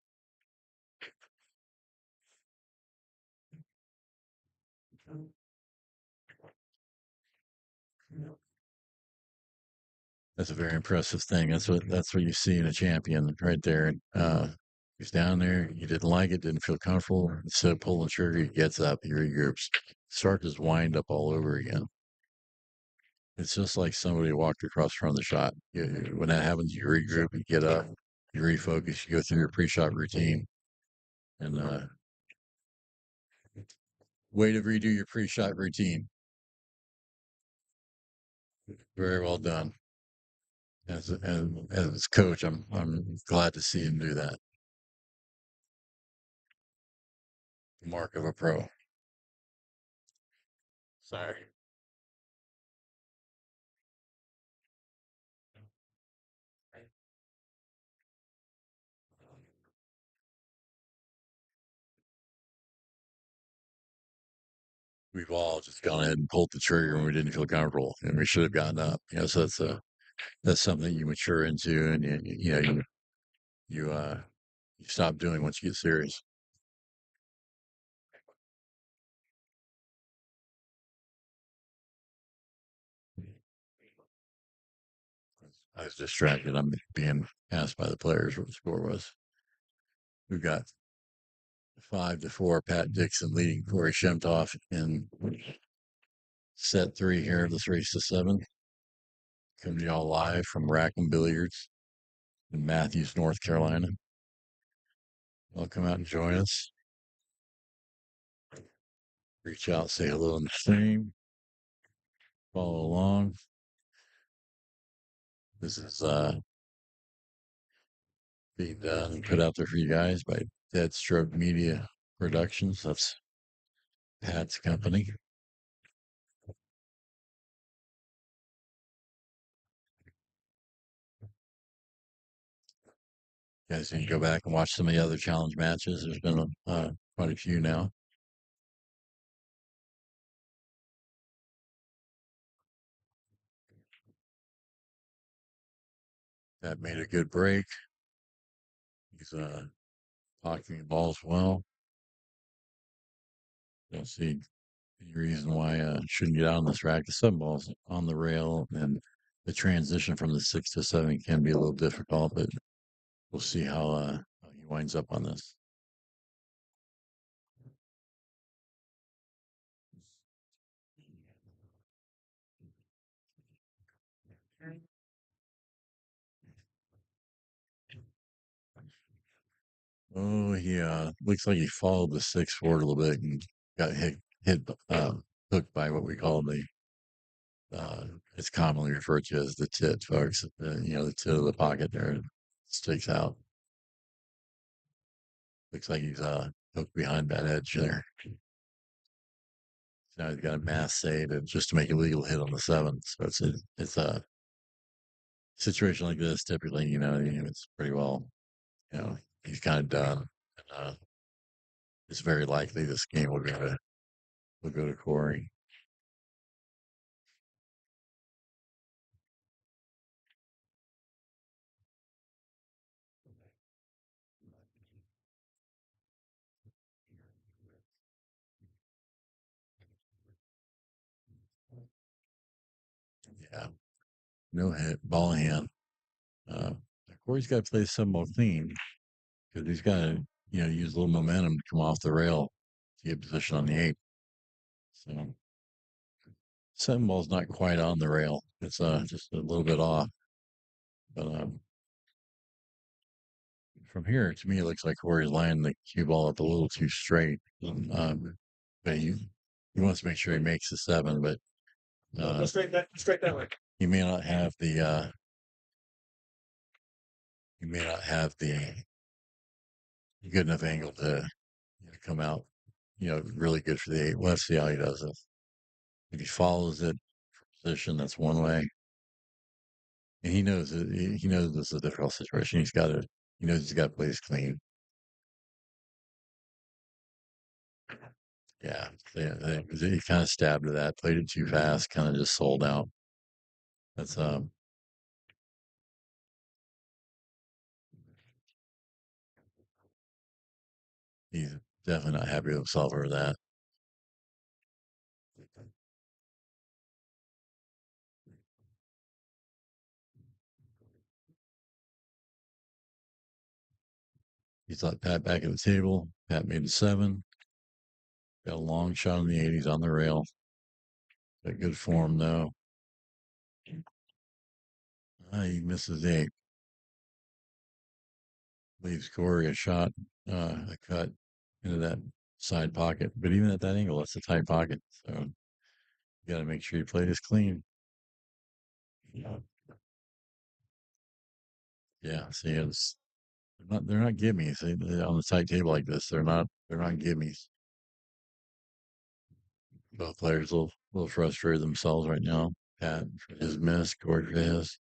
That's a very impressive thing. That's what you see in a champion right there. He's down there. He didn't like it, didn't feel comfortable. Instead of pulling the trigger, he gets up. He regroups. Start his wind up all over again. It's just like somebody walked across from the shot. When that happens, you regroup, you get up, you refocus, you go through your pre-shot routine, and way to redo your pre-shot routine. Very well done. As his coach, I'm glad to see him do that. The mark of a pro. Sorry. We've all just gone ahead and pulled the trigger when we didn't feel comfortable, and we should have gotten up. So that's something you mature into, and you you stop doing once you get serious. I was distracted. I'm being asked by the players what the score was. We've got 5-4. Pat Dixon leading Corey Shemtov in set 3 here of this race to 7. Coming to y'all live from Rackham Billiards in Matthews, North Carolina. Y'all come out and join us. Reach out, say hello in the stream. Follow along. This is being done and put out there for you guys by Dead Stroke Media Productions. That's Pat's company. You guys can go back and watch some of the other challenge matches. There's been quite a few now. That made a good break. He's blocking the balls well. Don't see any reason why shouldn't get out on this rack. The 7 balls on the rail, and the transition from the 6 to 7 can be a little difficult, but we'll see how he winds up on this. Oh, he looks like he followed the 6 forward a little bit and got hooked by what we call the it's commonly referred to as the tit, folks. The tit of the pocket there sticks out. Looks like he's hooked behind that edge there. Now he's got a mass save just to make a legal hit on the 7. So it's a situation like this. Typically, it's pretty well, he's kind of done. It's very likely this game will go to Corey. Yeah, no hit, ball in hand. Corey's got to play the 7 ball clean because he's got to, use a little momentum to come off the rail to get position on the 8. So 7 ball's not quite on the rail. It's just a little bit off. But from here, to me, it looks like Corey's lining the cue ball up a little too straight. But he wants to make sure he makes the 7, but Go straight that way. he may not have the good enough angle to come out, really good for the 8. Let's see how he does it. If he follows it for position, that's one way. and he knows this is a difficult situation. He knows he's got to play this clean. Yeah, he kind of stabbed to that, played it too fast, kind of just sold out. That's he's definitely not happy with himself over that. He's let Pat back at the table. Pat made a 7. Got a long shot in the 80s on the rail. Got good form though. He misses 8. Leaves Corey a shot, a cut into that side pocket. But even at that angle, that's a tight pocket. So you got to make sure you play this clean. Yeah. See, they're not gimmies. On the tight table like this, they're not gimmies. Both players a little frustrated themselves right now. Pat for his miss, Corey for his.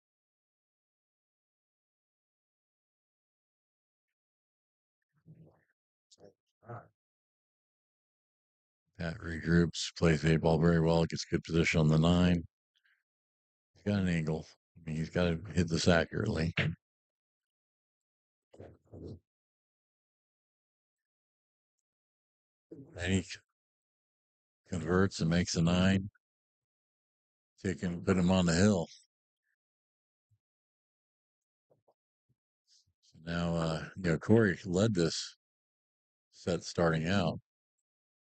Pat regroups, plays 8 ball very well, gets good position on the 9. He's got an angle. I mean, he's got to hit this accurately. And he converts and makes a 9. Put him on the hill. So now, Corey led this set starting out.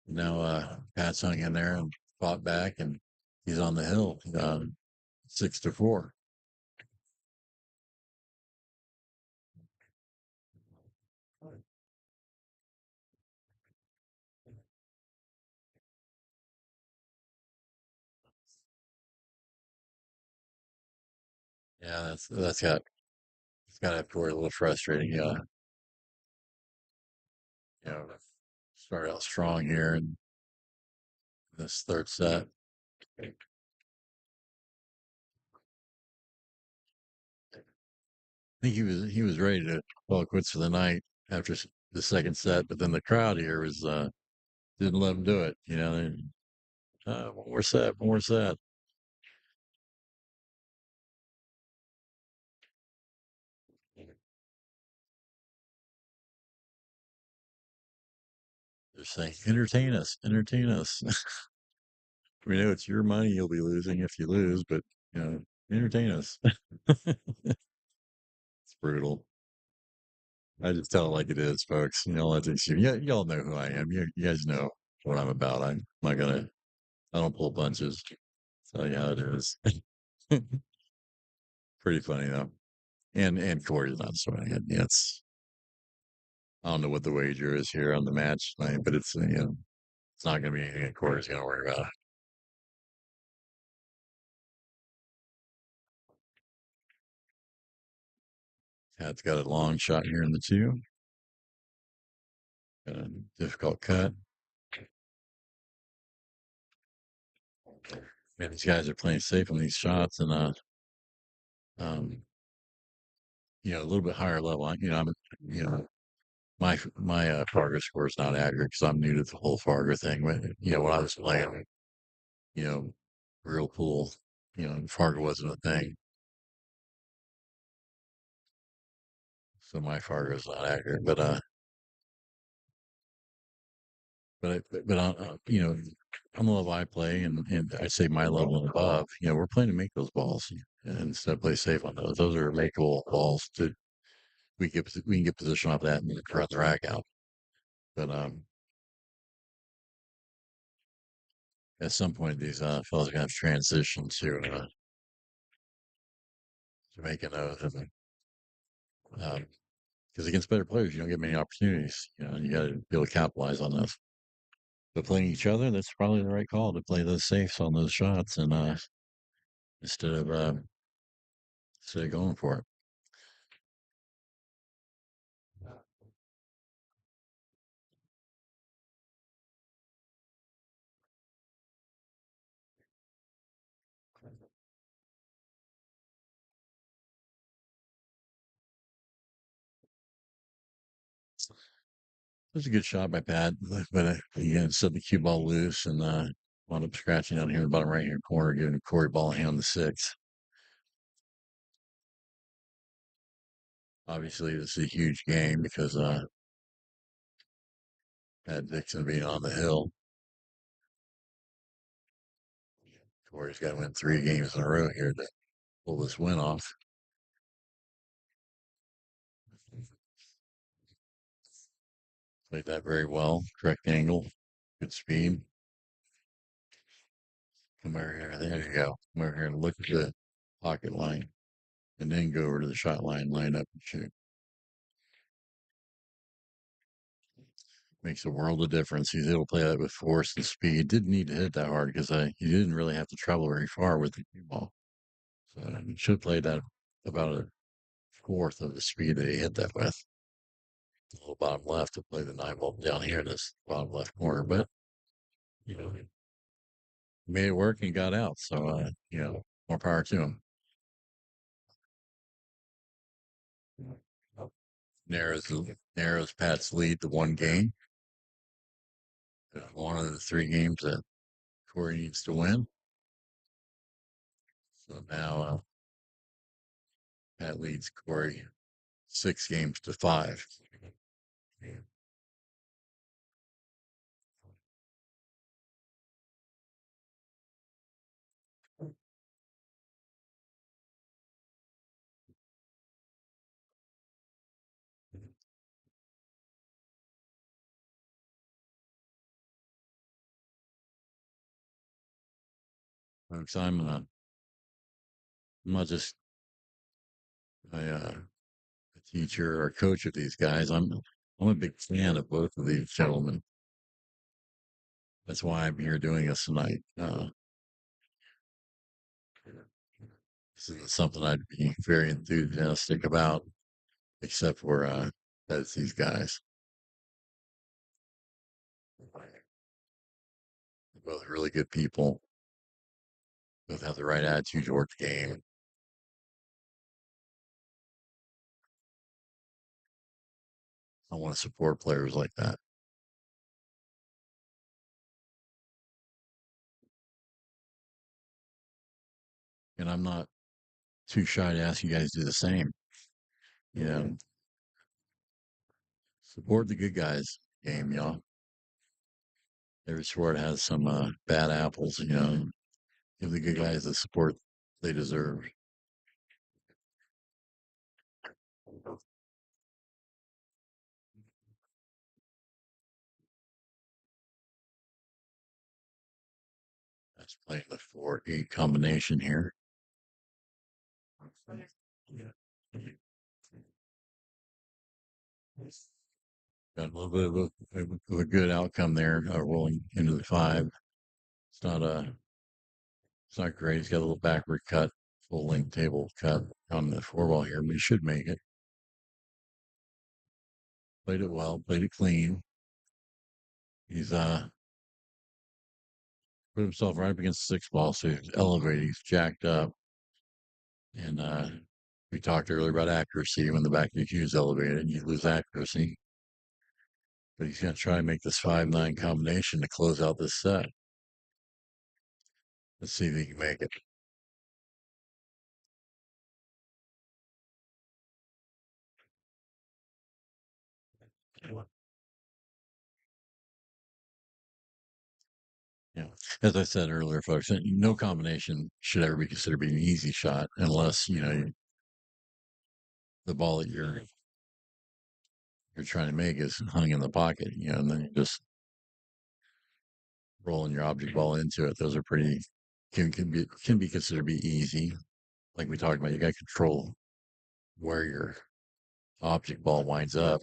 Now, Pat's hung in there and fought back, and he's on the hill, 6-4. Yeah, it's got to have Corey a little frustrating. You know, started out strong here in this third set. I think he was ready to call it quits for the night after the second set, but then the crowd here was didn't let him do it. One more set, one more set. They're saying, entertain us, entertain us. We know it's your money you'll be losing if you lose, but entertain us. It's brutal. I just tell it like it is, folks. I think y'all know who I am. You guys know what I'm about. I'm not gonna. I don't pull punches. Tell you how it is. Pretty funny though. And Corey's not sweating it. Yeah, I don't know what the wager is here on the match tonight, but it's not gonna be anything that Corey's gonna worry about. Cat's got a long shot here in the 2. Got a difficult cut. Man, these guys are playing safe on these shots, and um, a little bit higher level. You know, my Fargo score is not accurate because I'm new to the whole Fargo thing. When I was playing, you know, real pool, Fargo wasn't a thing, so my Fargo is not accurate. But on the level I play, and I say my level and above, we're playing to make those balls, and instead of play safe on those. Those are makeable balls to we can get position off that and run the rack out. But at some point, these fellas are gonna have to transition to making those, because against better players, you don't get many opportunities. You got to be able to capitalize on those. But playing each other, that's probably the right call to play those safes on those shots, and instead of uh, instead of going for it. was a good shot by Pat, but again, set the cue ball loose and wound up scratching down here in the bottom right hand corner, giving Corey ball a hand the six. Obviously, this is a huge game because Pat Dixon being on the hill. Corey's got to win 3 games in a row here to pull this win off. Played that very well. Correct angle, good speed. Come over here. There you go. Come over here and look at the pocket line and then go over to the shot line, line up and shoot. Makes a world of difference. He's able to play that with force and speed. Didn't need to hit that hard because he didn't really have to travel very far with the cue ball. So he should have played that about a fourth of the speed that he hit that with. A little bottom left to play the 9 ball down here in this bottom left corner, but you know, he made it work and got out. So more power to him. Narrows Pat's lead to 1 game. One of the 3 games that Corey needs to win. So now Pat leads Corey 6 games to 5. Folks, I'm not just a teacher or coach of these guys. I'm a big fan of both of these gentlemen. That's why I'm here doing this tonight. This isn't something I'd be very enthusiastic about, except for that it's these guys. They're both really good people. Both have the right attitude towards the game. I want to support players like that. And I'm not too shy to ask you guys to do the same. You know, support the good guys game, y'all. Every sport has some bad apples, give the good guys the support they deserve. That's playing the 4-8 combination here. Got a little bit of a good outcome there, rolling into the 5. It's not great. He's got a little backward cut, full length table cut on the 4 ball here, but he should make it. Played it well, played it clean. He's put himself right up against the 6 ball, so he's elevated, he's jacked up. And we talked earlier about accuracy. When the back of the cue is elevated, you lose accuracy. But he's going to try and make this 5-9 combination to close out this set. Let's see if he can make it. Yeah, as I said earlier, folks, no combination should ever be considered being an easy shot unless the ball that you're trying to make is hung in the pocket, and then you just rolling your object ball into it. Those are pretty can be considered to be easy. Like we talked about, you got to control where your object ball winds up,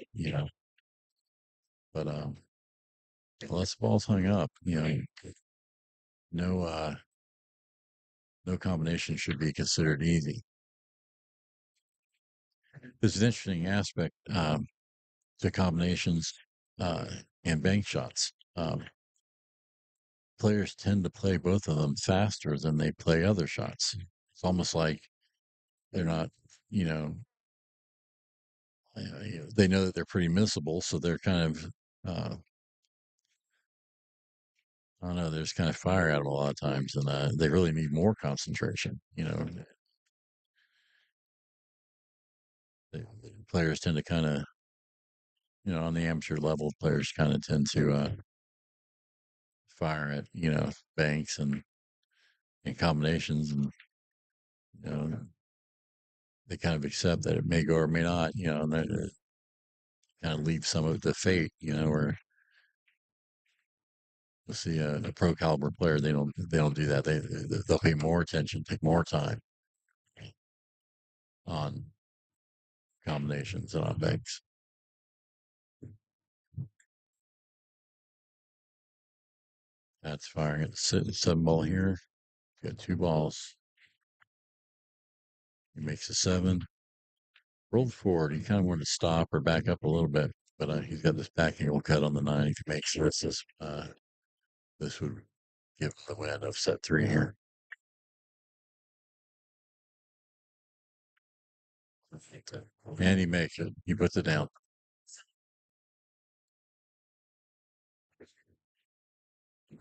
But unless the ball's hung up, no no combination should be considered easy. There's an interesting aspect to combinations and bank shots. Players tend to play both of them faster than they play other shots. It's almost like they're not, they know that they're pretty missable, so they're kind of I don't know. There's kind of fire out of them a lot of times, and they really need more concentration. The players tend to kind of, on the amateur level, players kind of tend to fire at banks and combinations, and you know they kind of accept that it may go or may not. And that kind of leave some of it to fate. Where you'll see a pro caliber player, they don't do that. They'll pay more attention, take more time on combinations and on banks. That's firing at the 7 ball here. Got 2 balls. He makes a 7. Rolled forward. He kind of wanted to stop or back up a little bit, but he's got this backing roll cut on the 9. If he makes this would give him the win of set 3 here. And he makes it. He puts it down.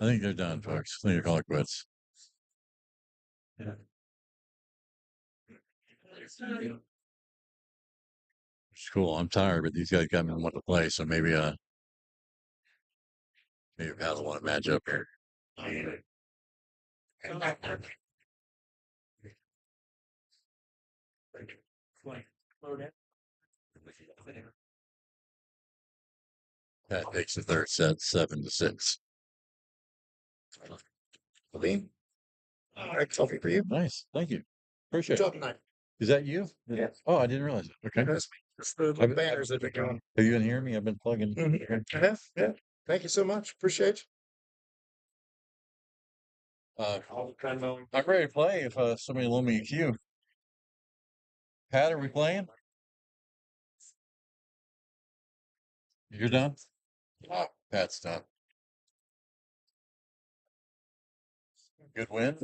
I think they're done, folks. I think they're calling it quits. Yeah. It's cool. I'm tired, but these guys got me want to play, so maybe Pat will want to match up here. Pat takes the third set, 7-6. Levine. All right, coffee for you. Nice. Thank you. Appreciate Good it. job tonight. Is that you? Yes. Oh, I didn't realize it. Okay. That's the banners that are going. Have you been hearing me? I've been plugging. Yeah. Thank you so much. Appreciate you. I'm ready to play if somebody loan me a cue. Pat, are we playing? You're done? Oh, Pat's done. Good win.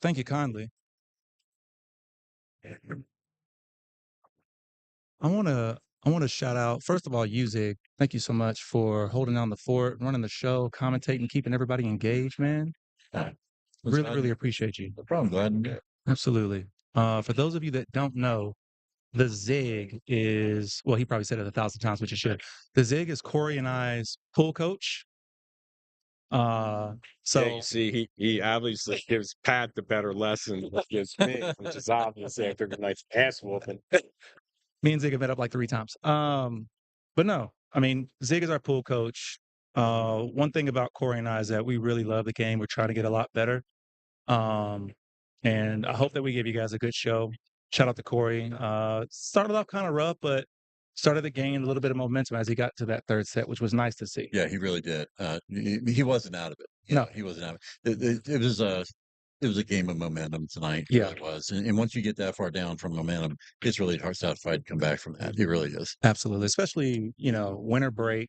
Thank you kindly. I wanna shout out, first of all, Zig. Thank you so much for holding down the fort, running the show, commentating, keeping everybody engaged, man. Really appreciate you. No problem. Glad to do it. Absolutely. For those of you that don't know, the Zig is, well, he probably said it 1,000 times, which you should. The Zig is Corey and I's pool coach. Yeah, So you see, he obviously gives Pat the better lesson than he gives me, which is obviously after a nice ass whooping. me and Zig have met up like 3 times. But no, I mean, Zig is our pool coach. One thing about Corey and I is that we really love the game. We're trying to get a lot better. And I hope that we give you guys a good show. Shout out to Corey. Started off kind of rough, but started to gain a little bit of momentum as he got to that third set, which was nice to see. Yeah, he really did. He wasn't out of it. No. He wasn't out of it. It was a game of momentum tonight. It Yeah. really was. And once you get that far down from momentum, it's really hard to fight to come back from that. It really is. Absolutely. Especially, winter break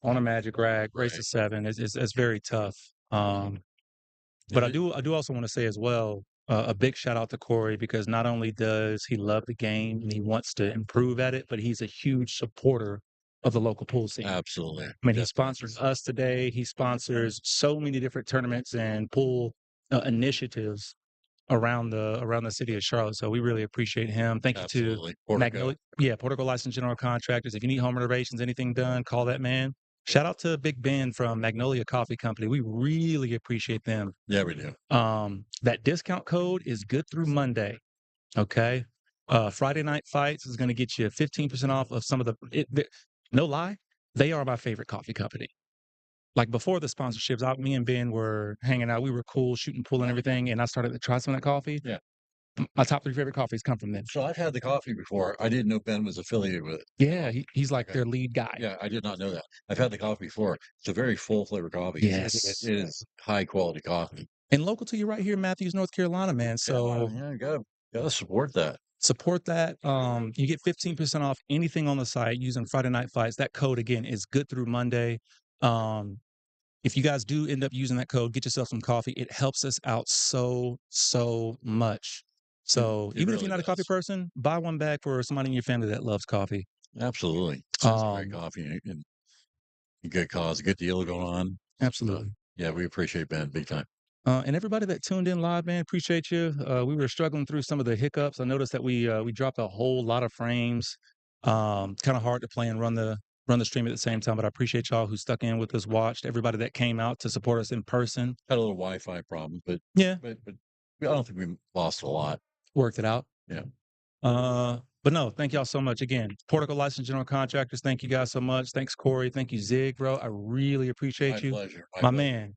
on a magic rack, race to 7 is very tough. But I do also want to say as well, a big shout out to Corey, because not only does he love the game and he wants to improve at it, but he's a huge supporter of the local pool scene. Absolutely. I mean, he sponsors us today. He sponsors so many different tournaments and pool initiatives around the city of Charlotte. So we really appreciate him. Thank you to Absolutely. Portico. Portico Licensed General Contractors. If you need home renovations, anything done, call that man. Shout out to Big Ben from Magnolia Coffee Company. We really appreciate them. Yeah, we do. That discount code is good through Monday. Okay. Friday Night Fights is going to get you 15% off of some of no lie, they are my favorite coffee company. Like before the sponsorships, me and Ben were hanging out. We were cool, shooting pool and everything. And I started to try some of that coffee. Yeah. My top 3 favorite coffees come from them. So I've had the coffee before. I didn't know Ben was affiliated with it. Yeah, he's like their lead guy. Yeah, I did not know that. I've had the coffee before. It's a very full flavor coffee. Yes. It is high quality coffee. And local to you right here in Matthews, North Carolina, man. So yeah, gotta support that. Support that. You get 15% off anything on the site using Friday Night Fights. That code again is good through Monday. If you guys do end up using that code, get yourself some coffee. It helps us out so much. So It even really if you're not a coffee does. person, buy one bag for somebody in your family that loves coffee. Absolutely. It's great Um, coffee and a good cause, a good deal going on. absolutely. Yeah, we appreciate Ben big time. And everybody that tuned in live, man, appreciate you. We were struggling through some of the hiccups. I noticed that we dropped a whole lot of frames. Kind of hard to play and run the stream at the same time, but I appreciate y'all who stuck in with us, watched, everybody that came out to support us in person. Had a little Wi-Fi problem, but Yeah, but I don't think we lost a lot. worked it out. Yeah. But no, thank y'all so much again. Portico Licensed General Contractors, thank you guys so much. Thanks, Corey. Thank you, Zig, bro. I really appreciate My you. pleasure. My man,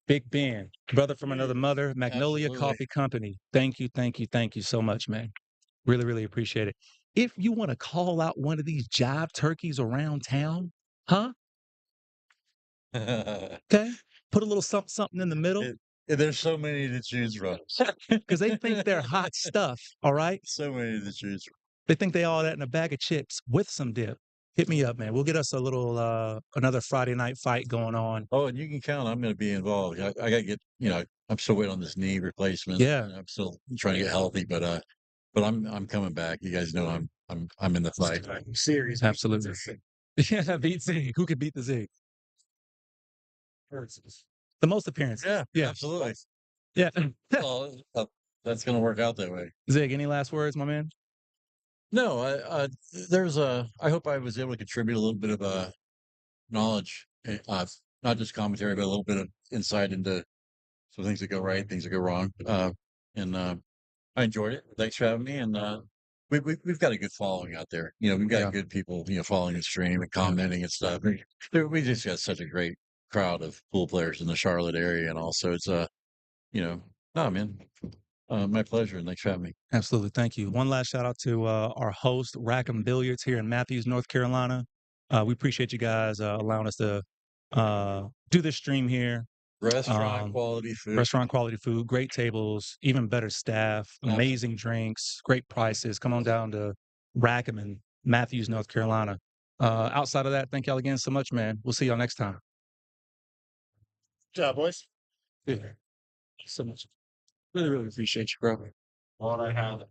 Big Ben, brother from another mother, Magnolia Absolutely. Coffee Company. Thank you so much, man. Really, really appreciate it. If you want to call out one of these jive turkeys around town, huh? Okay. Put a little something in the middle There's so many to choose from. because they think they're hot stuff. All right. So many to choose from. They think they all that in a bag of chips with some dip. Hit me up, man. We'll get us a little another Friday night fight going on. Oh, and you can count. I'm going to be involved. I got to get. I'm still waiting on this knee replacement. Yeah. I'm still trying to get healthy, but I'm coming back. You guys know I'm in the fight. Series. Absolutely. Yeah, beat Zig. Who could beat the Zig? The most appearances. Yeah, absolutely. Yeah. Well, that's going to work out that way. Zig, any last words, my man? No, I hope I was able to contribute a little bit of knowledge, not just commentary, but a little bit of insight into some things that go right, things that go wrong. And I enjoyed it. Thanks for having me. And we've got a good following out there. We've got good people, following the stream and commenting and stuff. We just got such a great crowd of pool players in the Charlotte area, and also it's no man, my pleasure. And thanks for having me. Absolutely. Thank you. One last shout out to our host, Rackham Billiards here in Matthews, North Carolina. We appreciate you guys allowing us to do this stream here. Restaurant quality food. Restaurant quality food, great tables, even better staff, amazing drinks, great prices. Come on down to Rackham in Matthews, North Carolina. Outside of that, thank y'all again so much, man. We'll see y'all next time. Good job, boys. Yeah. So much. Really, really appreciate you, bro. All I have.